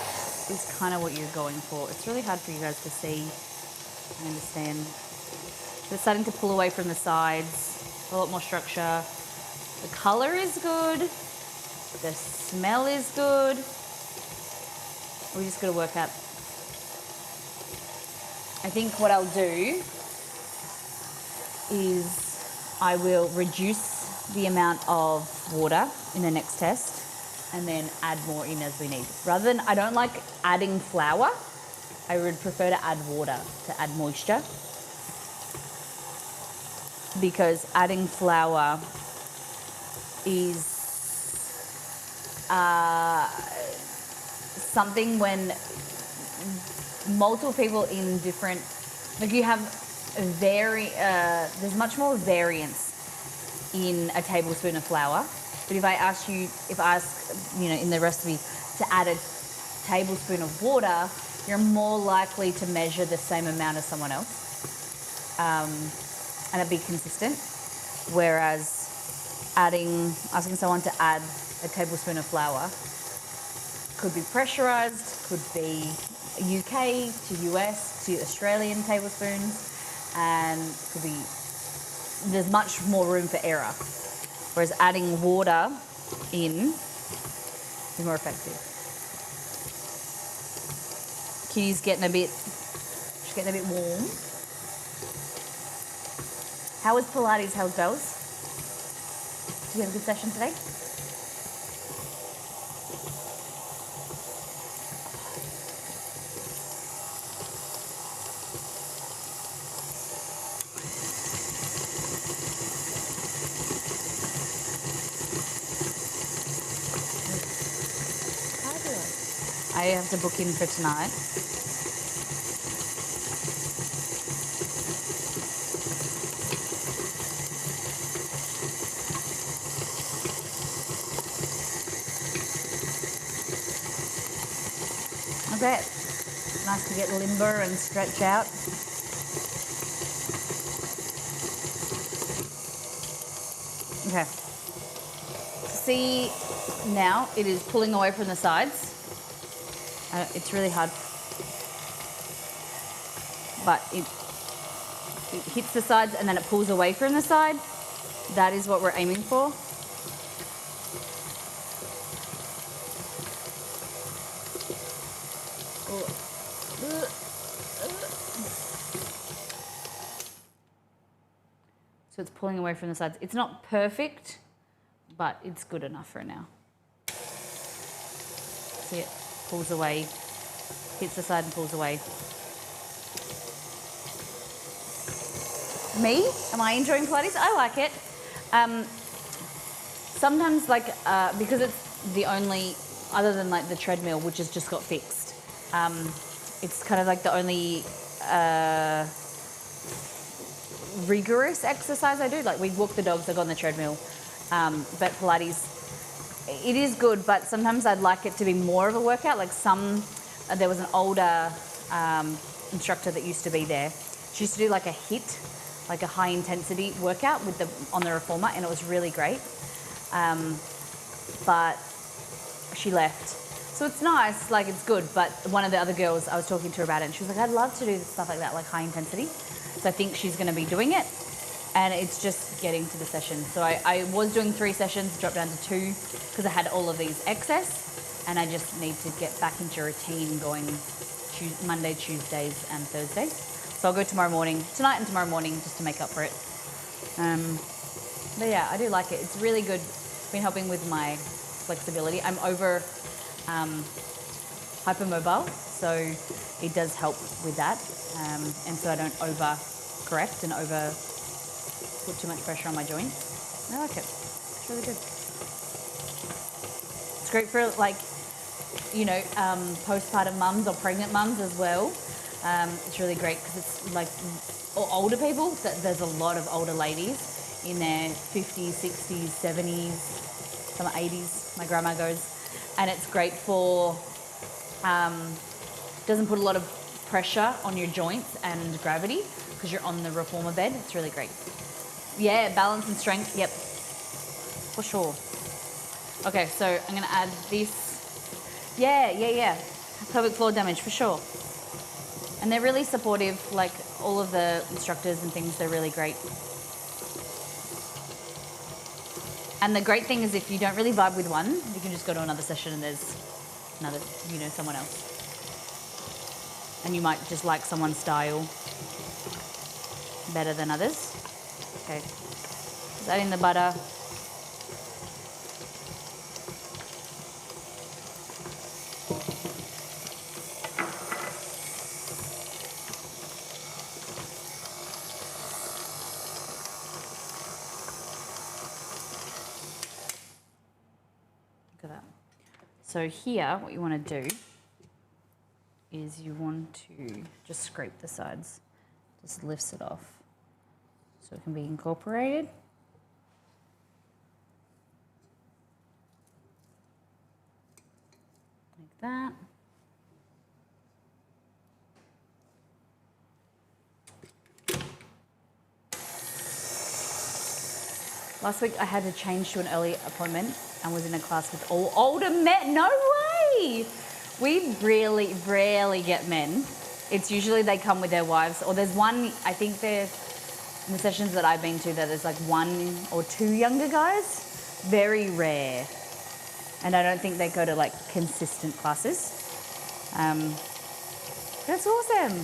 is kind of what you're going for. It's really hard for you guys to see. I understand. So it's starting to pull away from the sides. A lot more structure. The color is good. The smell is good. We just got to work out. I think what I'll do is I will reduce the amount of water in the next test and then add more in as we need. Rather than, I don't like adding flour. I would prefer to add water to add moisture, because adding flour is something when multiple people in different, like you have there's much more variance in a tablespoon of flour. But if I ask, in the recipe to add a tablespoon of water, you're more likely to measure the same amount as someone else, and it'd be consistent. Whereas asking someone to add a tablespoon of flour could be pressurized, could be UK to US to Australian tablespoons, and could be, there's much more room for error. Whereas adding water in is more effective. Kitty's getting a bit warm. How was Pilates? How was bells? Did you have a good session today? I have to book in for tonight. I bet. Nice to get limber and stretch out. Okay. See, now it is pulling away from the sides. It's really hard, but it hits the sides and then it pulls away from the side. That is what we're aiming for. So it's pulling away from the sides. It's not perfect, but it's good enough for now. See it? Pulls away, hits the side and pulls away. Me? Am I enjoying Pilates? I like it. Sometimes, because it's the only, other than like the treadmill, which has just got fixed, it's kind of like the only rigorous exercise I do. Like we walk the dogs, I go on the treadmill. But Pilates, it is good, but sometimes I'd like it to be more of a workout. Like there was an older instructor that used to be there. She used to do like a HIIT, like a high intensity workout on the reformer, and it was really great. But she left. So it's nice, like it's good, but one of the other girls, I was talking to her about it, and she was like, I'd love to do stuff like that, like high intensity. So I think she's gonna be doing it, and it's just getting to the session. So I was doing 3 sessions, dropped down to 2, because I had all of these excess, and I just need to get back into routine going Monday, Tuesdays, and Thursdays. So I'll go tonight and tomorrow morning, just to make up for it. But yeah, I do like it. It's really good. Been helping with my flexibility. I'm over hypermobile, so it does help with that. And so I don't over-correct and put too much pressure on my joint. I like it. It's really good. It's great for postpartum mums or pregnant mums as well. It's really great because it's like older people. There's a lot of older ladies in their 50s, 60s, 70s, some 80s. My grandma goes, and it's great for. Doesn't put a lot of pressure on your joints and gravity because you're on the reformer bed. It's really great. Yeah, balance and strength. Yep, for sure. Okay, so I'm gonna add this. Yeah. Pelvic floor damage for sure. And they're really supportive, like all of the instructors and things, they're really great. And the great thing is if you don't really vibe with one, you can just go to another session and there's someone else. And you might just like someone's style better than others. Okay, just adding the butter. Look at that. So here, what you want to do is you want to just scrape the sides. Just lifts it off so it can be incorporated. Like that. Last week I had to change to an early appointment and was in a class with all older men. No way! We really rarely get men. It's usually they come with their wives, or there's one, I think in the sessions that I've been to, that there's like 1 or 2 younger guys. Very rare. And I don't think they go to like consistent classes. That's awesome.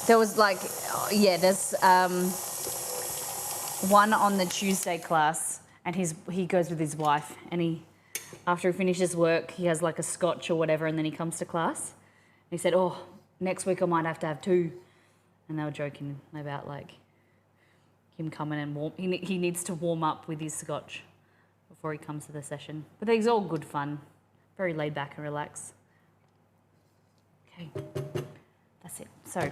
There was like, there's one on the Tuesday class, and he goes with his wife, and after he finishes work, he has like a scotch or whatever, and then he comes to class. And he said, "Oh, next week I might have to have 2." And they were joking about like him coming and warm. He needs to warm up with his scotch before he comes to the session. But it's all good fun, very laid back and relaxed. Okay, that's it. So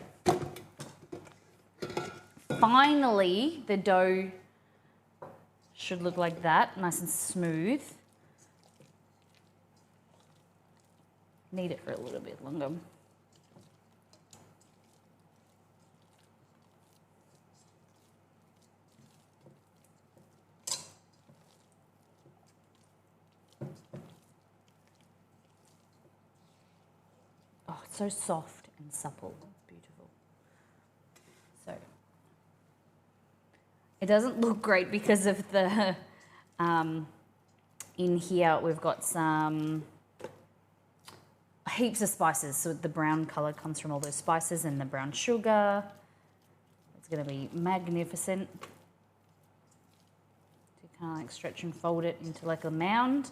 finally, the dough should look like that, nice and smooth. Knead it for a little bit longer. Oh, it's so soft and supple. Beautiful. So it doesn't look great because of the, in here we've got some heaps of spices. So the brown colour comes from all those spices and the brown sugar. It's going to be magnificent. So you kind of like stretch and fold it into like a mound,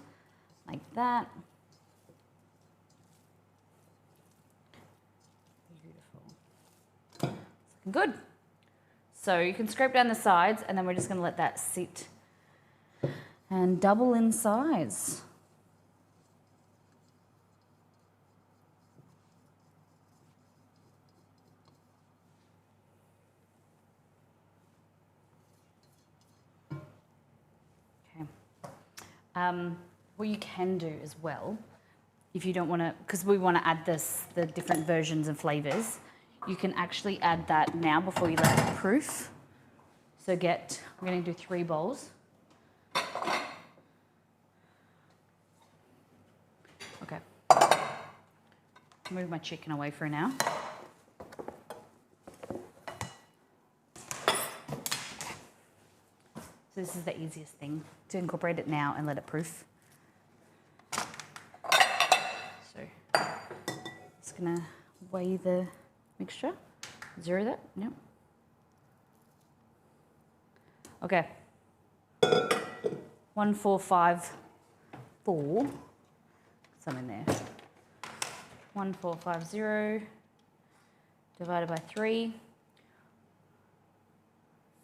like that. Beautiful. It's looking good. So you can scrape down the sides, and then we're just going to let that sit and double in size. What you can do as well, if you don't want to, because we want to add the different versions and flavors, you can actually add that now before you let it proof. So we're going to do 3 bowls. Okay. Move my chicken away for now. So this is the easiest thing, to incorporate it now and let it proof. So just gonna weigh the mixture. 0 that, no. Okay. 1454. Some in there. 1450 divided by 3.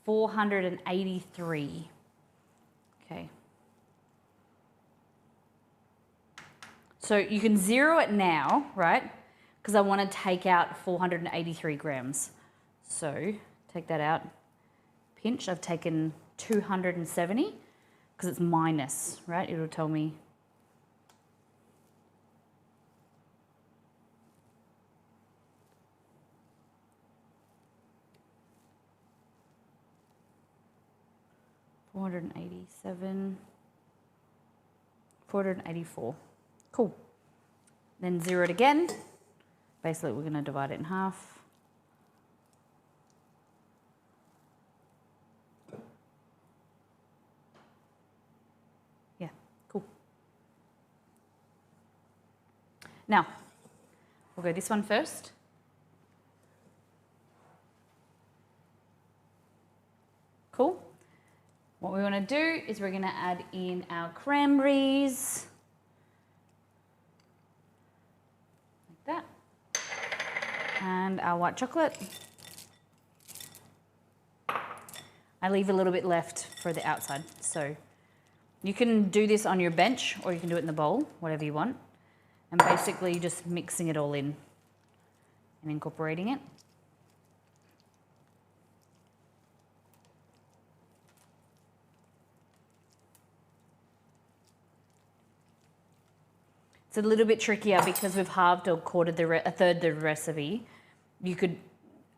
483. Okay. So you can 0 it now, right? Because I want to take out 483 grams. So take that out. Pinch. I've taken 270 because it's minus, right? It'll tell me. $487, 484. Cool. Then 0 it again. Basically, we're going to divide it in half. Yeah, cool. Now, we'll go this one first. Cool. What we want to do is we're going to add in our cranberries. Like that. And our white chocolate. I leave a little bit left for the outside. So you can do this on your bench or you can do it in the bowl, whatever you want. And basically just mixing it all in and incorporating it. It's a little bit trickier because we've halved or quartered a third the recipe. You could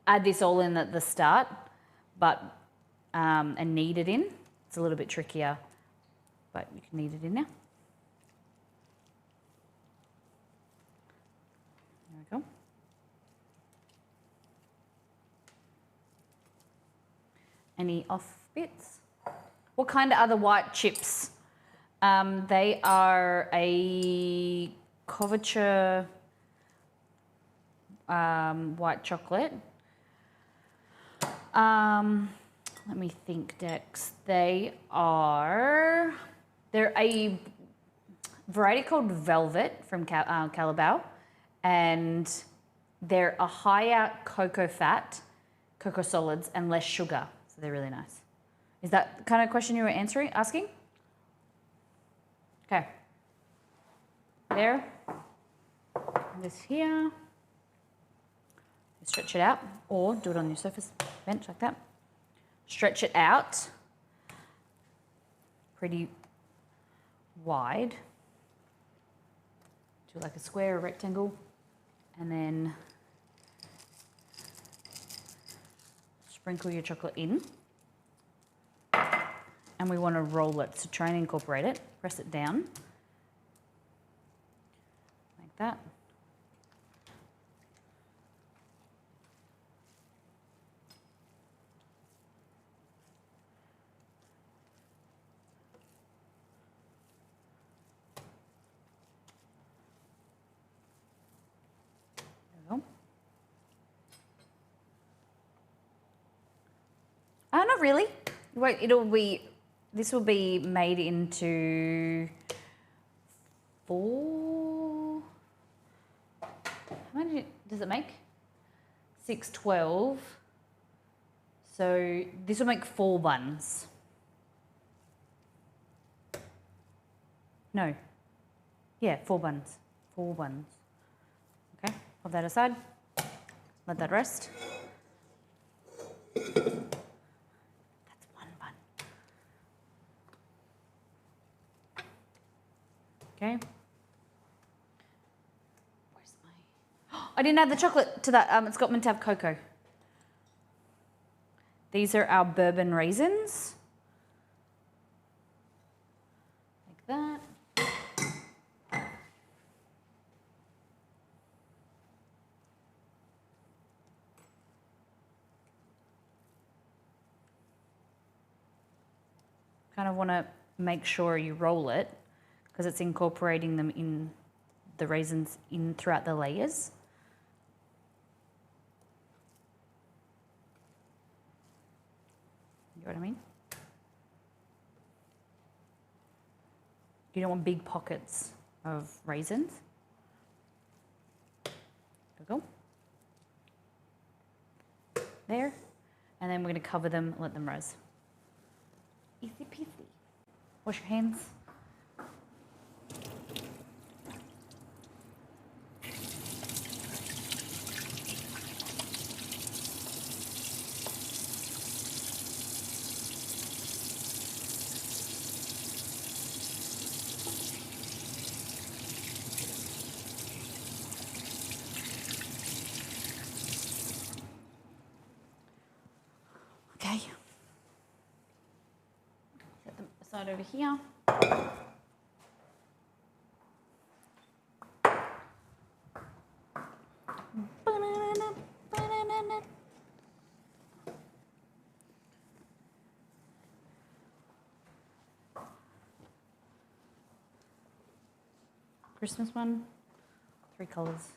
add this all in at the start, but and knead it in. It's a little bit trickier, but you can knead it in now. There we go. Any off bits? What kind of other white chips? They are a couverture white chocolate. Let me think, Dex. They're a variety called Velvet from Calabao, and they're a higher cocoa fat, cocoa solids, and less sugar. So they're really nice. Is that the kind of question you were asking? Okay. There. This here. Stretch it out, or do it on your surface bench like that. Stretch it out pretty wide. Do like a square or rectangle, and then sprinkle your chocolate in. And we want to roll it, so try and incorporate it. Press it down like that. There we go. Not really. Wait, this will be made into 4. How many does it make? 6, 12. So this will make 4 buns. No. Yeah, 4 buns. 4 buns. Okay, put that aside. Let that rest. Okay. Where's my... I didn't add the chocolate to that. It's got meant to have cocoa. These are our bourbon raisins. Like that. Kind of want to make sure you roll it because it's incorporating them in the raisins in throughout the layers. You know what I mean? You don't want big pockets of raisins. Go. There. And then we're going to cover them, let them rise. Easy peasy. Wash your hands. Okay. Set them aside over here. Christmas one, 3 colors.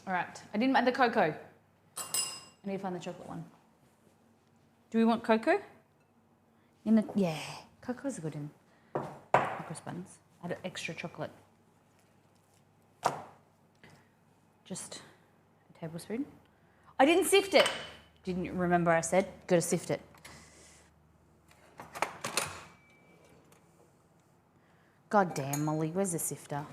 All right, I didn't add the cocoa. I need to find the chocolate one. Do we want cocoa? Yeah, cocoa's good in Christmas buns. Add extra chocolate. Just a tablespoon. I didn't sift it. Didn't remember I said, gotta sift it. God damn, Molly, where's the sifter?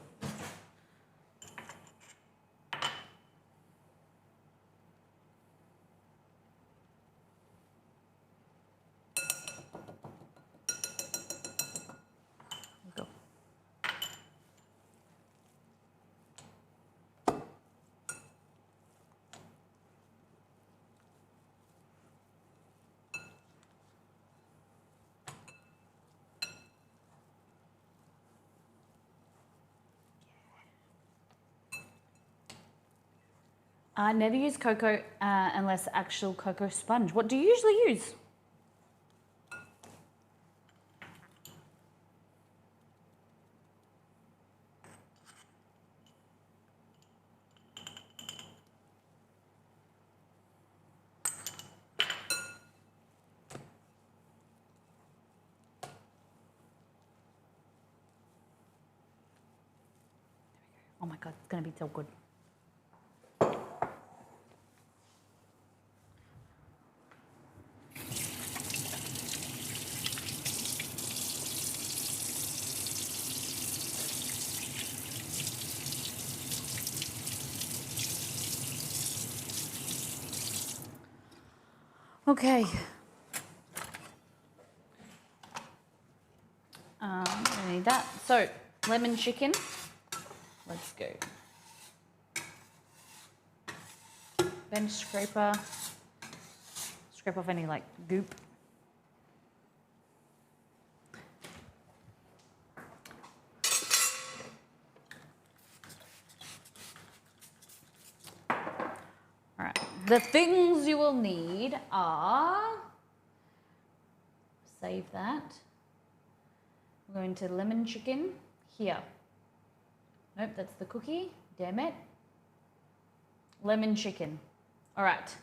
Go. I never use cocoa unless actual cocoa sponge. What do you usually use? Oh my God, it's gonna be so good. Okay. I need that. So, lemon chicken. Let's go. Bench scraper. Scrape off any like goop. All right. The things you will need are, save that. We're going to lemon chicken here. Nope, that's the cookie. Damn it. Lemon chicken. All right.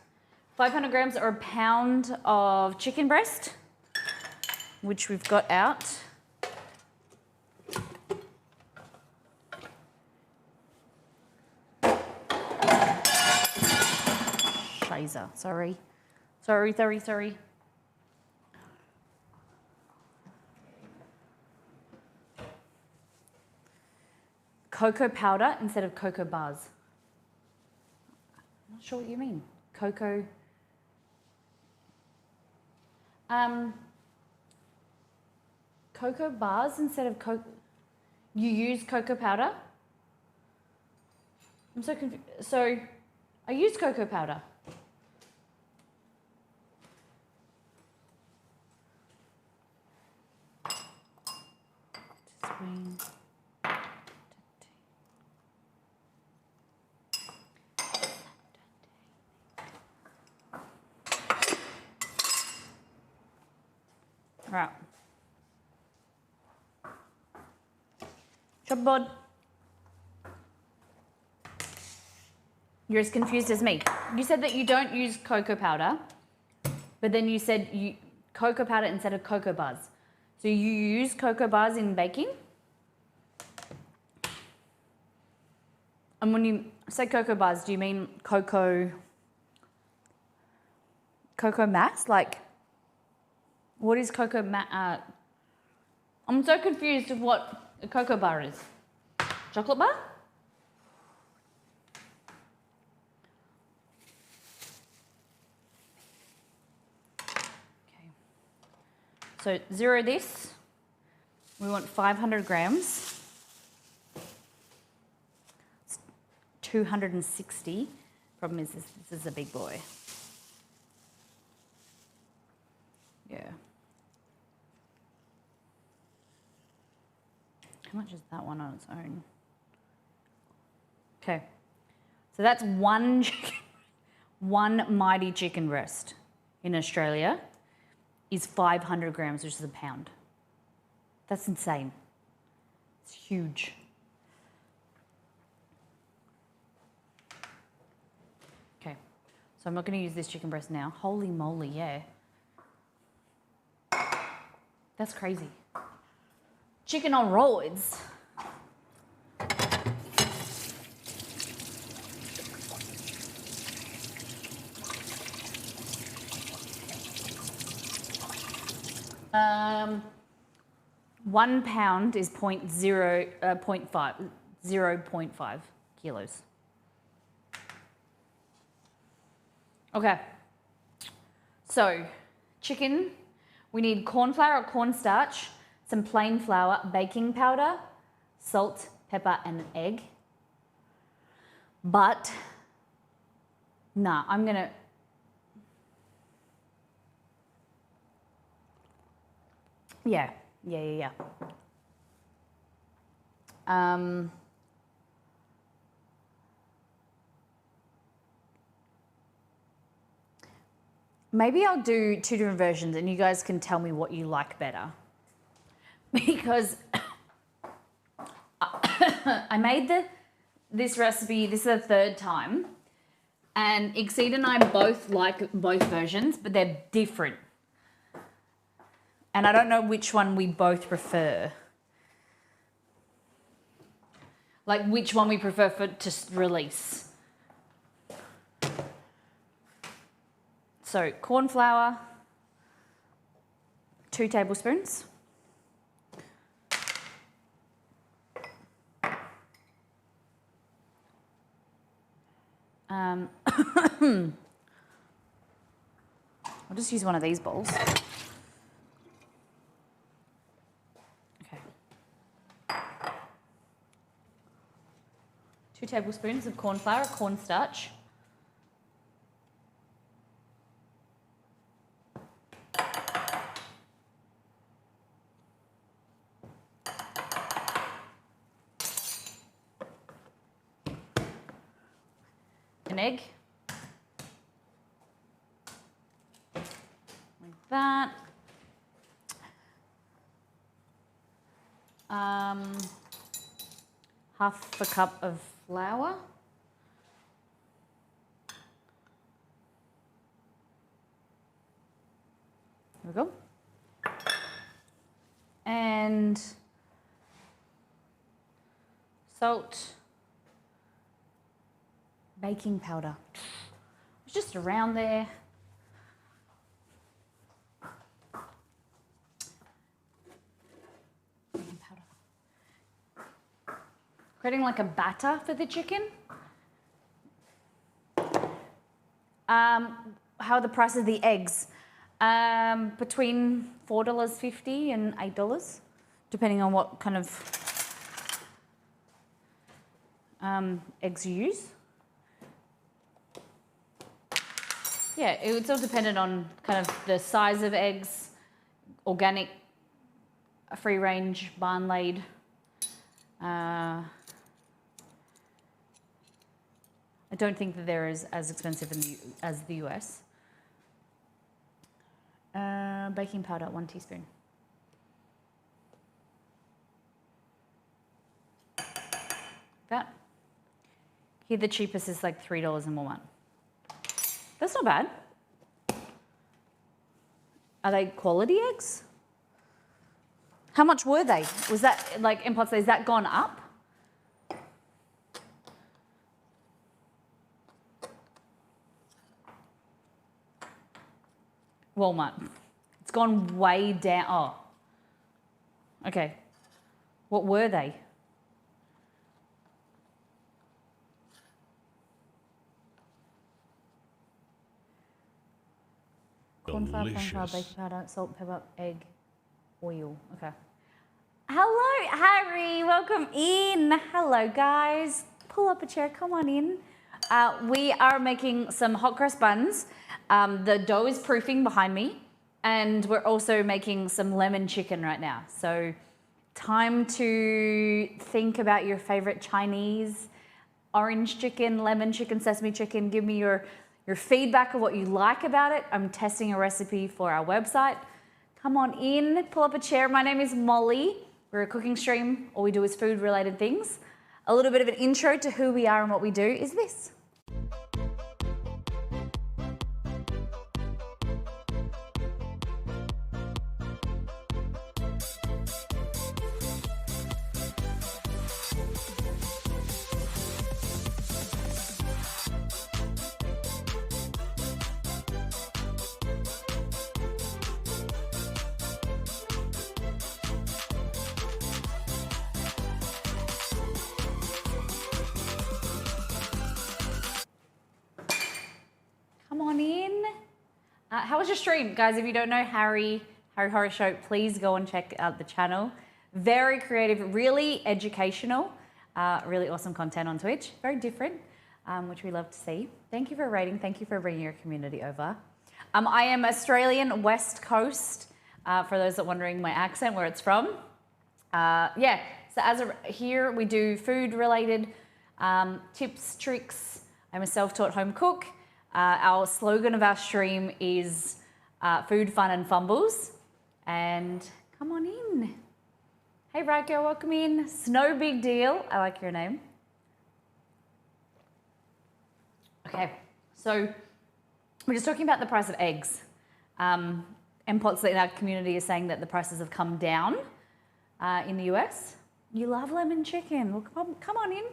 500 grams or a pound of chicken breast, which we've got out. Shizer, sorry. Sorry. Cocoa powder instead of cocoa bars. I'm not sure what you mean. Cocoa Cocoa bars instead of cocoa. You use cocoa powder? I'm so confused. So, I use cocoa powder. Teaspoon. Right. Chopboard. You're as confused as me. You said that you don't use cocoa powder, but then you said you cocoa powder instead of cocoa bars. So you use cocoa bars in baking? And when you say cocoa bars, do you mean cocoa mass? Like, what is cocoa mass? I'm so confused of what a cocoa bar is. Chocolate bar? Okay. So zero this. We want 500 grams. It's 260. Problem is this is a big boy. Yeah. How much is that one on its own? Okay, so that's one mighty chicken breast in Australia is 500 grams, which is a pound. That's insane. It's huge. Okay, so I'm not going to use this chicken breast now. Holy moly, yeah. That's crazy. Chicken on roids. Um, 1 pound is 0.5 kilos. Okay. So, chicken, we need corn flour or cornstarch, some plain flour, baking powder, salt, pepper, and an egg. But, nah, I'm gonna, yeah. Maybe I'll do 2 different versions and you guys can tell me what you like better. Because I made this recipe, this is the 3rd time, and Exceed and I both like both versions, but they're different. And I don't know which one we both prefer. Like which one we prefer to release. So corn flour, 2 tablespoons. I'll just use one of these bowls. Okay. 2 tablespoons of corn flour, cornstarch. An egg. Like that. Half a cup of flour. There we go. And salt. Baking powder. It's just around there. Baking powder. Creating like a batter for the chicken. How are the price of the eggs? Between $4.50 and $8, depending on what kind of eggs you use. Yeah, it's all dependent on kind of the size of eggs, organic, free range, barn laid. I don't think that they're as expensive as the US. Baking powder, 1 teaspoon. That. Here the cheapest is like $3 in Walmart. That's not bad. Are they quality eggs? How much were they? Was that like in pots? Is that gone up? Walmart. It's gone way down. Oh. Okay. What were they? Corn flour, baking powder, salt, pepper, egg, oil. Okay. Hello, Harry. Welcome in. Hello, guys. Pull up a chair. Come on in. We are making some hot cross buns. The dough is proofing behind me, and we're also making some lemon chicken right now. So, time to think about your favorite Chinese orange chicken, lemon chicken, sesame chicken. Give me your feedback of what you like about it. I'm testing a recipe for our website. Come on in, pull up a chair. My name is Molly. We're a cooking stream. All we do is food related things. A little bit of an intro to who we are and what we do is this. Come on in. How was your stream? Guys, if you don't know Harry Horror Show, please go and check out the channel. Very creative, really educational, really awesome content on Twitch. Very different, which we love to see. Thank you for rating. Thank you for bringing your community over. I am Australian West Coast, for those that are wondering my accent, where it's from. Yeah, so here we do food related tips, tricks. I'm a self-taught home cook. Our slogan of our stream is food, fun and fumbles. And come on in. Hey Raquel, welcome in. It's no big deal. I like your name. Okay, so we're just talking about the price of eggs. MPOTs in our community is saying that the prices have come down in the US. You love lemon chicken. Well, come on in.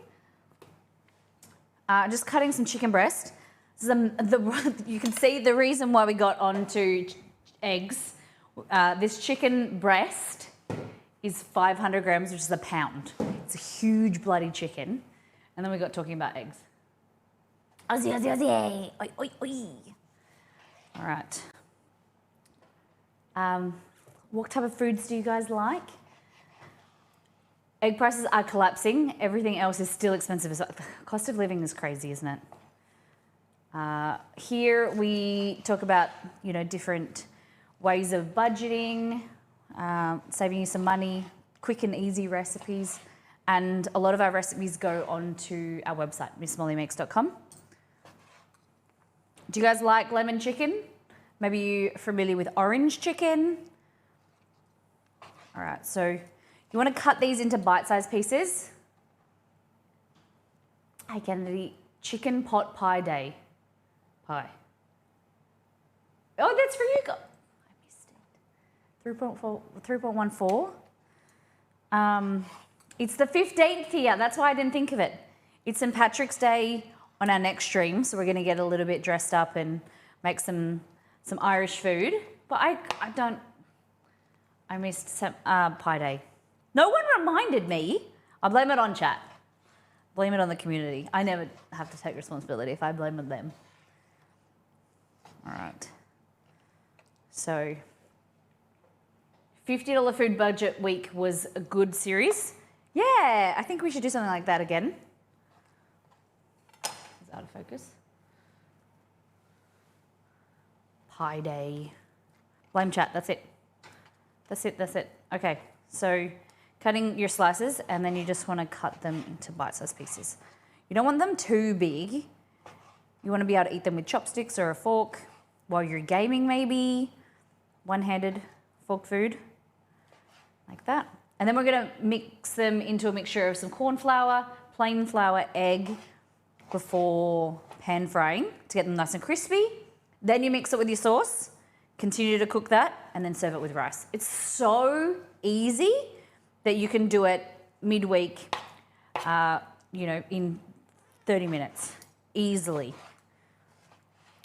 Just cutting some chicken breast. You can see the reason why we got onto eggs. This chicken breast is 500 grams, which is a pound. It's a huge bloody chicken. And then we got talking about eggs. Aussie, Aussie, Aussie. Oi, oi, oi. All right. What type of foods do you guys like? Egg prices are collapsing. Everything else is still expensive. The cost of living is crazy, isn't it? Here we talk about, different ways of budgeting, saving you some money, quick and easy recipes, and a lot of our recipes go onto our website, missmollymakes.com. Do you guys like lemon chicken? Maybe you're familiar with orange chicken. All right, so you want to cut these into bite-sized pieces. Hey Kennedy, chicken pot pie day. Pie. Oh, that's for you. I missed it. 3.14. It's the 15th here. That's why I didn't think of it. It's St. Patrick's Day on our next stream, so we're going to get a little bit dressed up and make some Irish food. But I missed pie day. No one reminded me. I blame it on chat. Blame it on the community. I never have to take responsibility if I blame it on them. All right. So $50 food budget week was a good series. Yeah, I think we should do something like that again. It's out of focus. Pie day. Blame chat, that's it. That's it. Okay, so cutting your slices and then you just want to cut them into bite-sized pieces. You don't want them too big. You want to be able to eat them with chopsticks or a fork while you're gaming maybe. One-handed fork food, like that. And then we're going to mix them into a mixture of some corn flour, plain flour, egg before pan frying to get them nice and crispy. Then you mix it with your sauce, continue to cook that, and then serve it with rice. It's so easy that you can do it midweek, in 30 minutes, easily.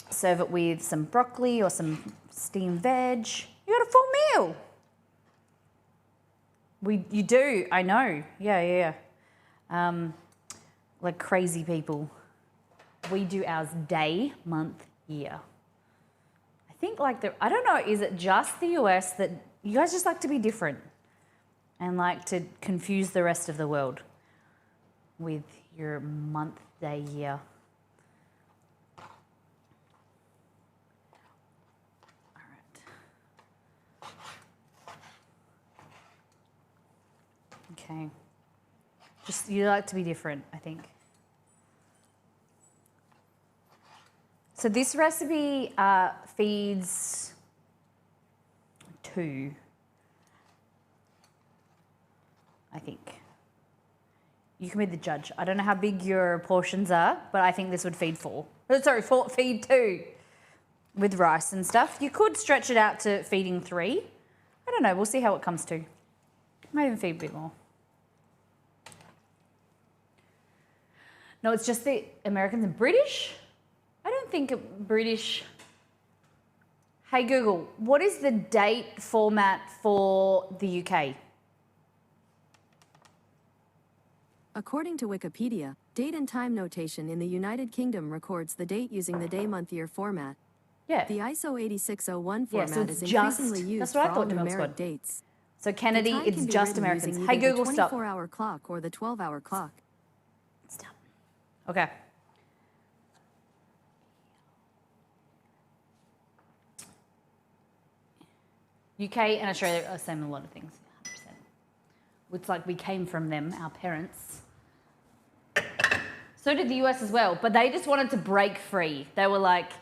Serve it with some broccoli or some steamed veg. You got a full meal. You do, I know. Yeah. Like crazy people. We do ours day, month, year. I think I don't know, is it just the US that you guys just like to be different and like to confuse the rest of the world with your month, day, year? Okay. Just, you like to be different, I think. So this recipe feeds 2, I think. You can be the judge. I don't know how big your portions are, but I think this would feed 4. Feed 2 with rice and stuff. You could stretch it out to feeding 3. I don't know. We'll see how it comes to. Might even feed a bit more. No, it's just the Americans and British. I don't think British. Hey Google, what is the date format for the UK? According to Wikipedia, date and time notation in the United Kingdom records the date using the day, month, year format. Yeah. The ISO 8601 Yeah, format so it's is increasingly just, used that's what for I all thought, Demilk's numeric got. dates. So Kennedy, The time it's can be just written Americans. using Hey either Google, the stop. 24-hour clock or the 12-hour clock. Stop. Okay. UK and Australia are the same in a lot of things, 100%. It's like we came from them, our parents. So did the US as well, but they just wanted to break free. They were like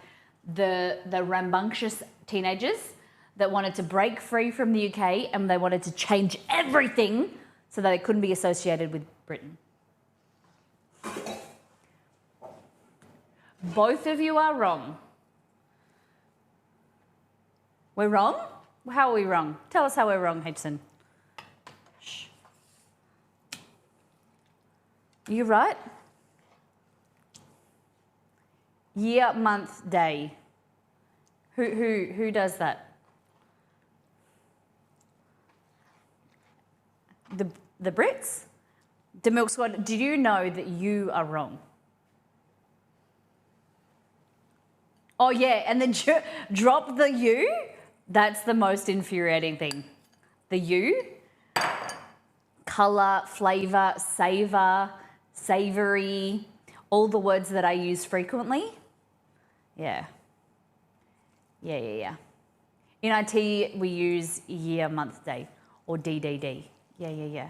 the rambunctious teenagers that wanted to break free from the UK and they wanted to change everything so that it couldn't be associated with Britain. Both of you are wrong. We're wrong? How are we wrong? Tell us how we're wrong, Hudson. Shh. You're right. Year, month, day. Who does that? The Brits? Demilk Squad, do you know that you are wrong? Oh yeah, and then drop the U. That's the most infuriating thing. The U, colour, flavour, savour, savoury, all the words that I use frequently. Yeah. In IT, we use year, month, day, or DDD. Yeah.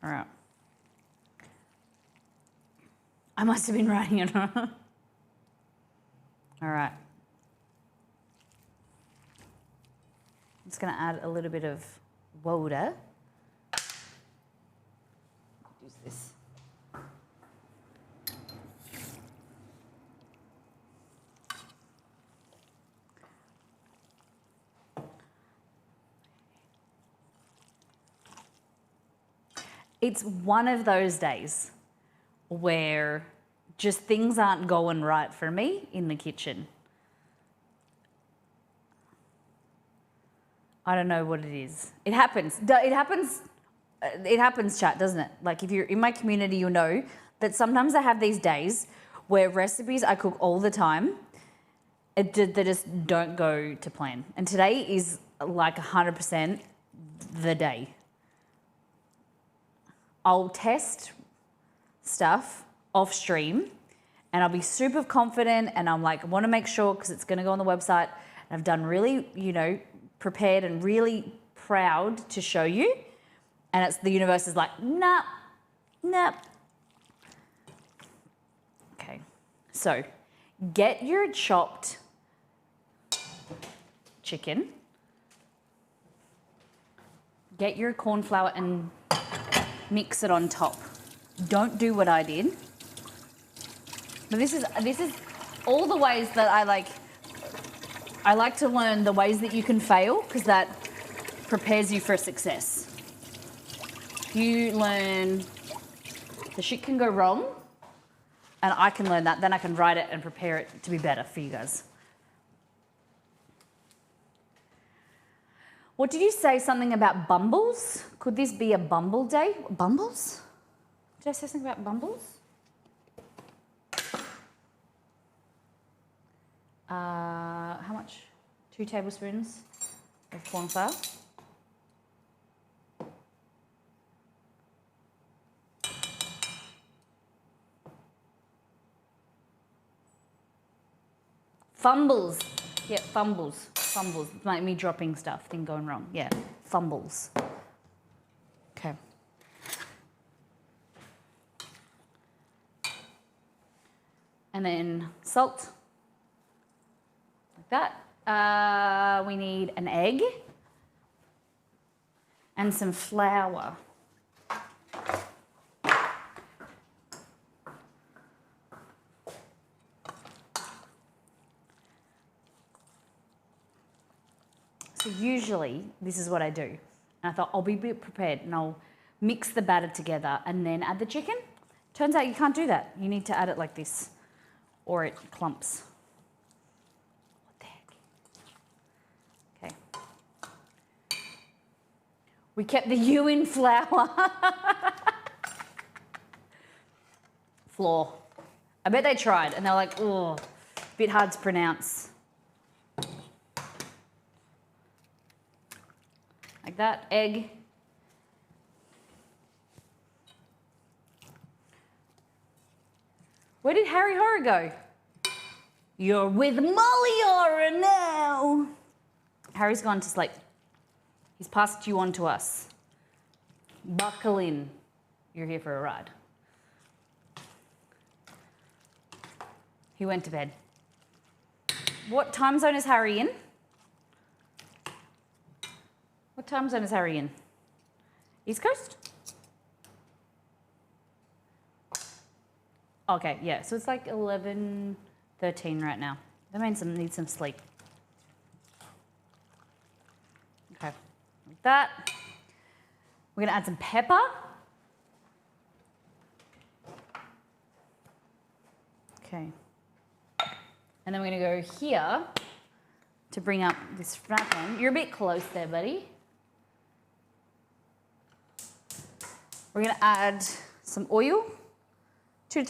All right. I must have been writing it wrong. All right. I'm just going to add a little bit of water. Use this. It's one of those days where just things aren't going right for me in the kitchen. I don't know what it is. It happens. It happens, chat, doesn't it? Like if you're in my community, you'll know that sometimes I have these days where recipes I cook all the time, they just don't go to plan. And today is like 100% the day. I'll test stuff off stream and I'll be super confident and I'm like, I want to make sure because it's going to go on the website. And I've done really, prepared and really proud to show you. And it's the universe is like, nah. Okay, so get your chopped chicken. Get your corn flour and mix it on top. Don't do what I did. But this is all the ways that I like to learn the ways that you can fail because that prepares you for success. If you learn the shit can go wrong, and I can learn that, then I can write it and prepare it to be better for you guys. What did you say? Something about bumbles? Could this be a bumble day? Bumbles? Did I say something about bumbles? How much? 2 tablespoons of corn flour. Fumbles. Yeah, fumbles. Fumbles. It's like me dropping stuff, thing going wrong. Yeah, fumbles. Okay. And then salt. Like that. We need an egg and some flour. So usually this is what I do. And I thought I'll be a bit prepared and I'll mix the batter together and then add the chicken. Turns out you can't do that. You need to add it like this or it clumps. What the heck? Okay. We kept the U in flour. Floor. I bet they tried and they're like, oh, a bit hard to pronounce. Like that, egg. Where did Harry Horror go? You're with Molly Horror now. Harry's gone to sleep. He's passed you on to us. Buckle in. You're here for a ride. He went to bed. What time zone is Harry in? What time zone is Harry in? East Coast? Okay, yeah, so it's like 11:13 right now. That means I need some sleep. Okay, like that. We're gonna add some pepper. Okay. And then we're gonna go here to bring up this fry pan. You're a bit close there, buddy. We're gonna add some oil, 1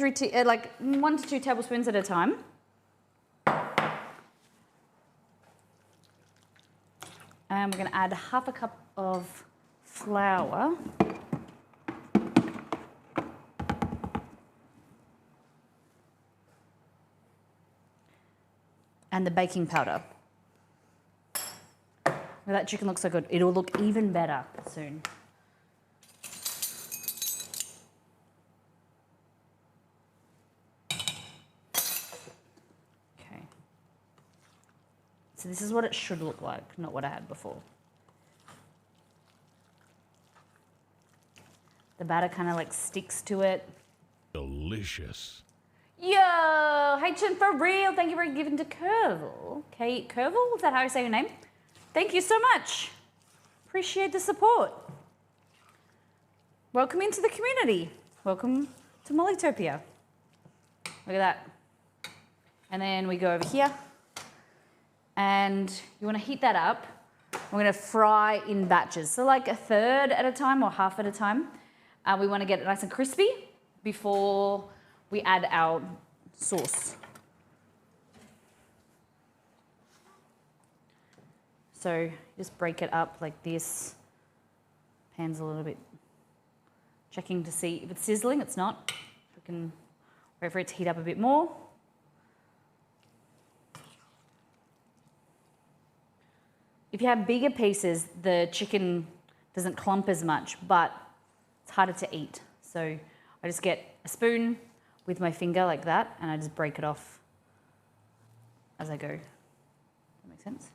to 2 tablespoons at a time. And we're gonna add 1/2 cup of flour. And the baking powder. That chicken looks so good. It'll look even better soon. So this is what it should look like, not what I had before. The batter kind of like sticks to it. Delicious. Yo, H&M for real. Thank you for giving to Curval. Kate Curval, is that how you say your name? Thank you so much. Appreciate the support. Welcome into the community. Welcome to Mollytopia. Look at that. And then we go over here. And you want to heat that up. We're going to fry in batches. So like 1/3 at a time or 1/2 at a time. We want to get it nice and crispy before we add our sauce. So just break it up like this. Pan's a little bit, checking to see if it's sizzling. It's not. We can wait for it to heat up a bit more. If you have bigger pieces, the chicken doesn't clump as much, but it's harder to eat. So I just get a spoon with my finger like that, and I just break it off as I go. Does that make sense?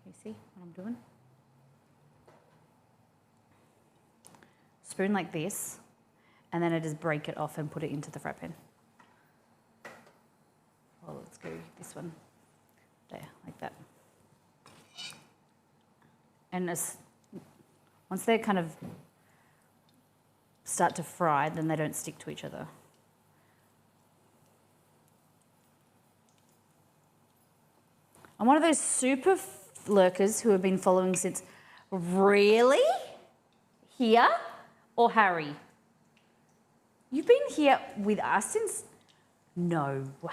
Can you see what I'm doing? Spoon like this, and then I just break it off and put it into the fry pan. Well, let's go this one. There, like that. And once they kind of start to fry, then they don't stick to each other. I'm one of those super lurkers who have been following since, really? Here or Harry? You've been here with us since? No way.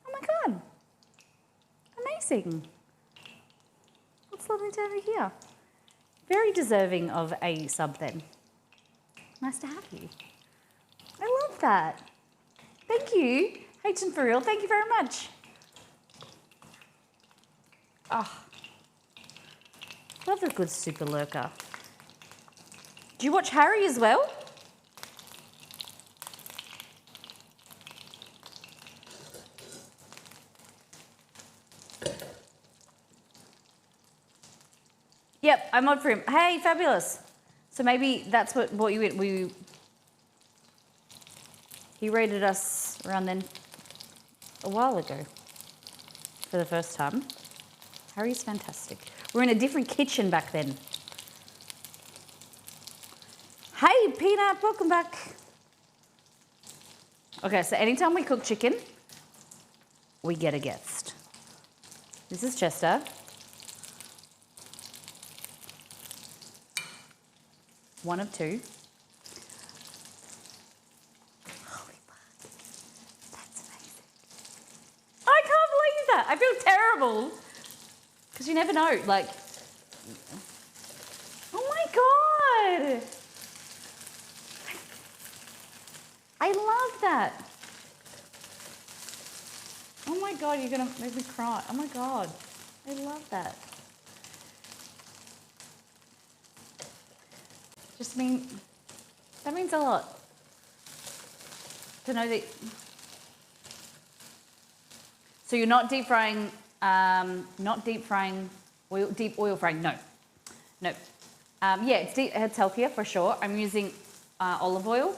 Oh my God. Amazing. What's lovely to have you here? Very deserving of a sub then. Nice to have you. I love that. Thank you. H and for real, thank you very much. Oh, love a good super lurker. Do you watch Harry as well? Yep, I mod for him. Hey, fabulous. So maybe that's what brought you in. He rated us around then a while ago for the first time. Harry's fantastic. We're in a different kitchen back then. Hey, Peanut, welcome back. Okay, so anytime we cook chicken, we get a guest. This is Chester. One of two. Holy fuck. That's amazing. I can't believe that. I feel terrible. Because you never know, like, oh my God. I love that. Oh my God, you're gonna make me cry. Oh my God, I love that. That means a lot. To know that. So you're not deep frying, deep oil frying, no. No. Yeah, it's healthier for sure. I'm using olive oil,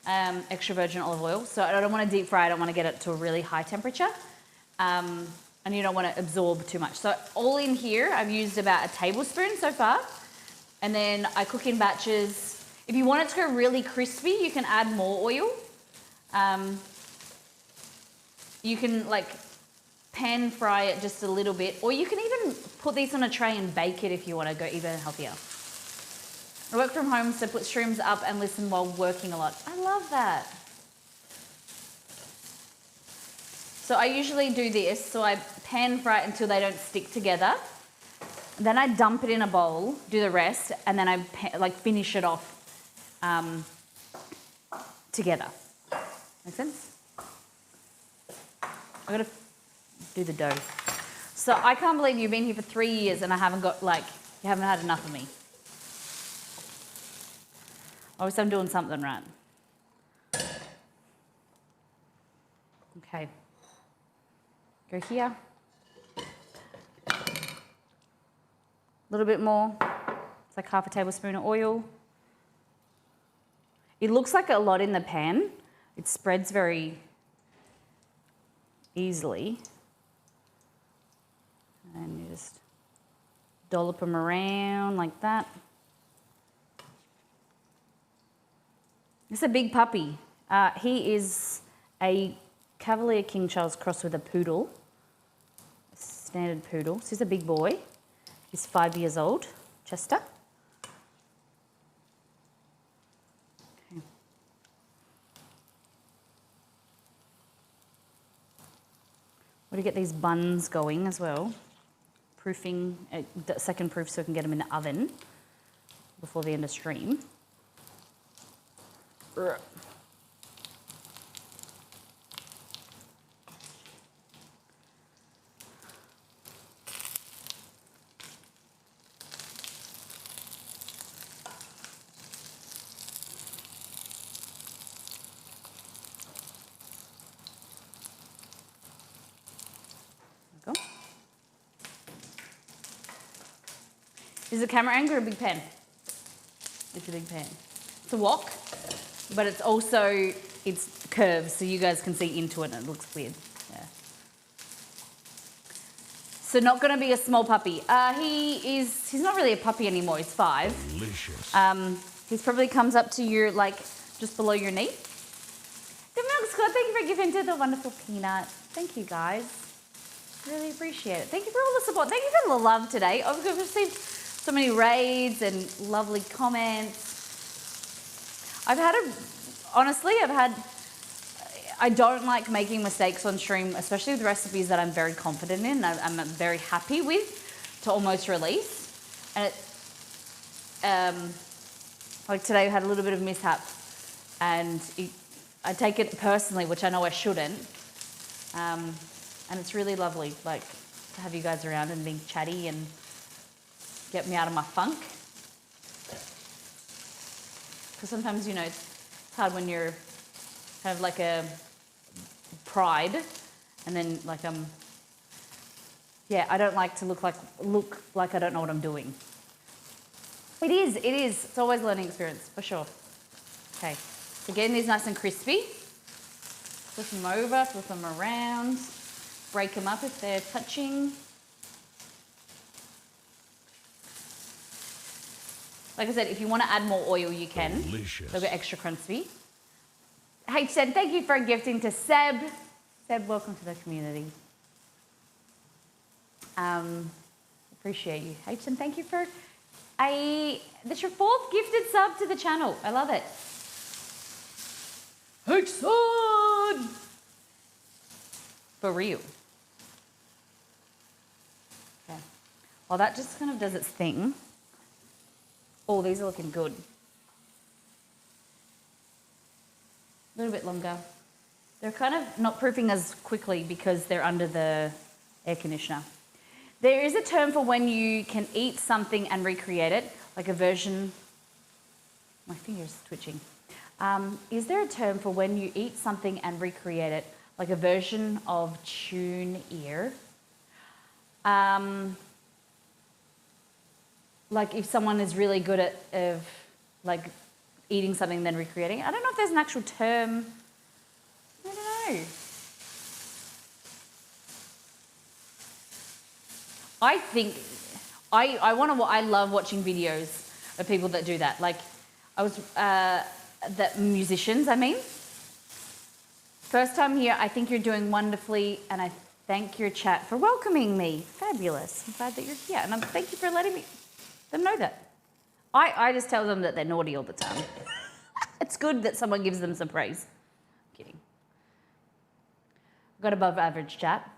extra virgin olive oil. So I don't want to deep fry, I don't want to get it to a really high temperature. And you don't want to absorb too much. So all in here, I've used about a tablespoon so far. And then I cook in batches. If you want it to go really crispy, you can add more oil. You can like pan fry it just a little bit, or you can even put these on a tray and bake it if you want to go even healthier. I work from home, so put streams up and listen while working a lot. I love that. So I usually do this, so I pan fry it until they don't stick together. Then I dump it in a bowl, do the rest, and then I finish it off together. Make sense? I gotta do the dough. So I can't believe you've been here for 3 years and I haven't got you haven't had enough of me. Obviously I'm doing something right. Okay. Go here. A little bit more. It's like half a tablespoon of oil. It looks like a lot in the pan. It spreads very easily. And you just dollop them around like that. This is a big puppy. He is a Cavalier King Charles crossed with a poodle. A standard poodle. So he's a big boy. He's 5 years old. Chester. got to get these buns going as well. Proofing, second proof so I can get them in the oven before the end of stream. Is the camera angle or a big pan? It's a big pan. It's a wok, but it's also, it's curved so you guys can see into it and it looks weird. Yeah. So not gonna be a small puppy. He's not really a puppy anymore, he's 5. Delicious. He probably comes up to you like just below your knee. The Milk Squad, thank you for giving to the wonderful peanut. Thank you guys. Really appreciate it. Thank you for all the support. Thank you for the love today. I've received so many raids and lovely comments. I don't like making mistakes on stream, especially with recipes that I'm very confident in, I'm very happy with to almost release. And like today I had a little bit of mishap and I take it personally, which I know I shouldn't. And it's really lovely, like, to have you guys around and being chatty and get me out of my funk. Because sometimes, you know, it's hard when you're kind of like a pride and then like yeah, I don't like to look like I don't know what I'm doing. It is. It's always a learning experience, for sure. Okay, so getting these nice and crispy. Flip them over, flip them around. Break them up if they're touching. Like I said, if you want to add more oil, you can. Delicious. They'll get extra crunchy. Hey, Seb, thank you for gifting to Seb. Seb, welcome to the community. Appreciate you. Hey, Chen, thank you for that's your 4th gifted sub to the channel. I love it. Hey, son! For real. Okay. Well, that just kind of does its thing. Oh, these are looking good. A little bit longer. They're kind of not proofing as quickly because they're under the air conditioner. There is a term for when you can eat something and recreate it, like a version. My finger's twitching. Is there a term for when you eat something and recreate it, like a version of tune ear? Like if someone is really good at like eating something and then recreating it. I don't know if there's an actual term. I don't know. I think I love watching videos of people that do that. Like that musicians, I mean. First time here, I think you're doing wonderfully, and I thank your chat for welcoming me. Fabulous. I'm glad that you're here, and thank you for letting them know that. I just tell them that they're naughty all the time. It's good that someone gives them some praise. I'm kidding. Got above average chat.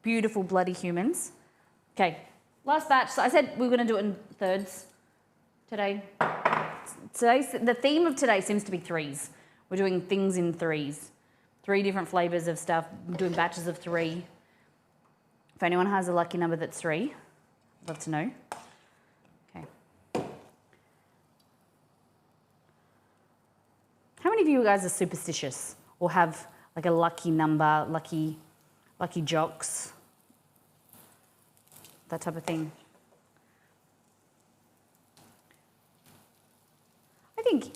Beautiful bloody humans. Okay, last batch. So I said we were going to do it in thirds today. The theme of today seems to be threes. We're doing things in threes. 3 different flavors of stuff. We're doing batches of 3. If anyone has a lucky number that's 3, I'd love to know. Okay. How many of you guys are superstitious or have like a lucky number, lucky jocks, that type of thing? I think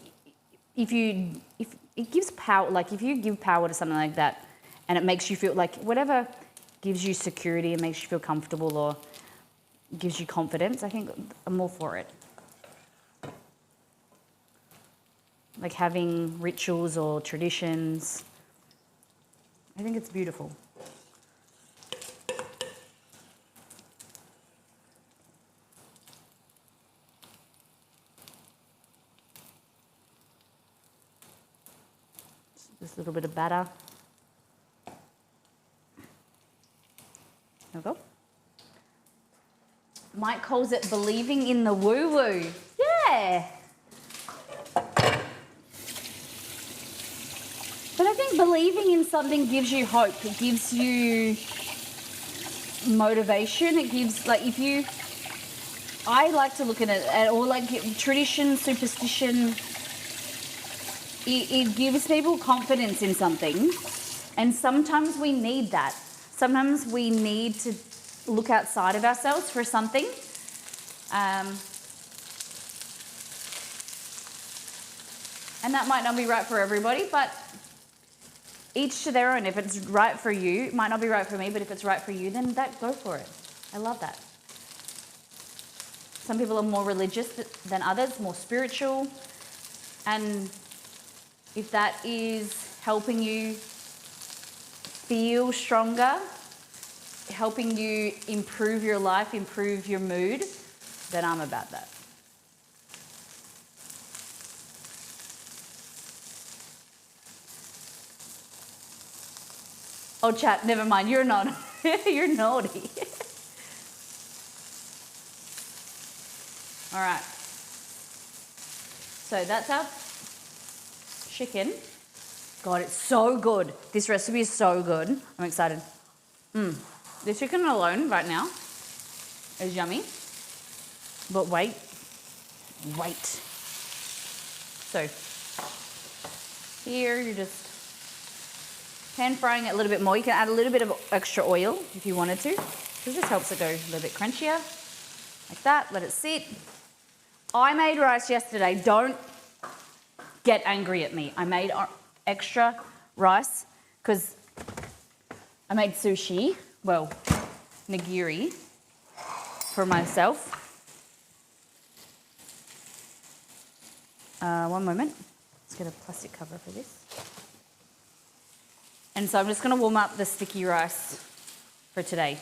if it gives power, like if you give power to something like that and it makes you feel like whatever gives you security and makes you feel comfortable or gives you confidence, I think I'm all for it. Like having rituals or traditions, I think it's beautiful. Just a little bit of batter. There we go. Mike calls it believing in the woo-woo. Yeah. But I think believing in something gives you hope. It gives you motivation. It gives, like, if you... I like to look at it, or like tradition, superstition. It gives people confidence in something. And sometimes we need that. Sometimes we need to look outside of ourselves for something. And that might not be right for everybody, but each to their own. If it's right for you, it might not be right for me, but if it's right for you, then go for it. I love that. Some people are more religious than others, more spiritual. And if that is helping you feel stronger, helping you improve your life, improve your mood, then I'm about that. Oh, chat, never mind. You're not. You're naughty. All right. So that's our chicken. God, it's so good. This recipe is so good. I'm excited. The chicken alone right now is yummy. But wait. So here you're just pan frying it a little bit more. You can add a little bit of extra oil if you wanted to, because this helps it go a little bit crunchier. Like that, let it sit. I made rice yesterday. Don't get angry at me. I made extra rice because I made sushi, well, nigiri for myself. One moment. Let's get a plastic cover for this. And so I'm just going to warm up the sticky rice for today.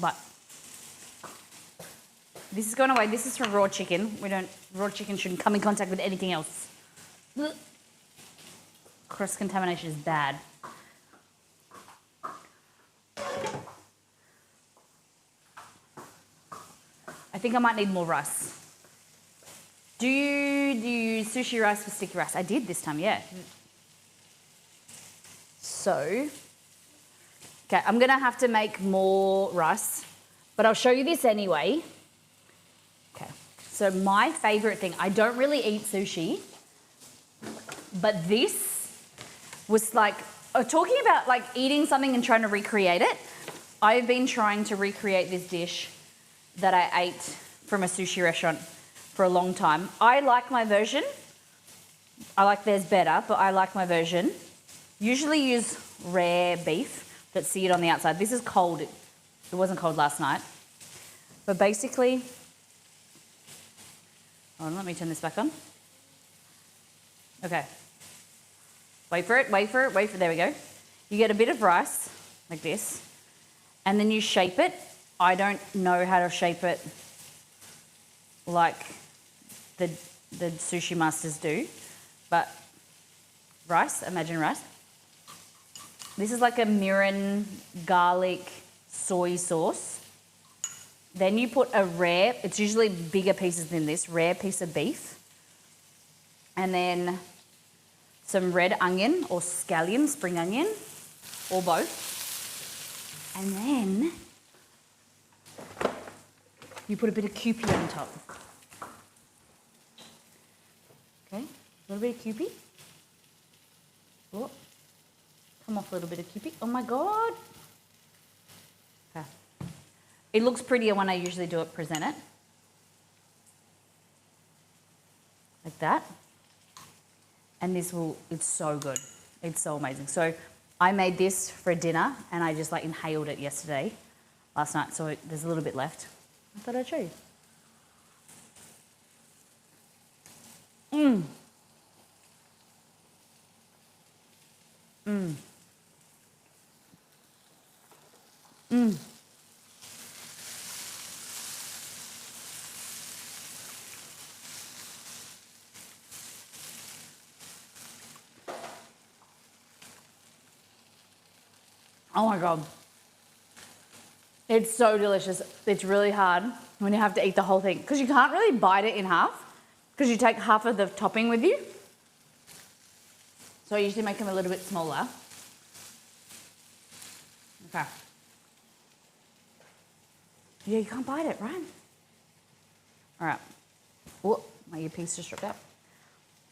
But this is going away. This is for raw chicken. Raw chicken shouldn't come in contact with anything else. Cross-contamination is bad. I think I might need more rice. Do you use sushi rice for sticky rice? I did this time, yeah. So, okay, I'm going to have to make more rice, but I'll show you this anyway. Okay, so my favourite thing, I don't really eat sushi, but this was like, talking about like eating something and trying to recreate it, I've been trying to recreate this dish that I ate from a sushi restaurant for a long time. I like my version. I like theirs better, but I like my version. Usually use rare beef that's seared on the outside. This is cold. It wasn't cold last night. But basically, hold on, let me turn this back on. Okay. Wait for it, there we go. You get a bit of rice, like this, and then you shape it. I don't know how to shape it like the sushi masters do, but rice, imagine rice. This is like a mirin garlic soy sauce. Then you put a rare, it's usually bigger pieces than this, rare piece of beef. And then some red onion or scallion, spring onion, or both. And then you put a bit of Kewpie on top. Okay, a little bit of Kewpie. Oh, come off a little bit of Kewpie. Oh my God. Okay. It looks prettier when I usually do it, present it. Like that. And this it's so good. It's so amazing. So I made this for dinner and I just like inhaled it last night. So there's a little bit left. I thought I'd show you. Oh my God. It's so delicious. It's really hard when you have to eat the whole thing because you can't really bite it in half because you take half of the topping with you. So I usually make them a little bit smaller. Okay. Yeah, you can't bite it, right? All right. Oh, my earpiece just dropped out.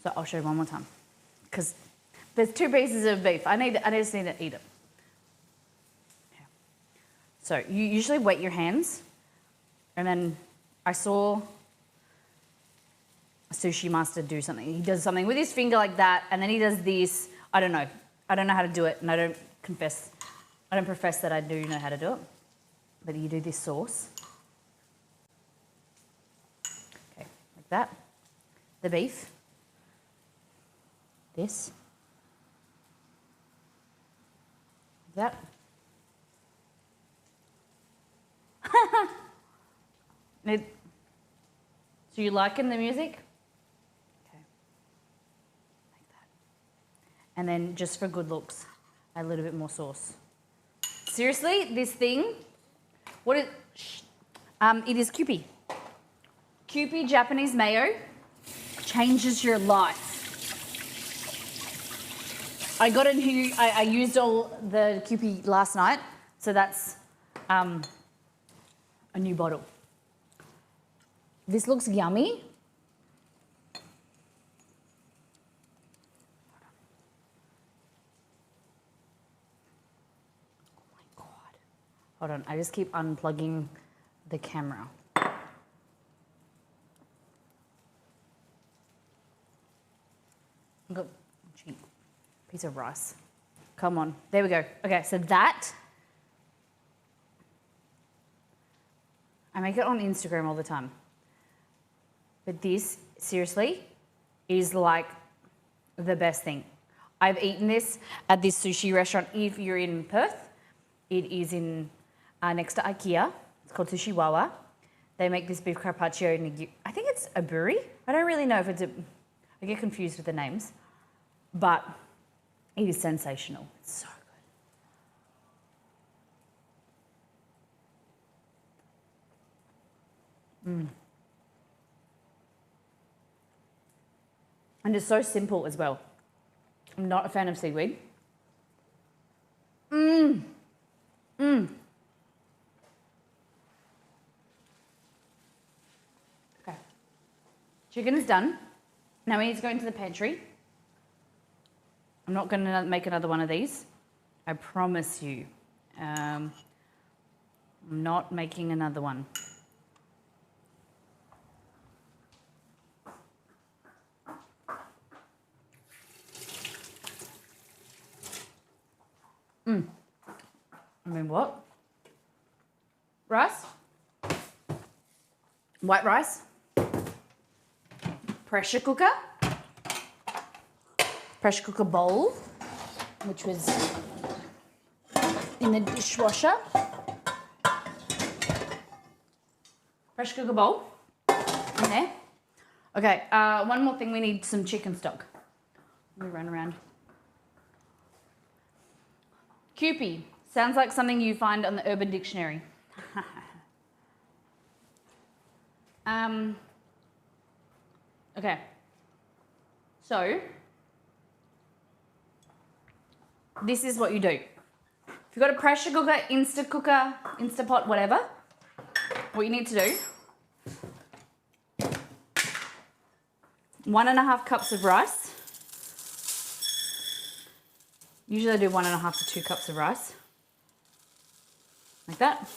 So I'll show you one more time because there's 2 pieces of beef. I just need to eat it. Okay. So you usually wet your hands, and then I saw a sushi master do something. He does something with his finger like that, and then he does this. I don't know how to do it, and I don't profess that I do know how to do it. But you do this sauce. Okay, like that. The beef. This. Like that. So you liking the music? Okay. Like that. And then just for good looks, a little bit more sauce. Seriously, this thing, it is Kewpie. Kewpie Japanese mayo changes your life. I used all the Kewpie last night, so that's a new bottle. This looks yummy. Hold on, I just keep unplugging the camera. Look, cheap piece of rice. Come on, there we go. Okay, so that, I make it on Instagram all the time. But this, seriously, is like the best thing. I've eaten this at this sushi restaurant. If you're in Perth, it is in next to IKEA. It's called Sushi Wawa. They make this beef carpaccio, and I think it's a buri. I don't really know if it's I get confused with the names, but it is sensational. It's so good. And it's so simple as well. I'm not a fan of seaweed. Okay. Chicken is done. Now we need to go into the pantry. I'm not going to make another one of these. I promise you. I'm not making another one. I mean, what? Rice? White rice? Pressure cooker? Pressure cooker bowl, which was in the dishwasher. Pressure cooker bowl in there. Okay, one more thing, we need some chicken stock. Let me run around. Kewpie. Sounds like something you find on the Urban Dictionary. Okay. So, this is what you do. If you've got a pressure cooker, Instapot, whatever, what you need to do, 1.5 cups of rice. Usually I do 1.5 to 2 cups of rice. Like that.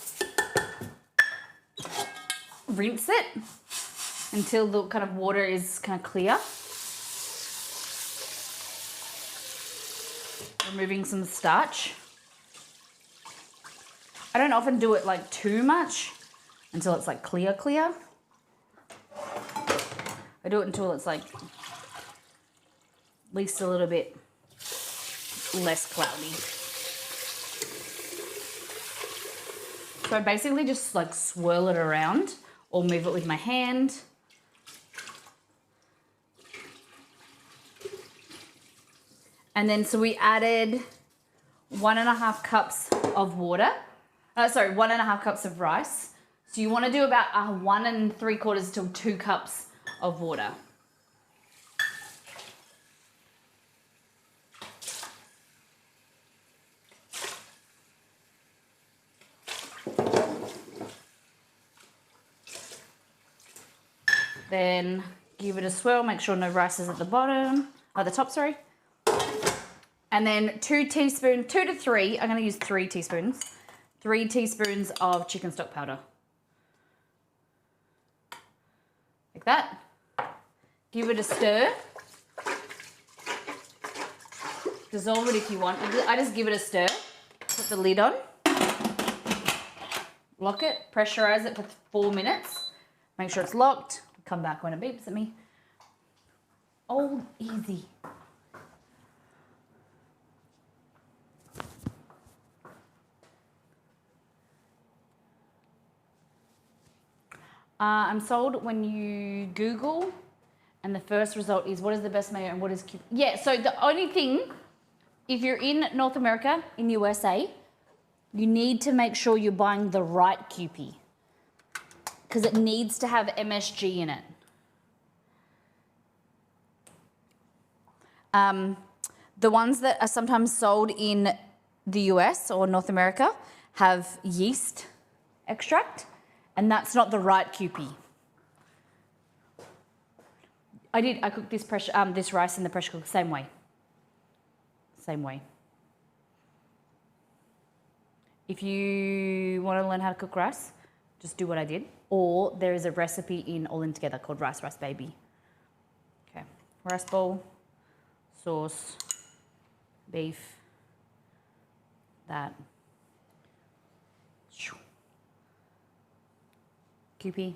Rinse it until the kind of water is kind of clear. Removing some starch. I don't often do it like too much until it's like clear. I do it until it's like at least a little bit less cloudy. So I basically just like swirl it around or move it with my hand. And then so we added 1.5 cups of water. 1.5 cups of rice. So you want to do about 1 3/4 to 2 cups of water. Then give it a swirl, make sure no rice is at the bottom, at the top, sorry. And then 2 to 3, I'm gonna use 3 teaspoons, 3 teaspoons of chicken stock powder. Like that. Give it a stir. Dissolve it if you want. I just give it a stir. Put the lid on. Lock it, pressurize it for 4 minutes. Make sure it's locked. Come back when it beeps at me. Oh, easy. I'm sold when you Google and the first result is what is the best mayo and what is cute. Yeah, so the only thing, if you're in North America, in USA, you need to make sure you're buying the right Kewpie because it needs to have MSG in it. The ones that are sometimes sold in the US or North America have yeast extract, and that's not the right Kewpie. I cooked this rice in the pressure cooker, same way. Same way. If you want to learn how to cook rice, just do what I did. Or there is a recipe in All In Together called Rice Baby. Okay, rice bowl, sauce, beef, that. Kewpie.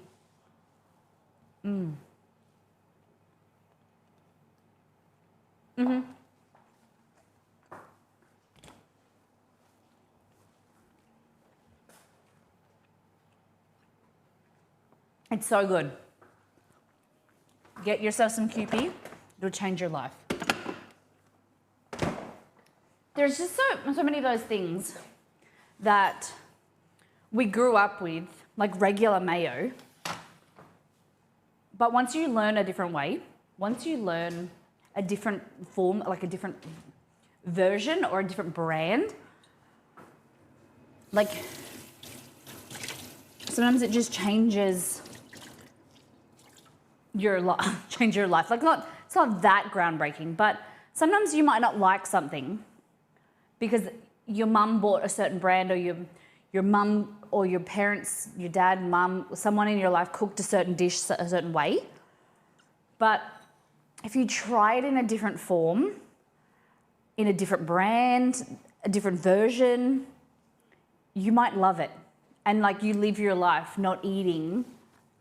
It's so good. Get yourself some Kewpie. It'll change your life. There's just so many of those things that we grew up with, like regular mayo. But once you learn a different way, once you learn a different form, like a different version or a different brand, like sometimes it just changes your life. Like it's not that groundbreaking, but sometimes you might not like something because your mum bought a certain brand, or your mum or your parents, your dad, mum, someone in your life cooked a certain dish a certain way. But if you try it in a different form, in a different brand, a different version, you might love it. And like you live your life not eating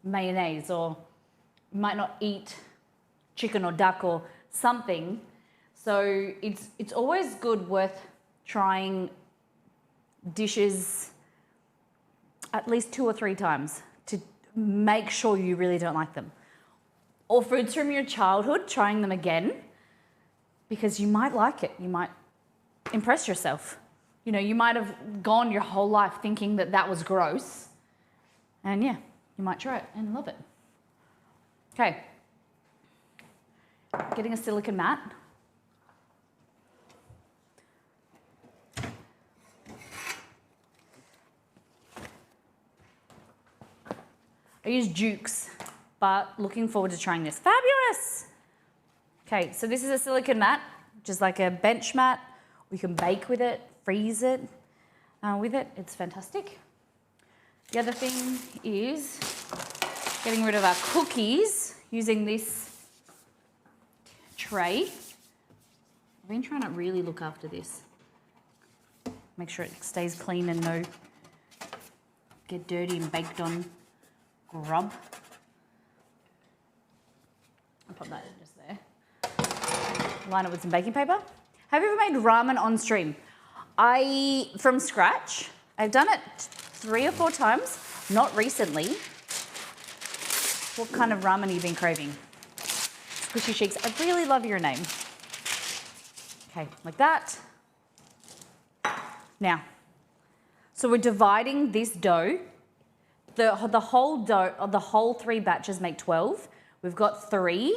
mayonnaise, or you might not eat chicken or duck or something. So it's always worth trying dishes at least 2 or 3 times to make sure you really don't like them. Or foods from your childhood, trying them again, because you might like it. You might impress yourself. You know, you might have gone your whole life thinking that that was gross. And yeah, you might try it and love it. Okay. Getting a silicone mat. I use Jukes, but looking forward to trying this. Fabulous! Okay, so this is a silicone mat, which is like a bench mat. We can bake with it, freeze it with it. It's fantastic. The other thing is getting rid of our cookies using this tray. I've been trying to really look after this. Make sure it stays clean and no get dirty and baked on grub. I'll put that in just there. Line it with some baking paper. Have you ever made ramen on stream? From scratch. I've done it 3 or 4 times, not recently. What kind of ramen have you been craving? Squishy Sheiks, I really love your name. Okay, like that. Now, so we're dividing this dough. The whole dough, the whole 3 batches make 12. We've got 3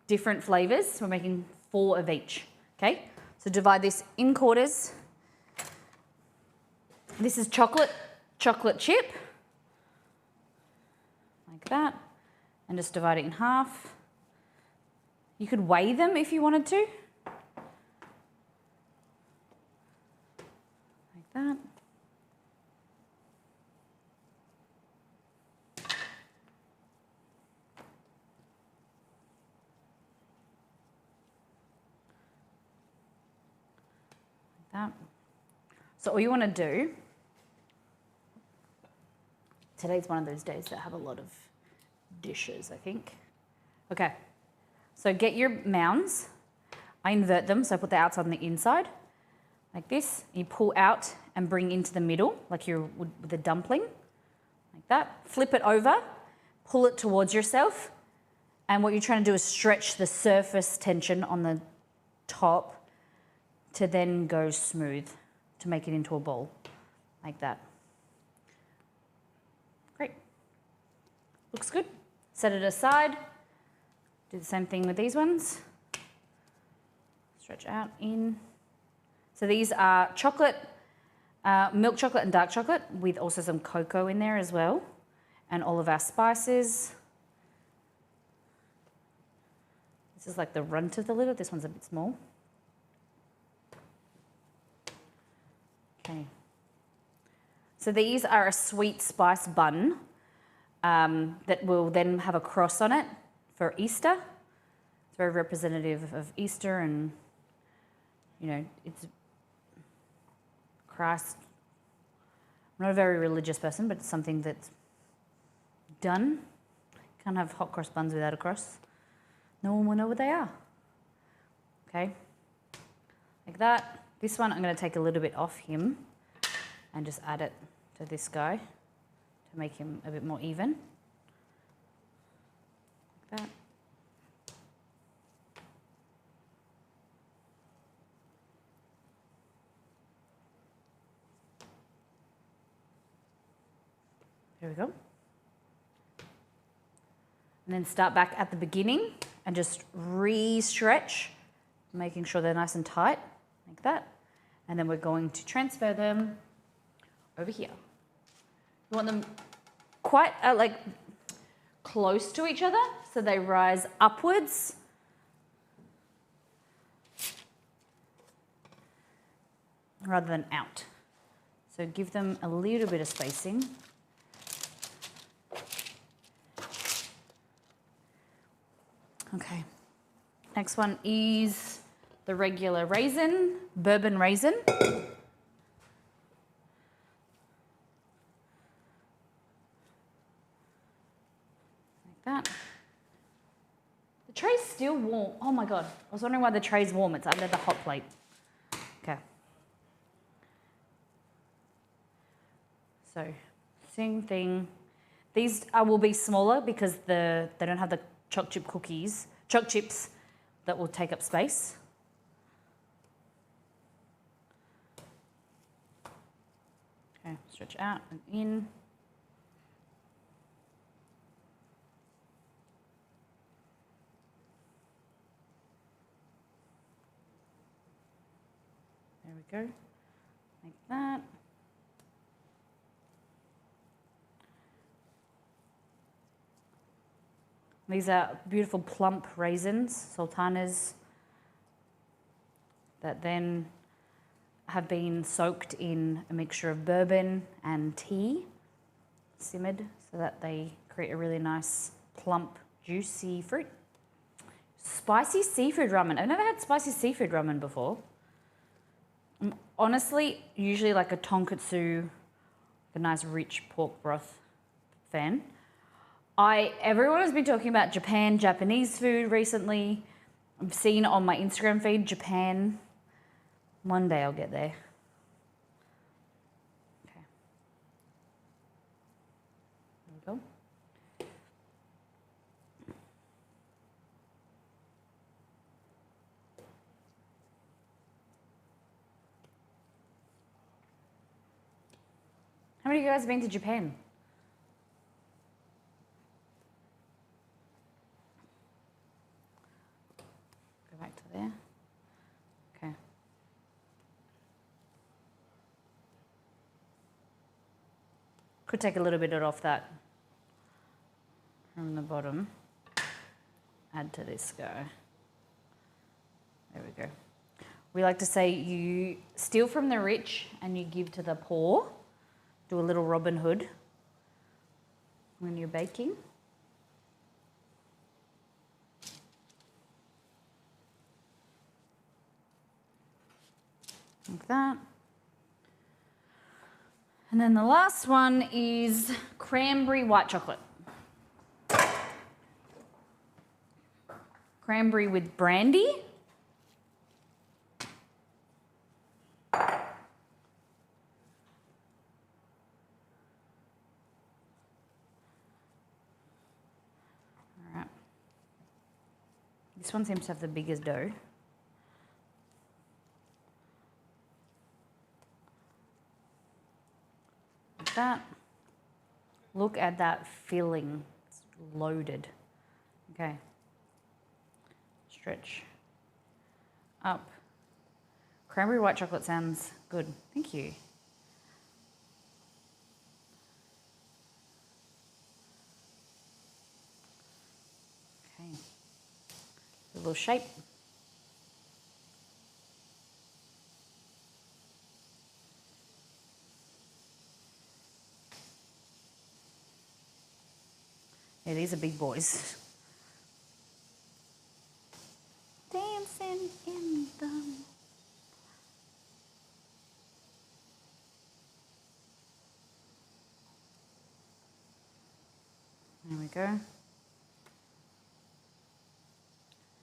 different flavors. We're making 4 of each, okay? So divide this in quarters. This is chocolate chip, like that, and just divide it in half. You could weigh them if you wanted to, like that. That. So all you want to do, today's one of those days that have a lot of dishes, I think. Okay, so get your mounds. I invert them, so I put the outside on the inside, like this. You pull out and bring into the middle, like you would with a dumpling, like that. Flip it over, pull it towards yourself, and what you're trying to do is stretch the surface tension on the top to then go smooth, to make it into a ball, like that. Great. Looks good. Set it aside. Do the same thing with these ones. Stretch out in. So these are chocolate, milk chocolate and dark chocolate with also some cocoa in there as well, and all of our spices. This is like the runt of the little, this one's a bit small. Okay. So these are a sweet spice bun that will then have a cross on it for Easter. It's very representative of Easter, and you know, it's Christ. I'm not a very religious person, but it's something that's done. Can't have hot cross buns without a cross. No one will know what they are. Okay, like that. This one I'm going to take a little bit off him and just add it to this guy to make him a bit more even. Like that. There we go. And then start back at the beginning and just re-stretch, making sure they're nice and tight, like that. And then we're going to transfer them over here. You want them quite like close to each other so they rise upwards. Rather than out. So give them a little bit of spacing. Okay. Next one is the regular raisin, bourbon raisin. Like that. The tray's still warm. Oh my God. I was wondering why the tray's warm. It's under the hot plate. Okay. So, same thing. These will be smaller because they don't have the choc chips that will take up space. Okay, stretch out and in. There we go, like that. These are beautiful plump raisins, sultanas, that then have been soaked in a mixture of bourbon and tea, simmered, so that they create a really nice, plump, juicy fruit. Spicy seafood ramen. I've never had spicy seafood ramen before. I'm honestly usually like a tonkatsu, a nice rich pork broth fan. Everyone has been talking about Japanese food recently. I've seen on my Instagram feed, Japan. One day I'll get there. Okay. There we go. How many of you guys have been to Japan? Go back to there. Okay. Could take a little bit off that from the bottom. Add to this guy. There we go. We like to say you steal from the rich and you give to the poor. Do a little Robin Hood when you're baking. Like that. And then the last one is cranberry white chocolate. Cranberry with brandy. This one seems to have the biggest dough. Like that. Look at that filling. It's loaded. Okay. Stretch up. Cranberry white chocolate sounds good. Thank you. Okay. A little shape. Yeah, these are big boys. Dancing in them. There we go.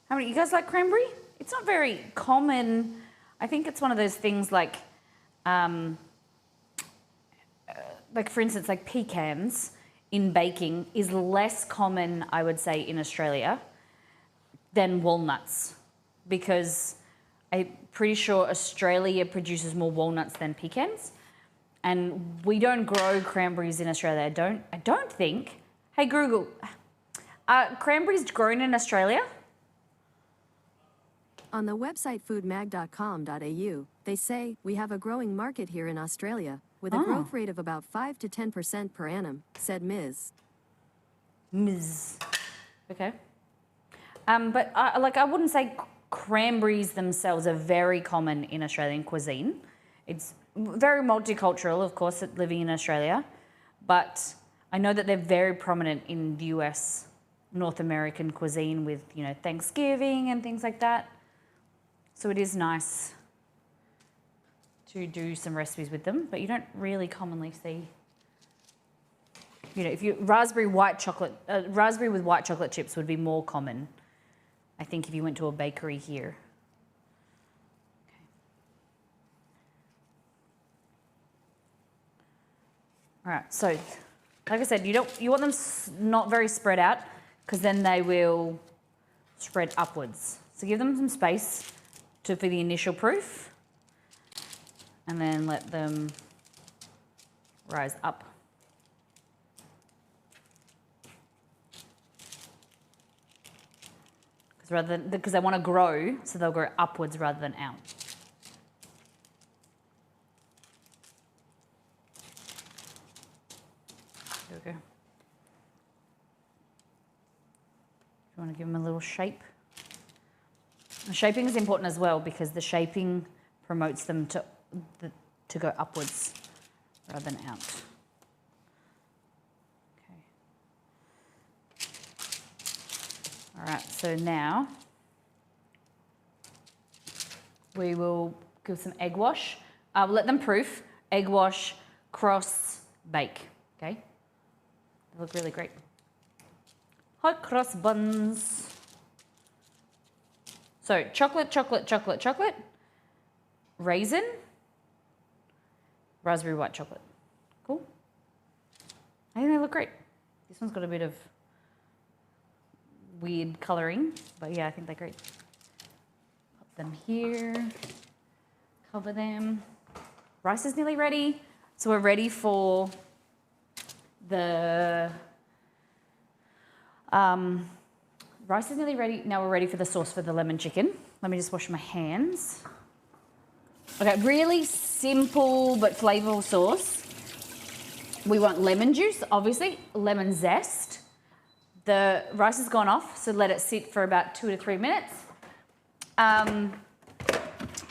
How many, you guys like cranberry? It's not very common. I think it's one of those things like for instance, like pecans in baking is less common, I would say, in Australia than walnuts, because I'm pretty sure Australia produces more walnuts than pecans, and we don't grow cranberries in Australia. I don't think. Hey Google, cranberries grown in Australia? On the website foodmag.com.au, they say, we have a growing market here in Australia, with a growth rate of about 5 to 10% per annum, said Ms. Okay. But I wouldn't say cranberries themselves are very common in Australian cuisine. It's very multicultural, of course, living in Australia, but I know that they're very prominent in the US, North American cuisine with, you know, Thanksgiving and things like that. So it is nice to do some recipes with them, but you don't really commonly see, you know, if you raspberry with white chocolate chips would be more common, I think, if you went to a bakery here. Okay. All right, so like I said, you want them not very spread out, because then they will spread upwards. So give them some space for the initial proof, and then let them rise up. Because they want to grow, so they'll grow upwards rather than out. There we go. You want to give them a little shape. The shaping is important as well, because the shaping promotes them to go upwards rather than out. Okay. All right, so now we will give some egg wash. We'll let them proof, egg wash, cross, bake, okay? They look really great. Hot cross buns. So chocolate, chocolate, chocolate, chocolate, raisin, raspberry white chocolate. Cool. I think they look great. This one's got a bit of weird colouring, but yeah, I think they're great. Put them here, cover them. Rice is nearly ready. So we're ready for the rice is nearly ready. Now we're ready for the sauce for the lemon chicken. Let me just wash my hands. Okay, really simple but flavorful sauce. We want lemon juice, obviously, lemon zest. The rice has gone off, so let it sit for about 2 to 3 minutes.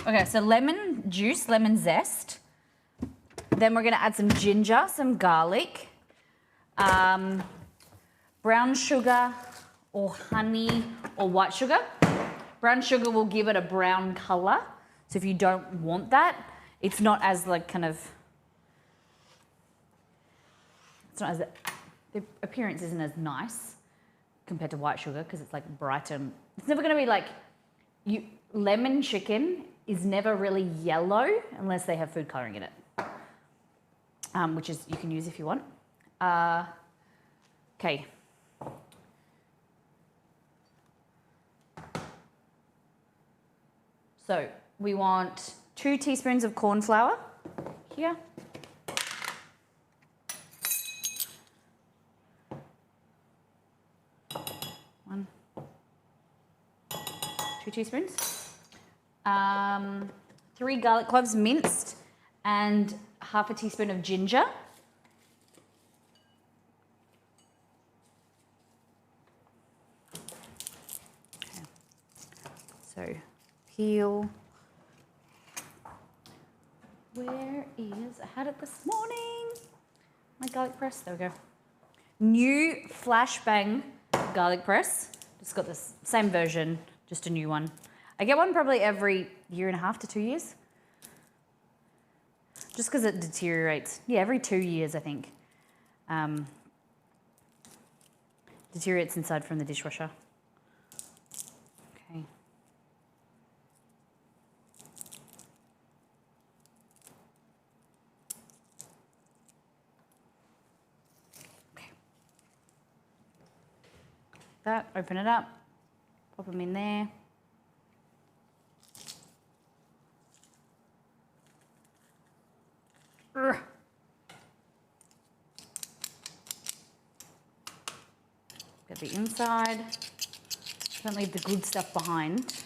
Okay, so lemon juice, lemon zest. Then we're gonna add some ginger, some garlic, brown sugar or honey or white sugar. Brown sugar will give it a brown color. So if you don't want that, it's not as like kind of, it's not as, the appearance isn't as nice compared to white sugar because it's like bright and, it's never gonna be like, lemon chicken is never really yellow unless they have food coloring in it. Which is, you can use if you want. Okay. So we want 2 teaspoons of corn flour here. One, 2 teaspoons. 3 garlic cloves minced and half a teaspoon of ginger. Okay. So peel. Where is, I had it this morning. My garlic press, there we go. New flashbang garlic press. Just got this same version, just a new one. I get one probably every 1.5 to 2 years. Just because it deteriorates. Yeah, every 2 years, I think. Deteriorates inside from the dishwasher. Okay. Okay. That, open it up, pop them in there. Get the inside. Don't leave the good stuff behind.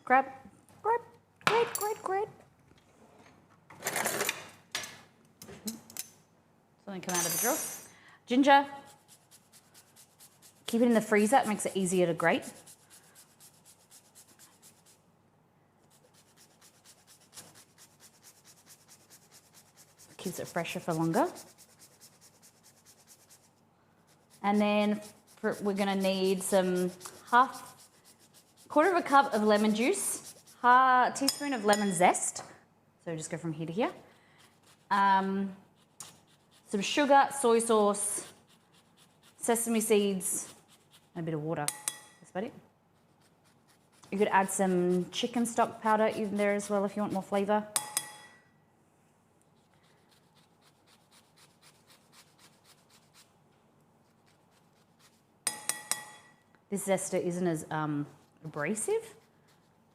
Grab. Something come out of the drawer. Ginger. Keep it in the freezer, it makes it easier to grate. Keeps it fresher for longer. And then we're gonna need some quarter of a cup of lemon juice, half teaspoon of lemon zest. So just go from here to here. Some sugar, soy sauce, sesame seeds, and a bit of water. That's about it. You could add some chicken stock powder in there as well if you want more flavor. This zester isn't as abrasive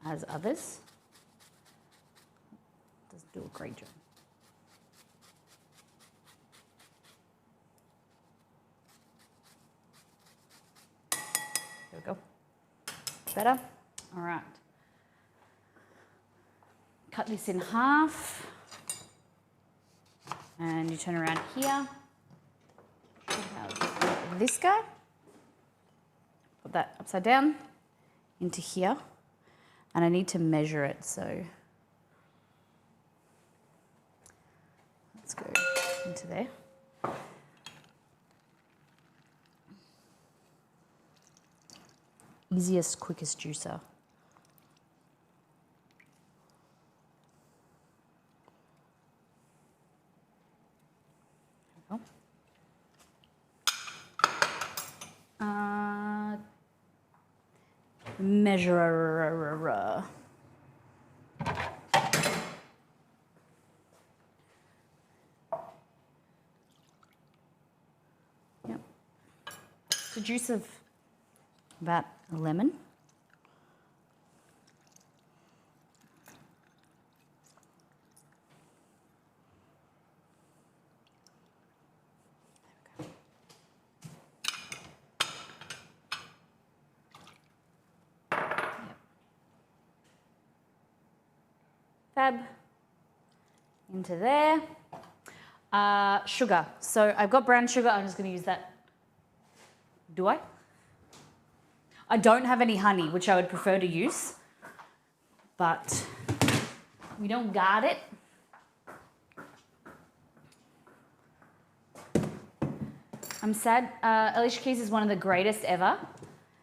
as others. Does do a great job. There we go. Better? All right. Cut this in half. And you turn around here. This guy. Put that upside down into here. And I need to measure it, so let's go into there. Easiest, quickest juicer. There we go. Measure. Yep. The juice of about a lemon. tab into there. Sugar. So I've got brown sugar. I'm just going to use that. Do I? I don't have any honey, which I would prefer to use, but we don't got it. I'm sad. Alicia Keys is one of the greatest ever.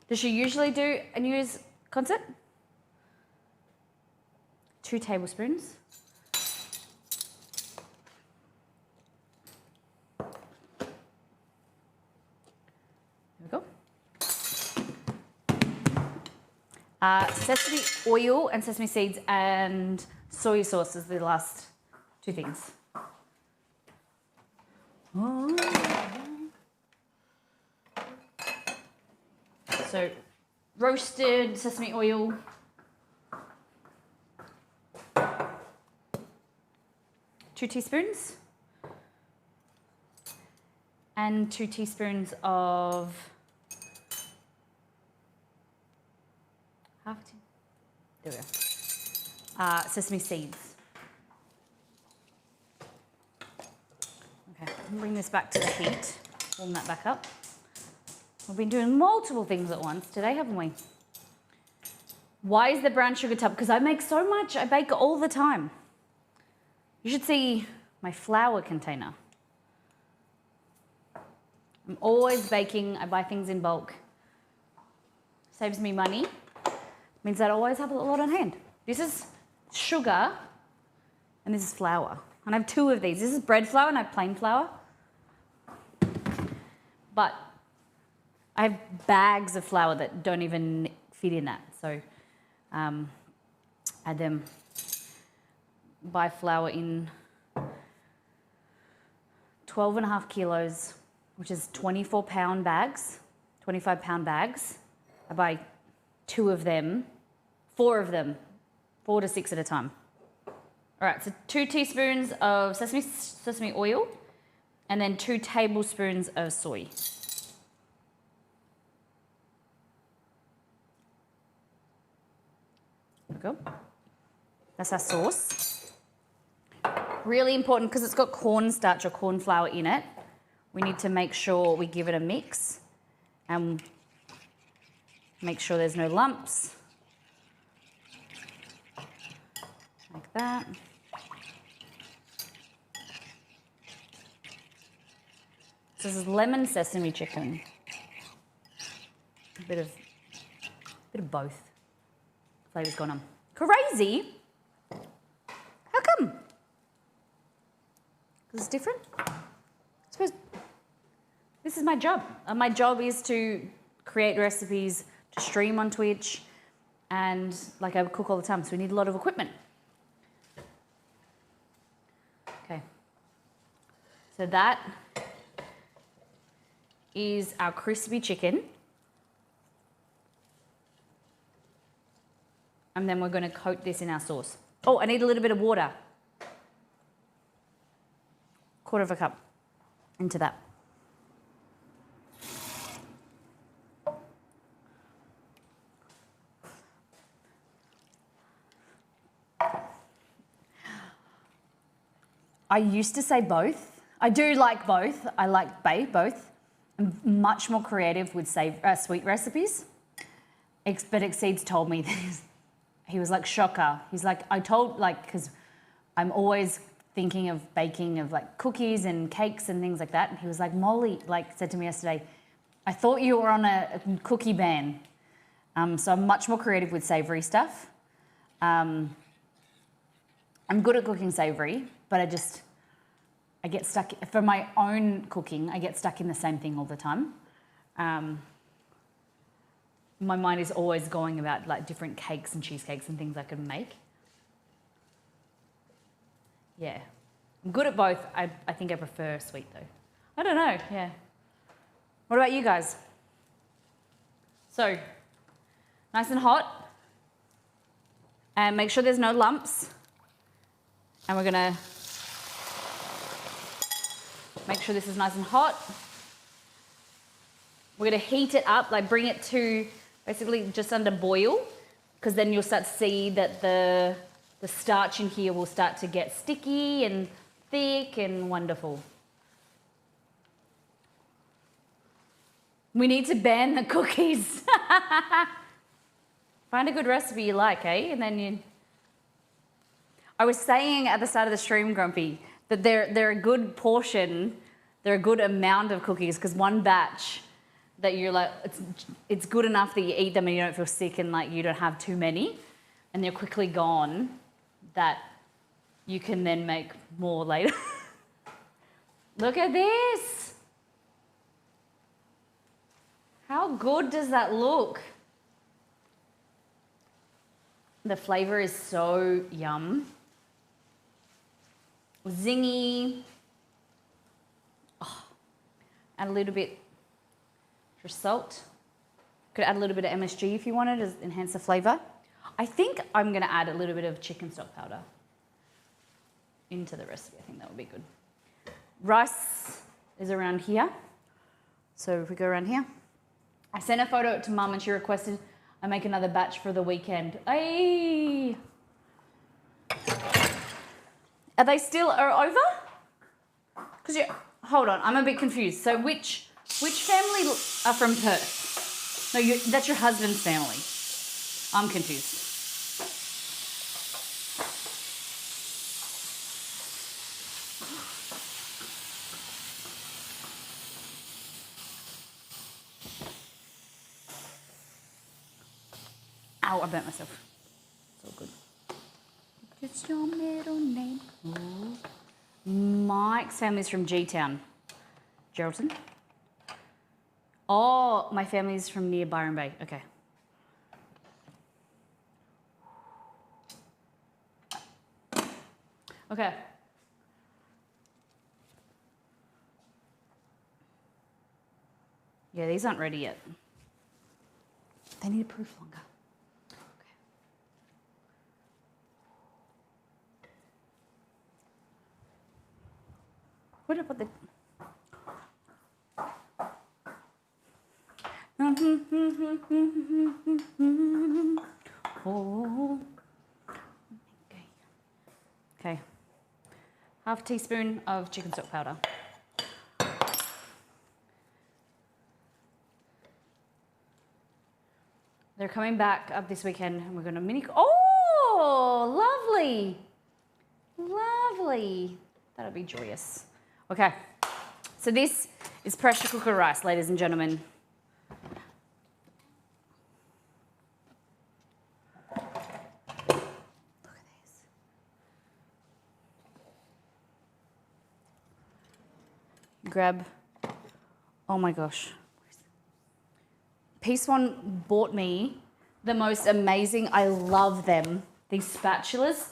Does she usually do a New Year's concert? 2 tablespoons. There we go. Sesame oil and sesame seeds and soy sauce is the last 2 things. So roasted sesame oil. 2 teaspoons. And 2 teaspoons of there we go. Sesame seeds. Okay, I'll bring this back to the heat. Warm that back up. We've been doing multiple things at once today, haven't we? Why is the brown sugar tub? Because I make so much. I bake all the time. You should see my flour container. I'm always baking. I buy things in bulk. Saves me money. Means that I always have a lot on hand. This is sugar and this is flour. And I have 2 of these. This is bread flour and I have plain flour. But I have bags of flour that don't even fit in that. So add them, buy flour in 12.5 kilos, which is 24-pound bags, 25-pound bags. I buy 2 of them, 4 of them, 4 to 6 at a time. All right, so 2 teaspoons of sesame oil and then 2 tablespoons of soy. There we go. That's our sauce. Really important because it's got cornstarch or corn flour in it. We need to make sure we give it a mix and make sure there's no lumps. Like that. This is lemon sesame chicken. A bit of both. Flavor's gone on. Crazy? How come? Because it's different? I suppose this is my job. My job is to create recipes, to stream on Twitch, and like I cook all the time, so we need a lot of equipment. Okay. So that is our crispy chicken. And then we're going to coat this in our sauce. Oh, I need a little bit of water. 1/4 cup into that. I used to say both. I do like both. I like both. I'm much more creative with sweet recipes. But Exceeds told me this. He was like, shocker. He's like, because I'm always thinking of baking of like cookies and cakes and things like that. And he was like, Molly, said to me yesterday, I thought you were on a cookie ban. So I'm much more creative with savory stuff. I'm good at cooking savory, but I get stuck, for my own cooking, I get stuck in the same thing all the time. My mind is always going about like different cakes and cheesecakes and things I can make. Yeah. I'm good at both. I think I prefer sweet though. I don't know, yeah. What about you guys? So, nice and hot. And make sure there's no lumps. And we're gonna make sure this is nice and hot. We're gonna heat it up, bring it to basically just under boil, because then you'll start to see that the the starch in here will start to get sticky and thick and wonderful. We need to ban the cookies. Find a good recipe you like, eh? And then you... I was saying at the start of the stream, Grumpy, that they're a good portion, they're a good amount of cookies, because one batch that you're like, it's good enough that you eat them and you don't feel sick and like you don't have too many, and they're quickly gone, that you can then make more later. Look at this. How good does that look? The flavor is so yum. Zingy. Oh, add a little bit for salt. Could add a little bit of MSG if you wanted to enhance the flavor. I think I'm going to add a little bit of chicken stock powder into the recipe. I think that would be good. Rice is around here. So if we go around here. I sent a photo to Mum and she requested I make another batch for the weekend. Hey! Are they still over? Because hold on, I'm a bit confused. So which family are from Perth? No, that's your husband's family. I'm confused. Ow, I burnt myself. It's all good. What's your middle name? Ooh. Mike's family's from G-Town. Geraldton? Oh, my family's from near Byron Bay. Okay. Okay. Yeah, these aren't ready yet. They need to proof longer. Okay. What about the... Oh. Okay. Okay. Half teaspoon of chicken stock powder. They're coming back up this weekend and we're going to mini... Oh, lovely. Lovely. That'll be joyous. Okay. So this is pressure cooker rice, ladies and gentlemen. Look at this. Grab... Oh my gosh. Piece One bought me the most amazing, I love them, these spatulas.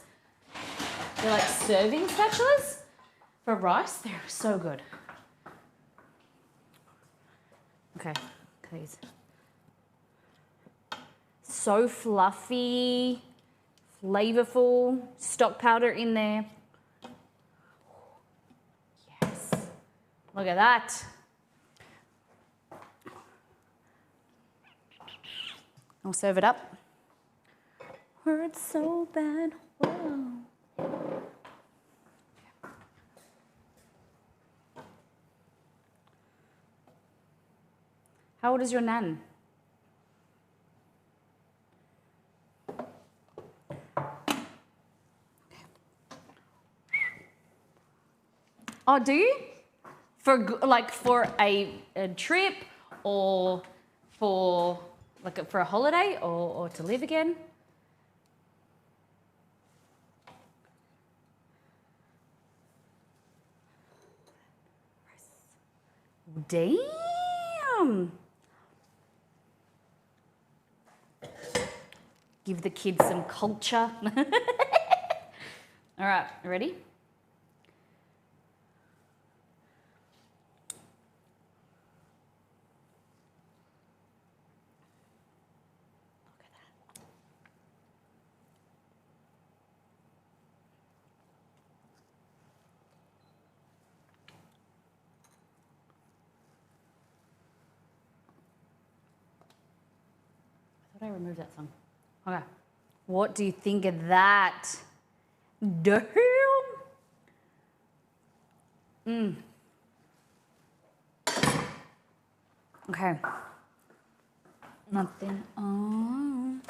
They're like serving spatulas for rice. They're so good. Okay, these. So fluffy, flavorful, stock powder in there. Yes, look at that. I'll serve it up. Hurts so bad. Whoa. How old is your nan? Oh, do you? For a trip or for for a holiday or to live again? Damn! Give the kids some culture. All right, ready? I remove that song. Okay. What do you think of that? Damn. Okay. Nothing on.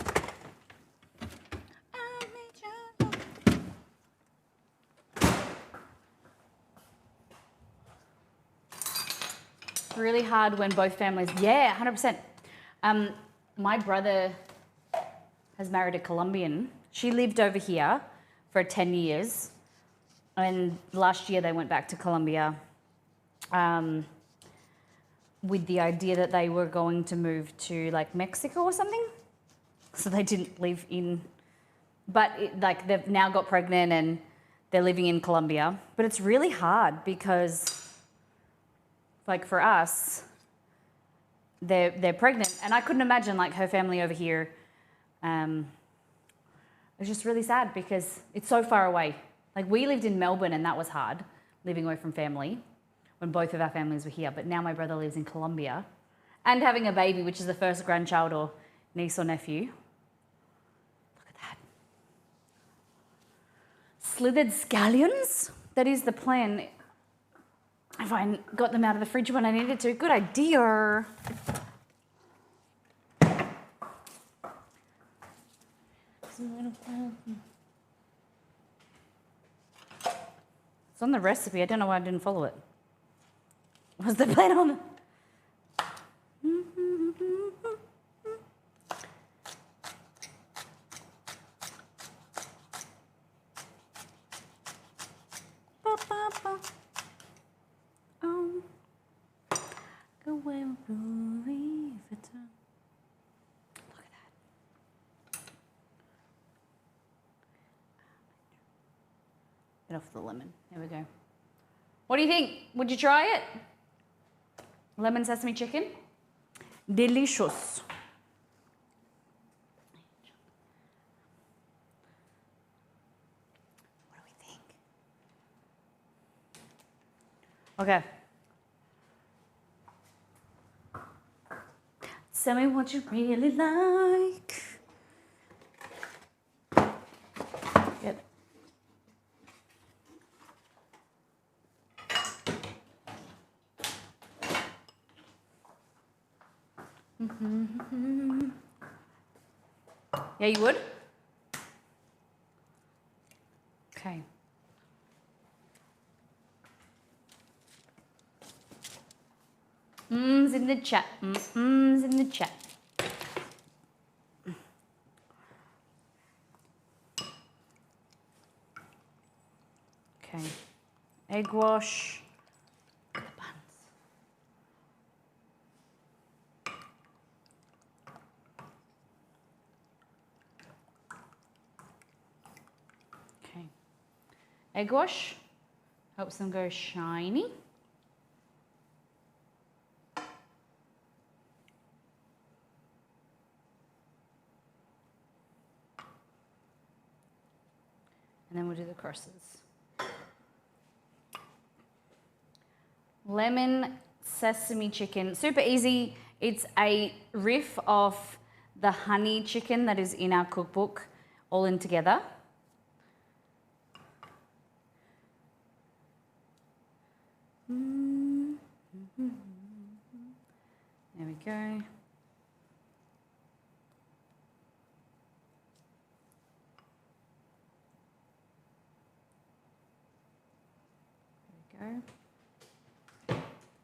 Really hard when both families, yeah, 100%. My brother has married a Colombian. She lived over here for 10 years. And last year they went back to Colombia with the idea that they were going to move to like Mexico or something. So they didn't live in, but like they've now got pregnant and they're living in Colombia. But it's really hard because like for us, they're pregnant, and I couldn't imagine like her family over here. It's just really sad because it's so far away. Like we lived in Melbourne and that was hard, living away from family when both of our families were here. But now my brother lives in Colombia and having a baby, which is the first grandchild or niece or nephew. Look at that. Slithered scallions. That is the plan. If I got them out of the fridge when I needed to. Good idea. It's on the recipe. I don't know why I didn't follow it. Was the plan on? Off the lemon. There we go. What do you think? Would you try it? Lemon sesame chicken? Delicious. What do we think? Okay. Tell me what you really like. Get it. Yeah, you would? Okay. Mms in the chat. Mms in the chat. Okay. Egg wash. The buns. Okay. Egg wash helps them go shiny. And then we'll do the crosses. Lemon sesame chicken, super easy. It's a riff of the honey chicken that is in our cookbook, all in together. There we go. There we go.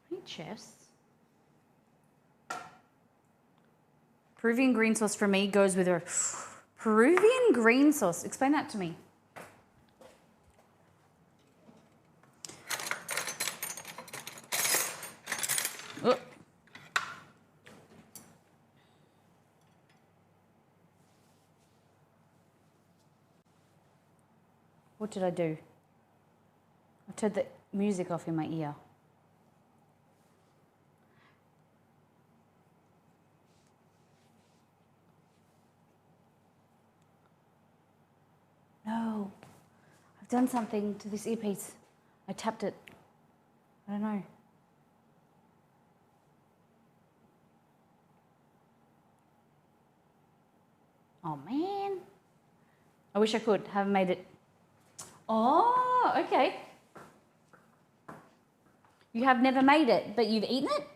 Hey, Chess. Peruvian green sauce for me goes with a Peruvian green sauce. Explain that to me. Oh. What did I do? I turned the music off in my ear. No, I've done something to this earpiece. I tapped it. I don't know. Oh man. I wish I could. Haven't made it. Oh, okay. You have never made it, but you've eaten it?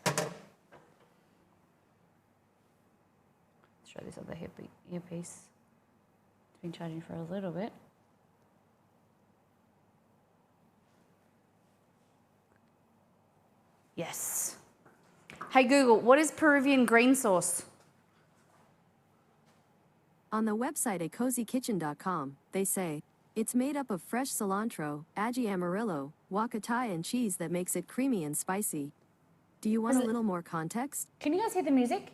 Let's try this other earpiece. It's been charging for a little bit. Yes. Hey Google, what is Peruvian green sauce? On the website at cozykitchen.com, they say, it's made up of fresh cilantro, ají amarillo, huacatay and cheese that makes it creamy and spicy. Do you want a little more context? Can you guys hear the music?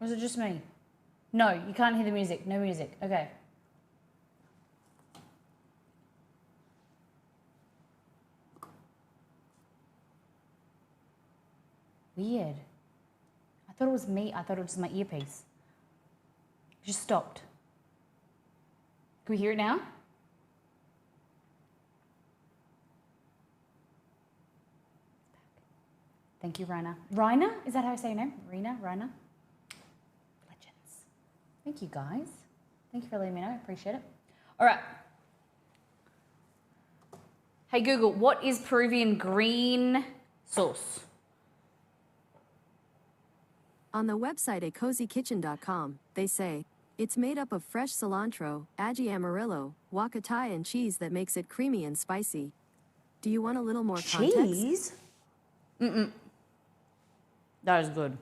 Or is it just me? No, you can't hear the music. No music. Okay. Weird. I thought it was me. I thought it was my earpiece. It just stopped. Can we hear it now? Thank you, Rina. Rina? Is that how I say your name? Rina? Legends. Thank you, guys. Thank you for letting me know. I appreciate it. All right. Hey, Google, what is Peruvian green sauce? On the website at cozykitchen.com, they say, it's made up of fresh cilantro, ají amarillo, huacatay and cheese that makes it creamy and spicy. Do you want a little more context? Cheese? That is good.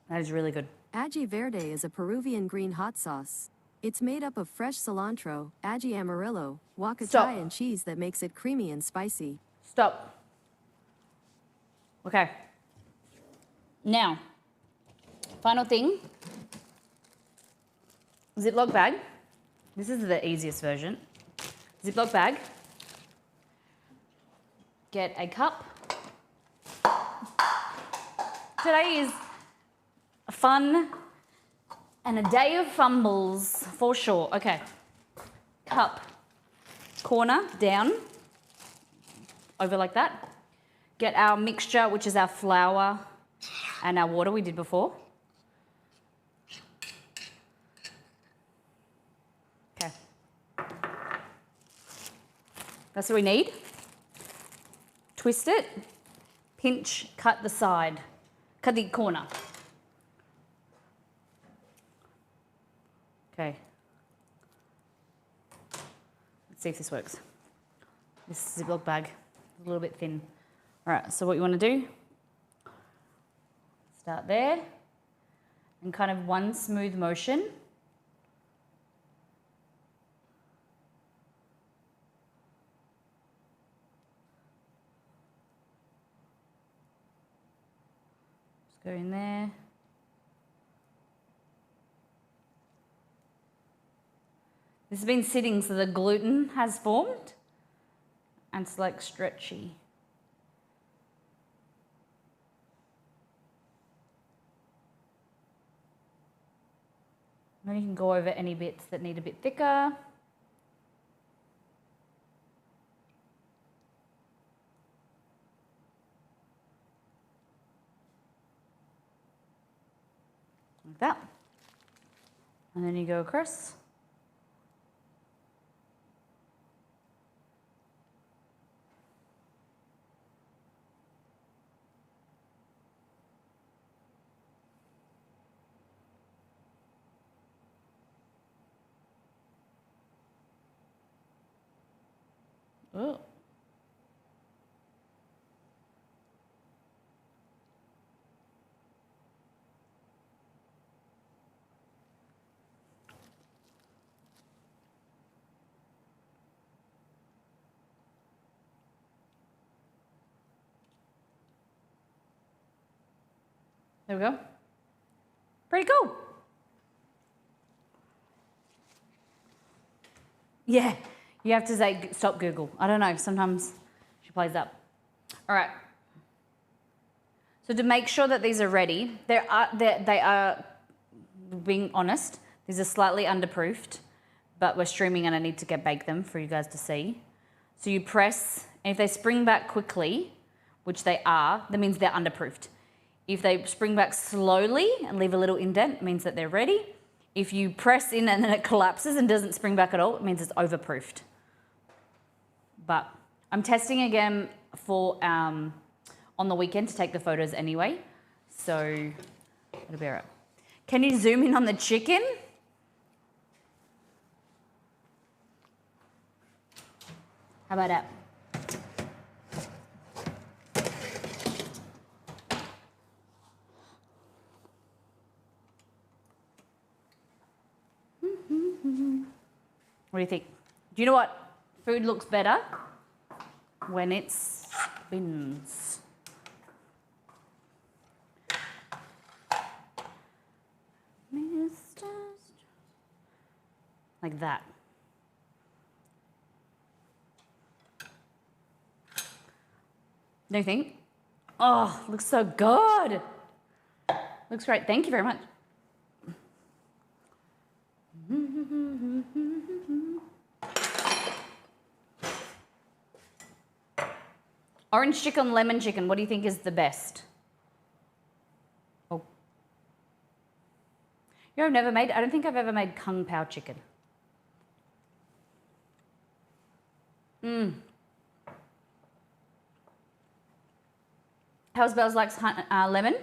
That is really good. Ají verde is a Peruvian green hot sauce. It's made up of fresh cilantro, ají amarillo, huacatay Stop. and cheese that makes it creamy and spicy. Stop. Okay. Now, final thing. Ziploc bag. This is the easiest version. Ziploc bag. Get a cup. Today is fun and a day of fumbles for sure. Okay. Cup. Corner down. Over like that. Get our mixture, which is our flour and our water we did before. Okay. That's what we need. Twist it. Pinch, cut the side. Cut the corner. Okay. Let's see if this works. This Ziploc bag is a little bit thin. All right, so what you want to do, start there and kind of one smooth motion. Just go in there. This has been sitting so the gluten has formed and it's like stretchy. And then you can go over any bits that need a bit thicker. Like that. And then you go across. Oh. There we go. Pretty cool. Yeah, you have to say stop Google. I don't know, sometimes she plays up. All right. So to make sure that these are ready, they are, being honest, these are slightly underproofed, but we're streaming and I need to bake them for you guys to see. So you press And if they spring back quickly, which they are, that means they're underproofed. If they spring back slowly and leave a little indent, it means that they're ready. If you press in and then it collapses and doesn't spring back at all, it means it's overproofed. But I'm testing again for on the weekend to take the photos anyway. So it'll be all right. Can you zoom in on the chicken? How about that? What do you think? Do you know what food looks better? When it spins. Like that. Don't you think? Oh, looks so good. Looks great. Thank you very much. Orange chicken, lemon chicken. What do you think is the best? Oh. You know, I've never made, I don't think I've ever made Kung Pao chicken. How's Bells likes lemon?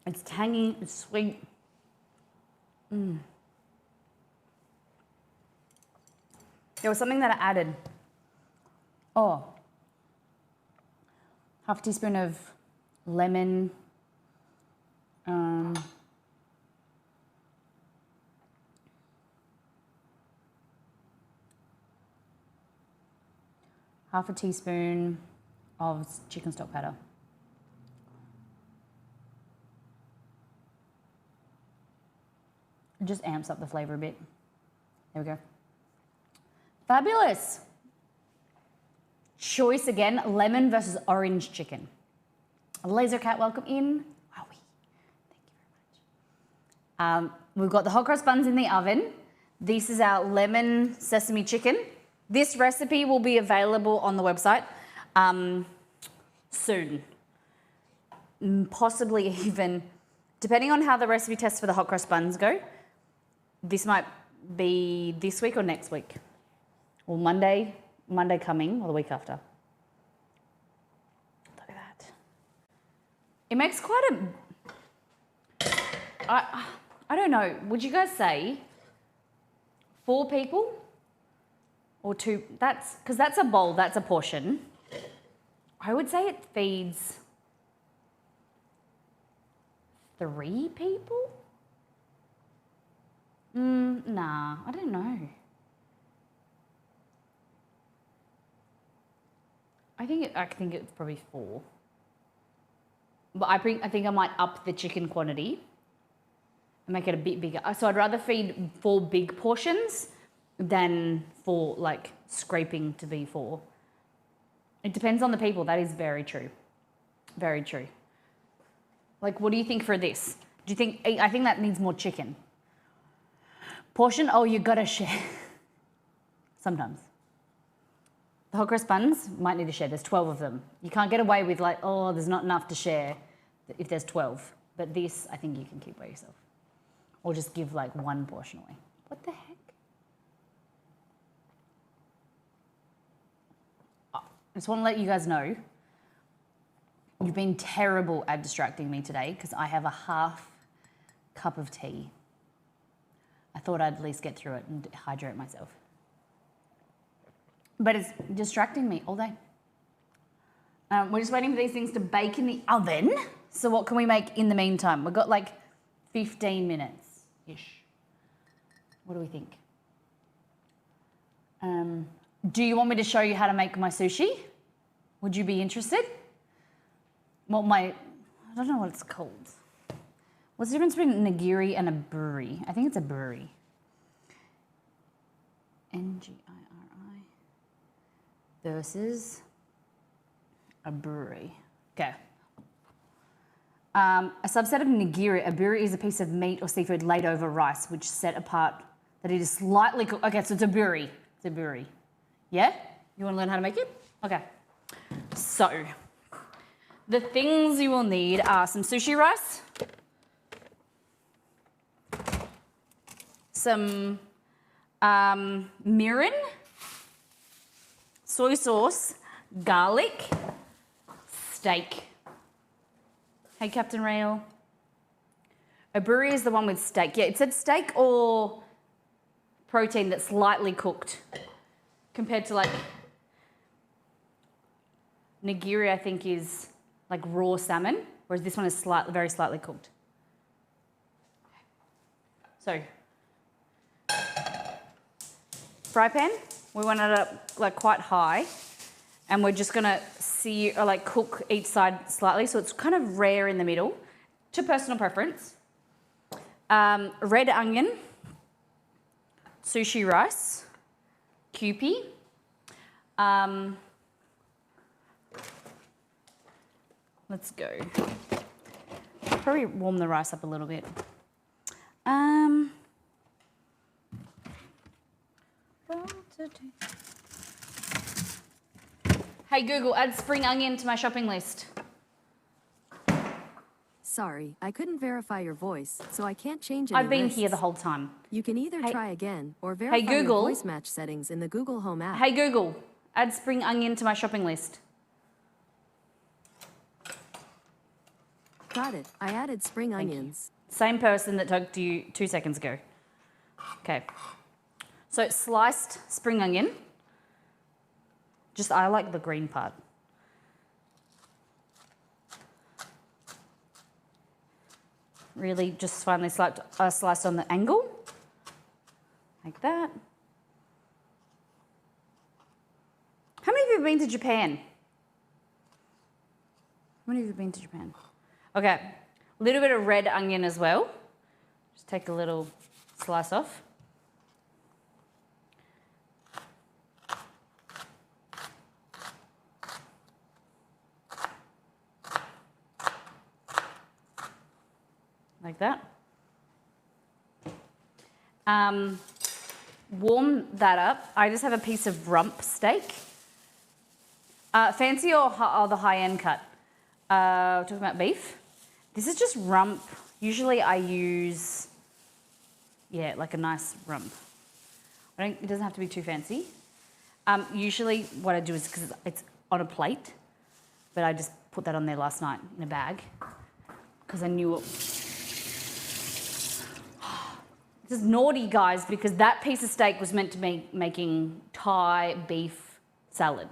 It's tangy, it's sweet. There was something that I added. Oh, half a teaspoon of lemon. Half a teaspoon of chicken stock powder. It just amps up the flavor a bit. There we go. Fabulous. Choice again, lemon versus orange chicken. Laser Cat, welcome in. Wowie. Thank you very much. We've got the hot cross buns in the oven. This is our lemon sesame chicken. This recipe will be available on the website soon. Possibly even, depending on how the recipe tests for the hot cross buns go, this might be this week or next week. Or Monday coming, or the week after. Look at that. It makes quite a, I don't know, would you guys say 4 people? Or 2, because that's a bowl, that's a portion. I would say it feeds 3 people? Nah, I don't know. I think it's probably 4. But I think I might up the chicken quantity and make it a bit bigger. So I'd rather feed 4 big portions than 4 like scraping to be 4. It depends on the people. That is very true. Very true. Like, what do you think for this? Do you think, I think that needs more chicken. Portion, oh, you gotta share. Sometimes. The hot cross buns might need to share. There's 12 of them. You can't get away with like, oh, there's not enough to share if there's 12. But this, I think you can keep by yourself. Or just give like 1 portion away. What the heck? I just want to let you guys know, you've been terrible at distracting me today because I have a half cup of tea. I thought I'd at least get through it and hydrate myself. But it's distracting me all day. We're just waiting for these things to bake in the oven. So what can we make in the meantime? We've got like 15 minutes-ish. What do we think? Do you want me to show you how to make my sushi? Would you be interested? Well, I don't know what it's called. What's the difference between a nigiri and a brewery? I think it's a brewery. Ngiri versus a brewery. Okay. A subset of nigiri. A buri is a piece of meat or seafood laid over rice, which set apart that it is slightly cooked. Okay, so it's a buri. It's a buri. Yeah? You want to learn how to make it? Okay. So, the things you will need are some sushi rice, some mirin, soy sauce, garlic, steak. Hey, Captain Rail. A buri is the one with steak. Yeah, it said steak or protein that's lightly cooked compared to like nigiri, I think, is like raw salmon, whereas this one is very slightly cooked. So, fry pan, we want it up like quite high, and we're just gonna cook each side slightly, so it's kind of rare in the middle, to personal preference. Red onion, sushi rice, Kewpie, let's go. Probably warm the rice up a little bit. Hey Google, add spring onion to my shopping list. Sorry, I couldn't verify your voice, so I can't change any I've been lists. here the whole time. You can either Hey- try again or verify Google. your voice match settings in the Google Home app. Hey Google, add spring onion to my shopping list. Got it. I added spring onions. Same person that talked to you 2 seconds ago. Okay. So sliced spring onion. I like the green part. Really just finely sliced on the angle. Like that. How many of you have been to Japan? How many of you have been to Japan? Okay, a little bit of red onion as well. Just take a little slice off. Like that. Warm that up. I just have a piece of rump steak. Fancy or the high-end cut? Talking about beef. This is just rump. Usually I use, like a nice rump. It doesn't have to be too fancy. Usually what I do is, because it's on a plate, but I just put that on there last night in a bag because I knew it. This is naughty, guys, because that piece of steak was meant to be making Thai beef salad.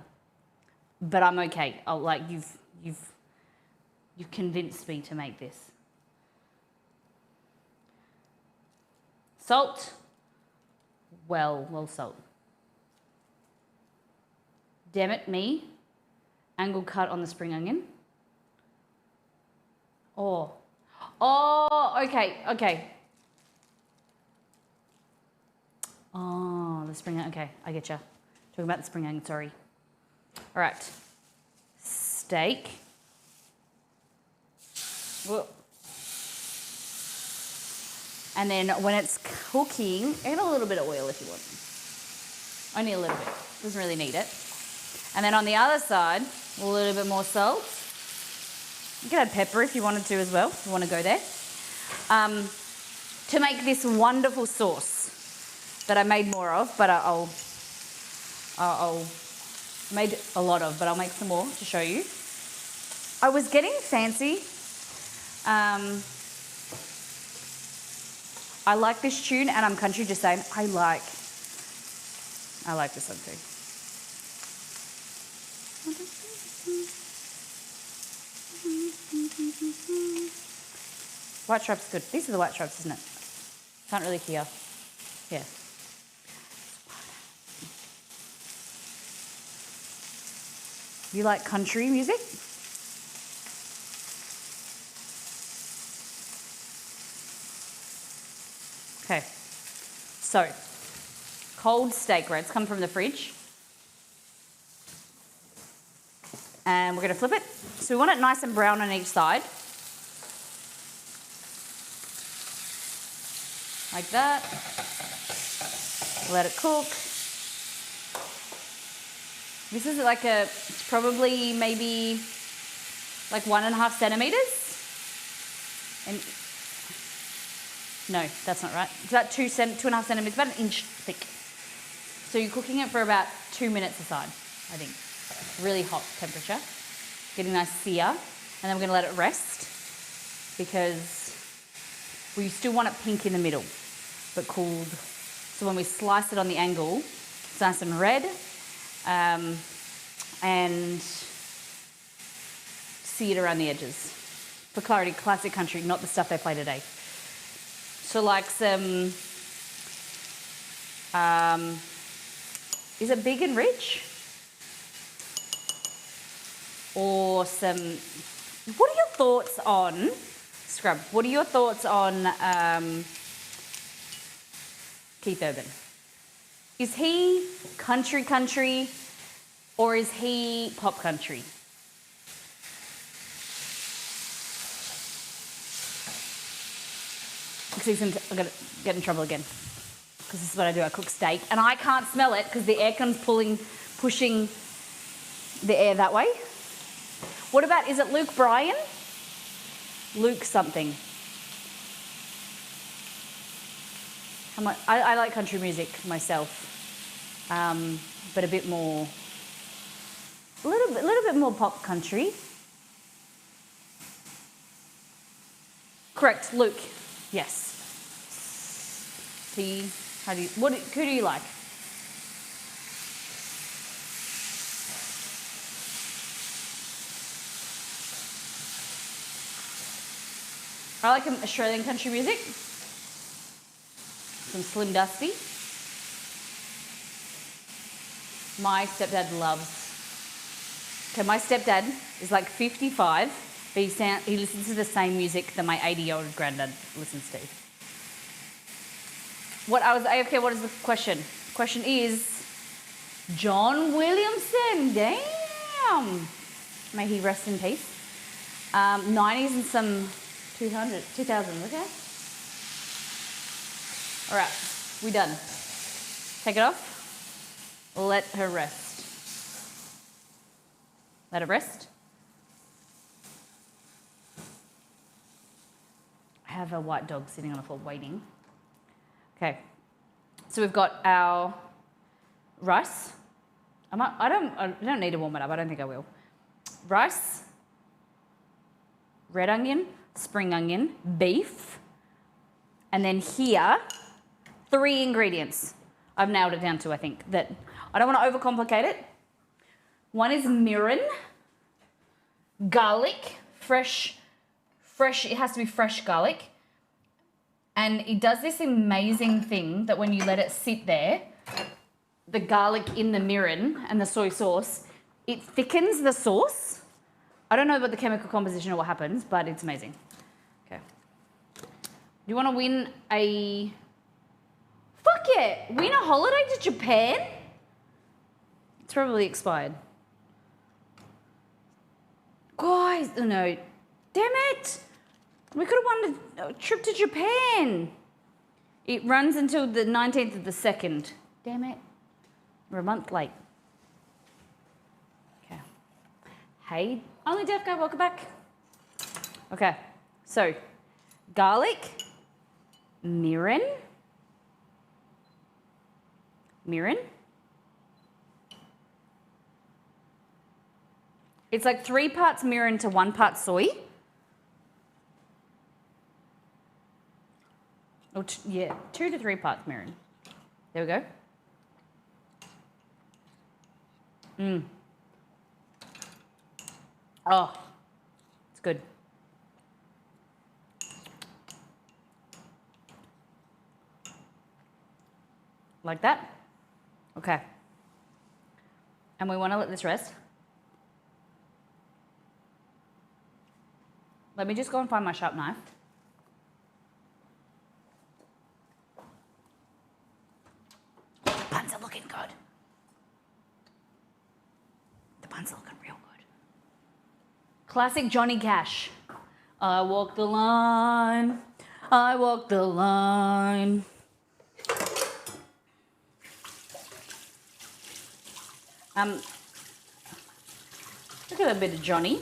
But I'm okay. You've convinced me to make this. Salt. Well salt. Damn it, me. Angle cut on the spring onion. Oh, okay. Oh, the spring onion. Okay, I get you. Talking about the spring onion, sorry. All right. Steak. Whoa. And then when it's cooking, add a little bit of oil if you want. Only a little bit. Doesn't really need it. And then on the other side, a little bit more salt. You can add pepper if you wanted to as well, if you want to go there. To make this wonderful sauce that I made more of, but I'll made a lot of, but I'll make some more to show you. I was getting fancy. I like this tune, and I'm country just saying I like this one too. White stripes good. These are the white stripes, isn't it? Can't really hear. Yeah. You like country music? Okay. So, cold steak breads come from the fridge. And we're going to flip it. So we want it nice and brown on each side. like that. Let it cook. This is like it's probably maybe like 1.5 centimeters. And no, that's not right. It's about 2.5 centimeters, about 1 inch thick. So you're cooking it for about 2 minutes aside, I think. Really hot temperature. Getting nice sear. And then we're gonna let it rest because we still want it pink in the middle, but cooled. So when we slice it on the angle, it's nice and red. And see it around the edges. For clarity, classic country, not the stuff they play today. So like some, is it Big and Rich? Or some, what are your thoughts on, Scrub, what are your thoughts on Keith Urban? Is he country, or is he pop country? I'm gonna get in trouble again because this is what I do. I cook steak and I can't smell it because the aircon's pushing the air that way. What about, is it Luke Bryan? Luke something. I like country music myself, but a little bit more pop country. Correct, Luke. Yes. Who do you like? I like Australian country music. Some Slim Dusty. My stepdad loves. Okay, my stepdad is like 55, but he listens to the same music that my 80-year-old granddad listens to. What is the question? The question is John Williamson. Damn. May he rest in peace. 90s and some 2000s, okay? All right, we done. Take it off. Let her rest. Let it rest. I have a white dog sitting on the floor waiting. Okay, so we've got our rice. I don't need to warm it up. I don't think I will. Rice, red onion, spring onion, beef, and then here, 3 ingredients. I've nailed it down to, I think, that I don't want to overcomplicate it. One is mirin, garlic, fresh, it has to be fresh garlic. And it does this amazing thing that when you let it sit there, the garlic in the mirin and the soy sauce, it thickens the sauce. I don't know what the chemical composition or what happens, but it's amazing. Okay. Do you want to win a... Fuck yeah! Win a holiday to Japan? It's probably expired. Guys, no. Damn it! We could have won a trip to Japan. It runs until the 19th of the 2nd. Damn it. We're a month late. Okay. Hey, only deaf guy, welcome back. Okay, so garlic, mirin. It's like 3 parts mirin to 1 part soy. Or 2 to 3 parts mirin. There we go. Oh, it's good. Like that? Okay. And we want to let this rest. Let me just go and find my sharp knife. Buns are looking good. The buns are looking real good. Classic Johnny Cash. I walk the line. I walk the line. Look at a bit of Johnny.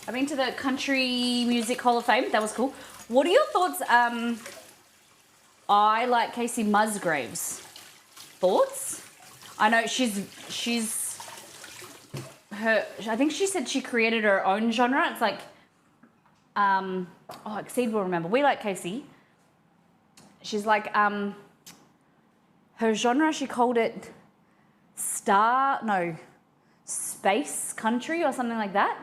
I've been to the Country Music Hall of Fame. That was cool. What are your thoughts? I like Casey Musgraves. Thoughts? I know she's her. I think she said she created her own genre. It's like, Exceed will remember. We like Casey. She's like, her genre. She called it space country or something like that.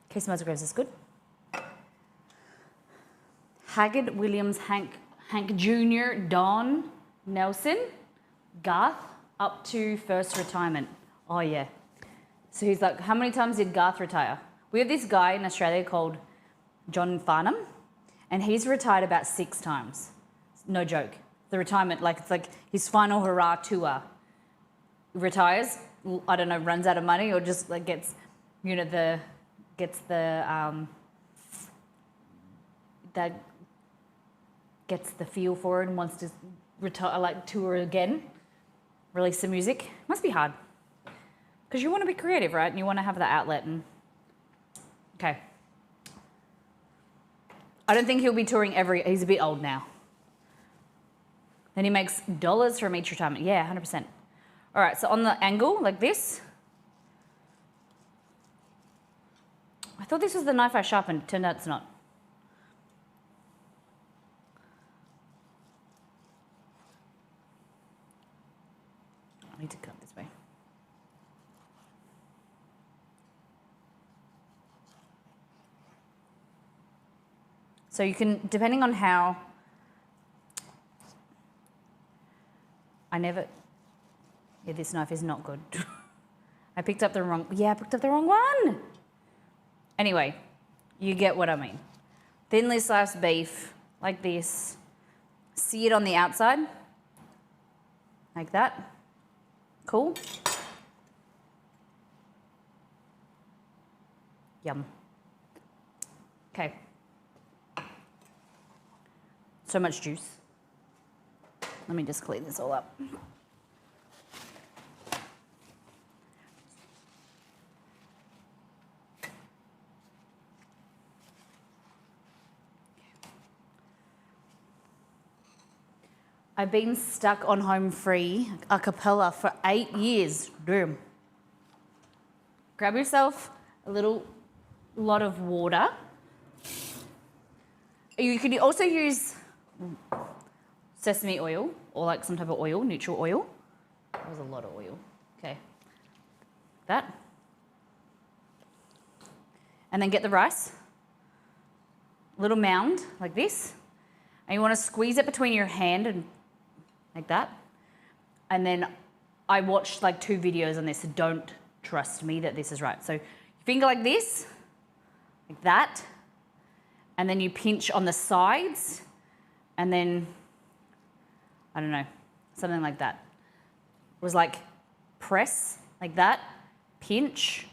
Casey Musgraves is good. Haggard, Williams, Hank Jr., Don, Nelson, Garth, up to first retirement. Oh yeah. So he's like, how many times did Garth retire? We have this guy in Australia called John Farnham, and he's retired about 6 times. No joke. The retirement, it's like his final hurrah tour. Retires, I don't know, runs out of money or just like gets the feel for it and wants to retire, tour again, release some music. Must be hard because you want to be creative, right? And you want to have that outlet. And okay, I don't think he'll be touring he's a bit old now. Then he makes dollars from each retirement. Yeah, 100%. All right, so on the angle like this. I thought this was the knife I sharpened. Turned out it's not. I need to cut this way. So you can, depending on how, this knife is not good. I picked up the wrong one. Anyway, you get what I mean. Thinly sliced beef, like this. See it on the outside, like that. Cool. Yum. Okay. So much juice. Let me just clean this all up. I've been stuck on home free a cappella for 8 years. Damn. Grab yourself a lot of water. You could also use sesame oil or some type of oil, neutral oil. That was a lot of oil. Okay. That. And then get the rice. A little mound like this. And you want to squeeze it between your hand and like that. And then I watched 2 videos on this, so don't trust me that this is right. So finger like this, like that. And then you pinch on the sides. And then, I don't know, something like that. It was press like that, pinch,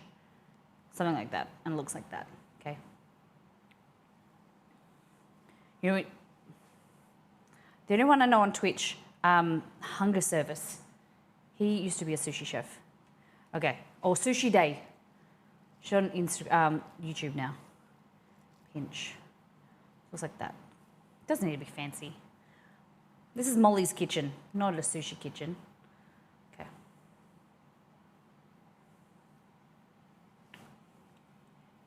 something like that. And it looks like that, okay? You know, the only one I know on Twitch, Hunger Service. He used to be a sushi chef. Okay, or Sushi Day. She's on YouTube now. Pinch. Looks like that. Doesn't need to be fancy. This is Molly's kitchen, not a sushi kitchen. Okay.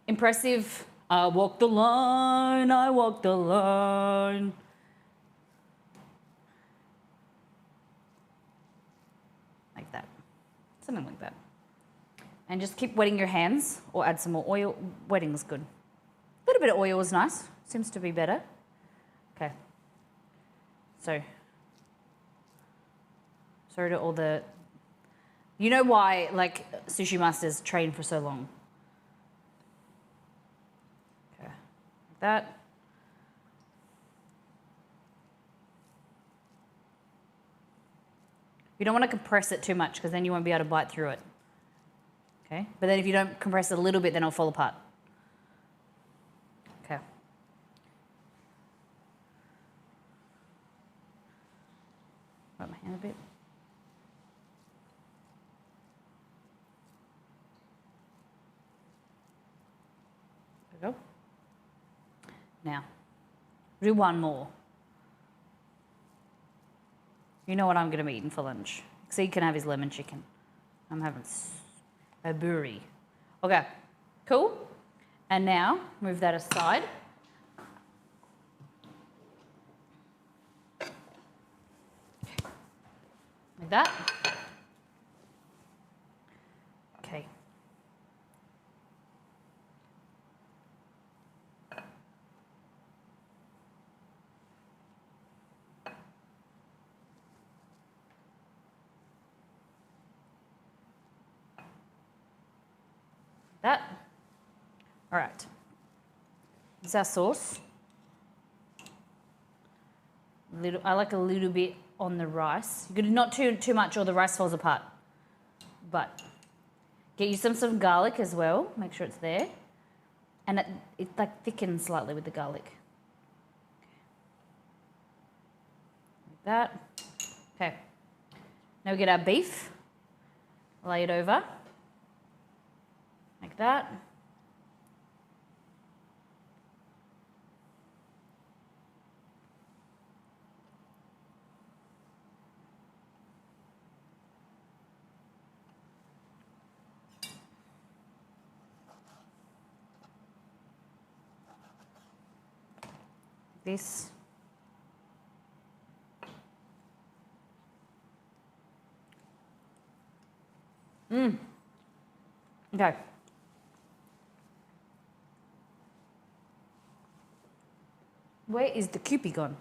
Impressive. I walk the line, I walk the line. Like that. Something like that. And just keep wetting your hands or add some more oil. Wetting is good. A little bit of oil is nice. Seems to be better. Okay. So, sorry to all the... You know why, sushi masters train for so long? Okay. Like that. You don't want to compress it too much because then you won't be able to bite through it. Okay? But then if you don't compress it a little bit, then it'll fall apart. bit. There we go. Now, do one more. You know what I'm going to be eating for lunch. So you can have his lemon chicken. I'm having a burri. Okay, cool. And now, move that aside. Like that. Okay. That. All right. This is our sauce. I like a little bit on the rice. You could not too much or the rice falls apart. But get you some garlic as well. Make sure it's there. And it like thickens slightly with the garlic. Like that. Okay. Now we get our beef. Lay it over. Like that. This. Okay. Where is the Kewpie gone?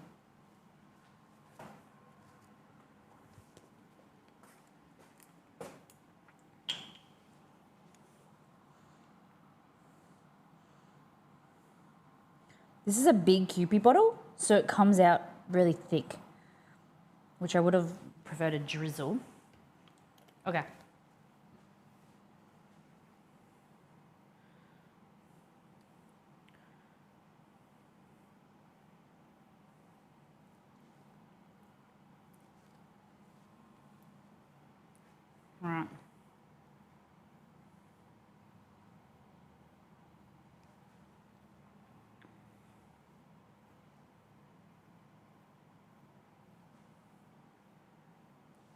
This is a big Kewpie bottle, so it comes out really thick, which I would have preferred a drizzle. Okay. All right.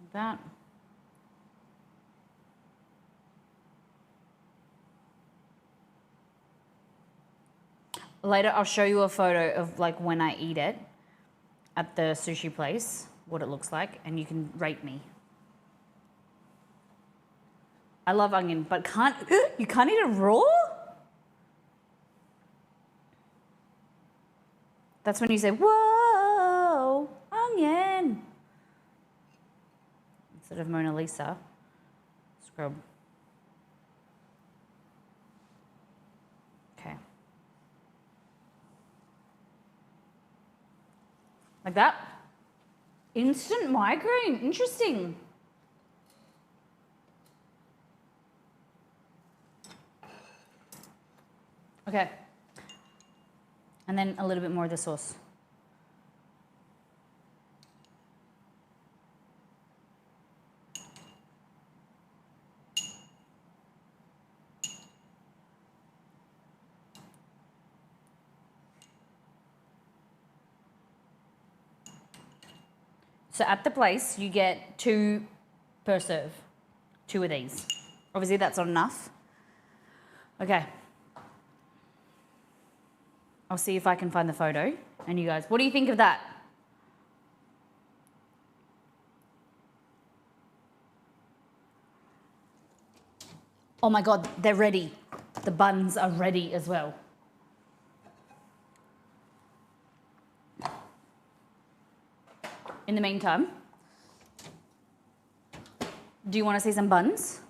Like that. Later, I'll show you a photo of like when I eat it at the sushi place, what it looks like, and you can rate me. I love onion, but you can't eat it raw? That's when you say, whoa, onion. Instead of Mona Lisa, scrub. Okay. Like that. Instant migraine, interesting. Okay. And then a little bit more of the sauce. So at the place, you get 2 per serve. 2 of these. Obviously, that's not enough. Okay. I'll see if I can find the photo. And you guys, what do you think of that? Oh my God, they're ready. The buns are ready as well. In the meantime, do you want to see some buns?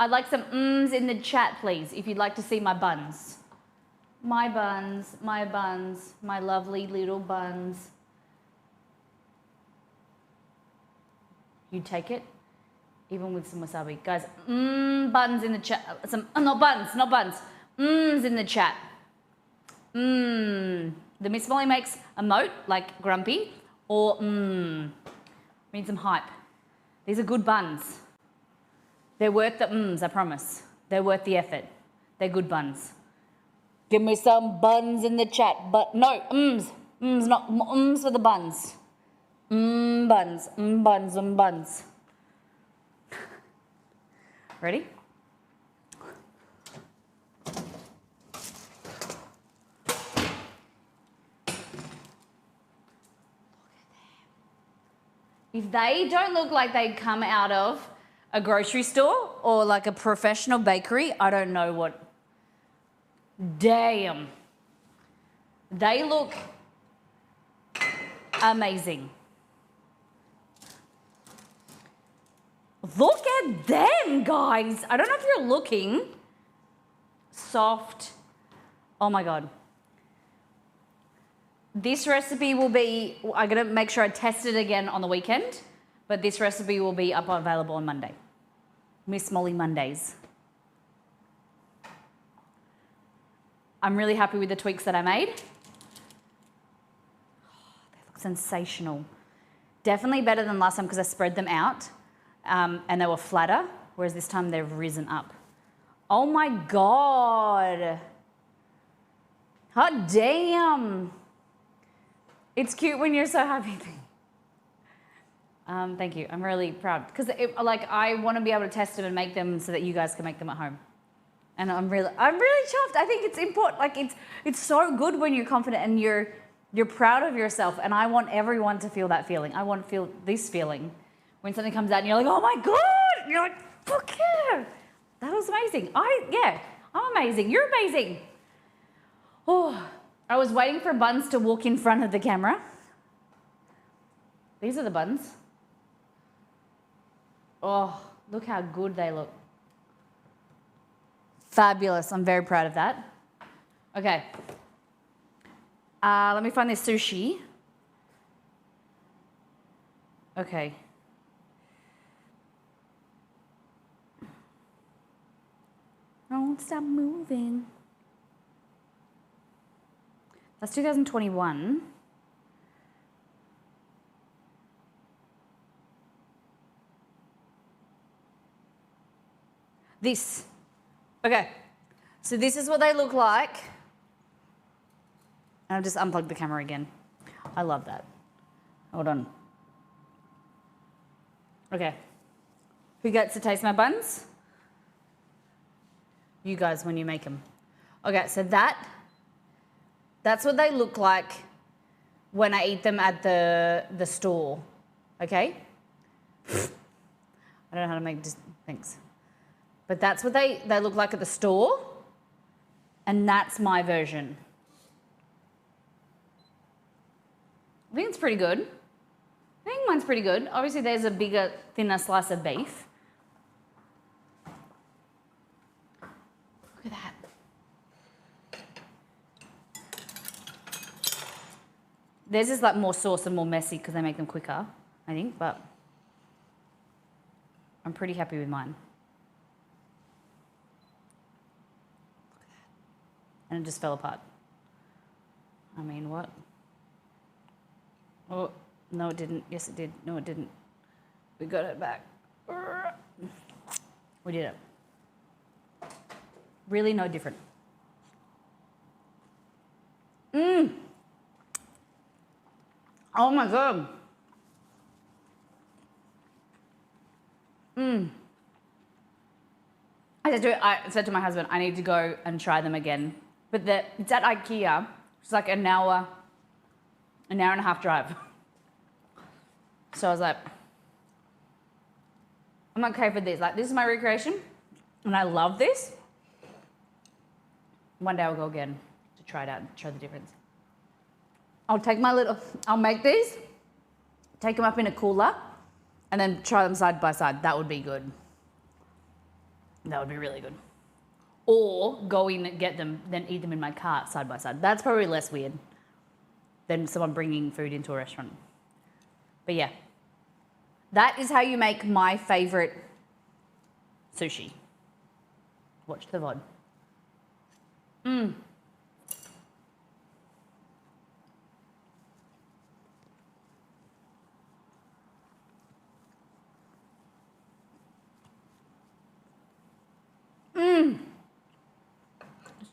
I'd like some ums in the chat, please, if you'd like to see my buns. My buns, my lovely little buns. You take it, even with some wasabi. Guys, buns in the chat. Not buns. Ums in the chat. The Miss Molly makes emote, like grumpy, Or, we need some hype. These are good buns. They're worth the I promise. They're worth the effort. They're good buns. Give me some buns in the chat, but no, not for the buns. Buns, buns, buns. Ready? If they don't look like they come out of a grocery store or like a professional bakery, I don't know what. Damn. They look amazing. Look at them, guys. I don't know if you're looking. Soft. Oh my God. This recipe will be, I'm going to make sure I test it again on the weekend, but this recipe will be up available on Monday. Miss Molly Mondays. I'm really happy with the tweaks that I made. Oh, they look sensational. Definitely better than last time because I spread them out and they were flatter, whereas this time they've risen up. Oh my God. Hot damn. It's cute when you're so happy. Thank you. I'm really proud because I want to be able to test them and make them so that you guys can make them at home. And I'm really chuffed. I think it's important. Like it's so good when you're confident and you're proud of yourself. And I want everyone to feel that feeling. I want to feel this feeling when something comes out and you're like, oh my God. And you're like, fuck yeah. That was amazing. I'm amazing. You're amazing. Oh. I was waiting for Buns to walk in front of the camera. These are the buns. Oh, look how good they look. Fabulous. I'm very proud of that. Okay. Let me find this sushi. Okay. Don't stop moving. That's 2021. This. Okay. So this is what they look like. And I've just unplugged the camera again. I love that. Hold on. Okay. Who gets to taste my buns? You guys when you make them. Okay, so that's what they look like when I eat them at the store, okay? I don't know how to make things. But that's what they look like at the store, and that's my version. I think it's pretty good. I think mine's pretty good. Obviously, there's a bigger, thinner slice of beef. Look at that. Theirs is like more sauce and more messy because they make them quicker, I think, but I'm pretty happy with mine. Look at that. And it just fell apart. I mean, what? Oh, no it didn't. Yes it did. No it didn't. We got it back. We did it. Really no different. Oh my God. I said to my husband, I need to go and try them again. But it's at IKEA. It's like an hour and a half drive. So I was like, I'm okay for this. Like, this is my recreation, and I love this. One day I'll go again to try it out and show the difference. I'll make these, take them up in a cooler, and then try them side by side. That would be good. That would be really good. Or go in and get them, then eat them in my car side by side. That's probably less weird than someone bringing food into a restaurant. But yeah, that is how you make my favorite sushi. Watch the VOD.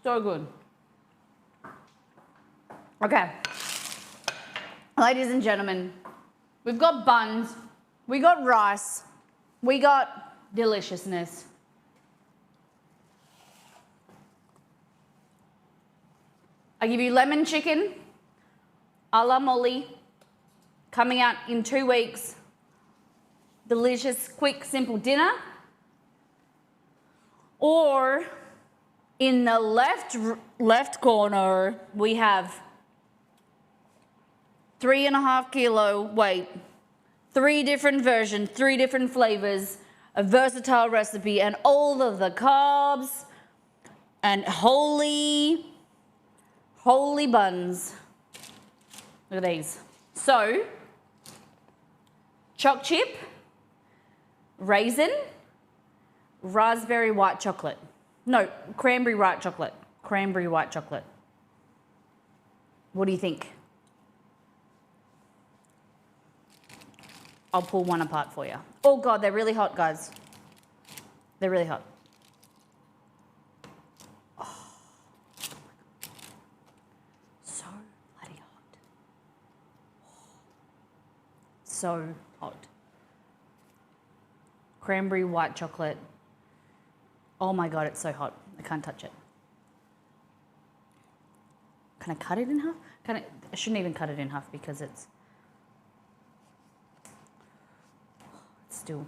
So good. Okay. Ladies and gentlemen, we've got buns, we got rice, we got deliciousness. I give you lemon chicken, a la Molly, coming out in 2 weeks. Delicious, quick, simple dinner. Or in the left corner, we have 3.5 kilo weight, 3 different versions, 3 different flavors, a versatile recipe, and all of the carbs and holy buns. Look at these. So, choc chip, raisin, raspberry white chocolate. No, cranberry white chocolate. Cranberry white chocolate. What do you think? I'll pull one apart for you. Oh God, they're really hot, guys. They're really hot. Oh. So bloody hot. So hot. Cranberry white chocolate. Oh my God, it's so hot. I can't touch it. Can I cut it in half? I shouldn't even cut it in half because it's still.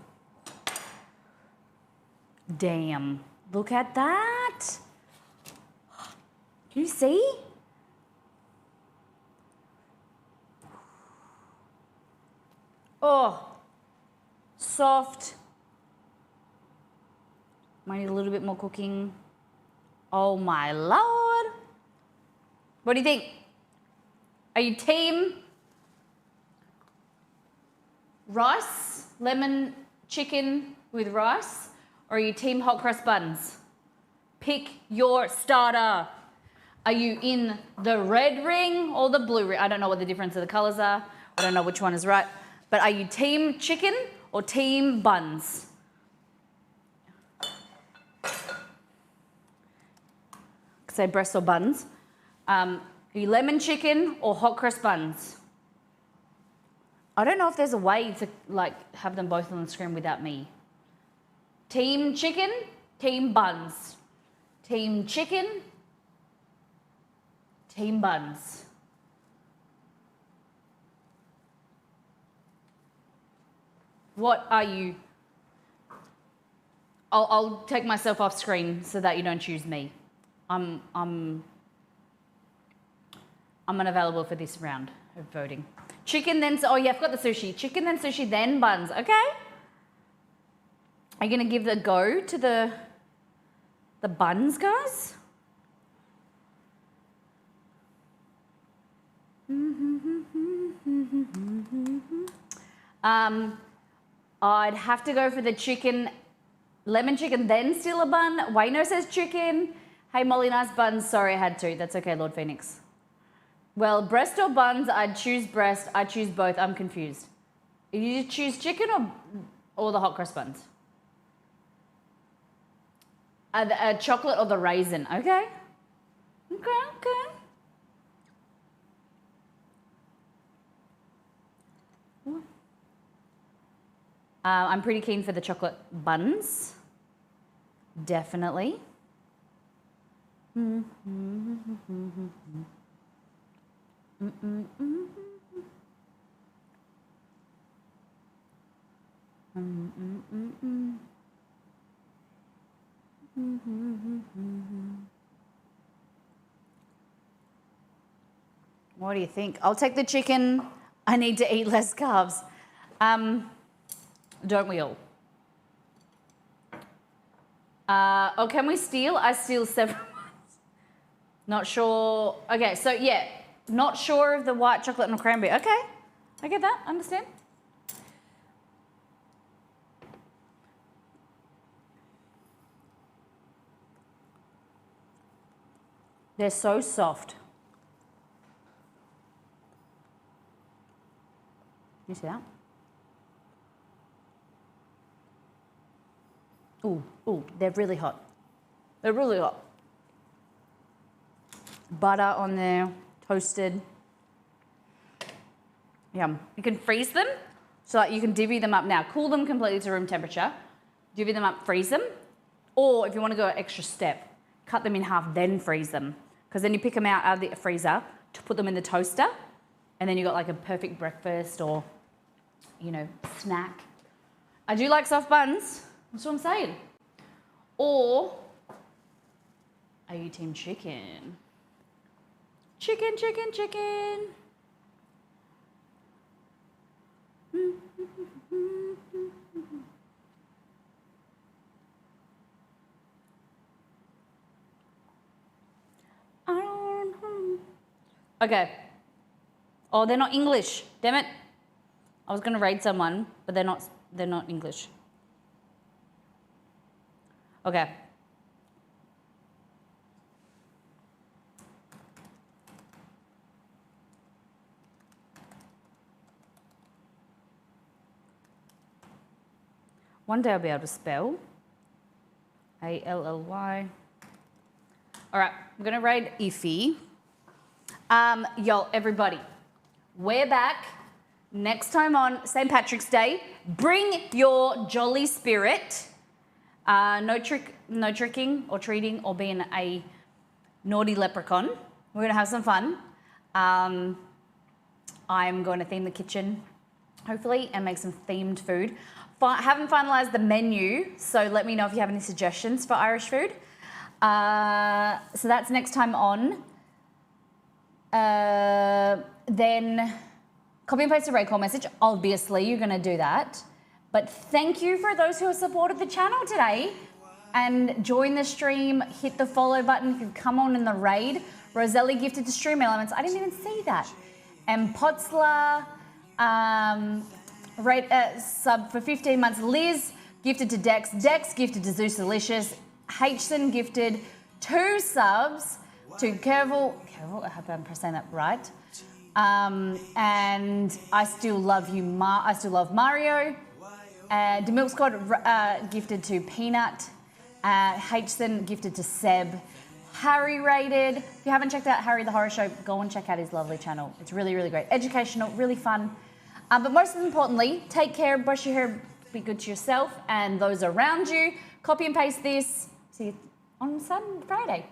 Damn. Look at that. Can you see? Oh, soft. Might need a little bit more cooking. Oh my Lord. What do you think? Are you team rice, lemon chicken with rice, or are you team hot cross buns? Pick your starter. Are you in the red ring or the blue ring? I don't know what the difference of the colors are. I don't know which one is right. But are you team chicken or team buns? Say breasts or buns. Are you lemon chicken or hot cross buns? I don't know if there's a way to like have them both on the screen without me. Team chicken, team buns. Team chicken, team buns. What are you? I'll take myself off screen so that you don't choose me. I'm unavailable for this round of voting. Chicken then, oh yeah, I've got the sushi. Chicken then sushi then buns, okay? Are you gonna give the go to the buns, guys? I'd have to go for the chicken, lemon chicken, then still a bun. Wayno says chicken. Hey, Molly, nice buns. Sorry, I had to. That's okay, Lord Phoenix. Well, breast or buns, I'd choose breast. I choose both. I'm confused. You choose chicken or the hot cross buns? A chocolate or the raisin? Okay. Okay. I'm pretty keen for the chocolate buns. Definitely. What do you think? I'll take the chicken. I need to eat less carbs. Don't we all? Oh, can we steal? I steal several ones. Not sure. Okay, so yeah, not sure of the white chocolate and cranberry. Okay, I get that. Understand. They're so soft. You see that? Ooh, they're really hot. They're really hot. butter on there, toasted. Yum. You can freeze them, so that you can divvy them up now. Cool them completely to room temperature, divvy them up, freeze them. Or if you want to go an extra step, cut them in half, then freeze them. Because then you pick them out of the freezer to put them in the toaster, and then you got like a perfect breakfast or, you know, snack. I do like soft buns, that's what I'm saying. Or, are you team chicken? Chicken, chicken, chicken. Okay. Oh, they're not English. Damn it. I was gonna raid someone, but they're not English. Okay. One day I'll be able to spell. A-L-L-Y. All right, I'm gonna raid Iffy. Y'all, everybody, we're back next time on St. Patrick's Day. Bring your jolly spirit. No tricking or treating or being a naughty leprechaun. We're gonna have some fun. I'm going to theme the kitchen, hopefully, and make some themed food. Haven't finalised the menu, so let me know if you have any suggestions for Irish food. So that's next time on. Then copy and paste a raid call message. Obviously, you're going to do that. But thank you for those who have supported the channel today and join the stream. Hit the follow button if you've come on in the raid. Roselli gifted to Stream Elements. I didn't even see that. And Potzler sub for 15 months. Liz gifted to Dex. Dex gifted to Zeus Delicious. Hson gifted 2 subs to Careful, I hope I'm saying that right. And I still love you, I still love Mario. The Milk Squad gifted to Peanut. Hson gifted to Seb. Harry rated. If you haven't checked out Harry the Horror Show, go and check out his lovely channel. It's really, really great. Educational, really fun. But most importantly, take care, brush your hair, be good to yourself and those around you. Copy and paste this. See you on Friday.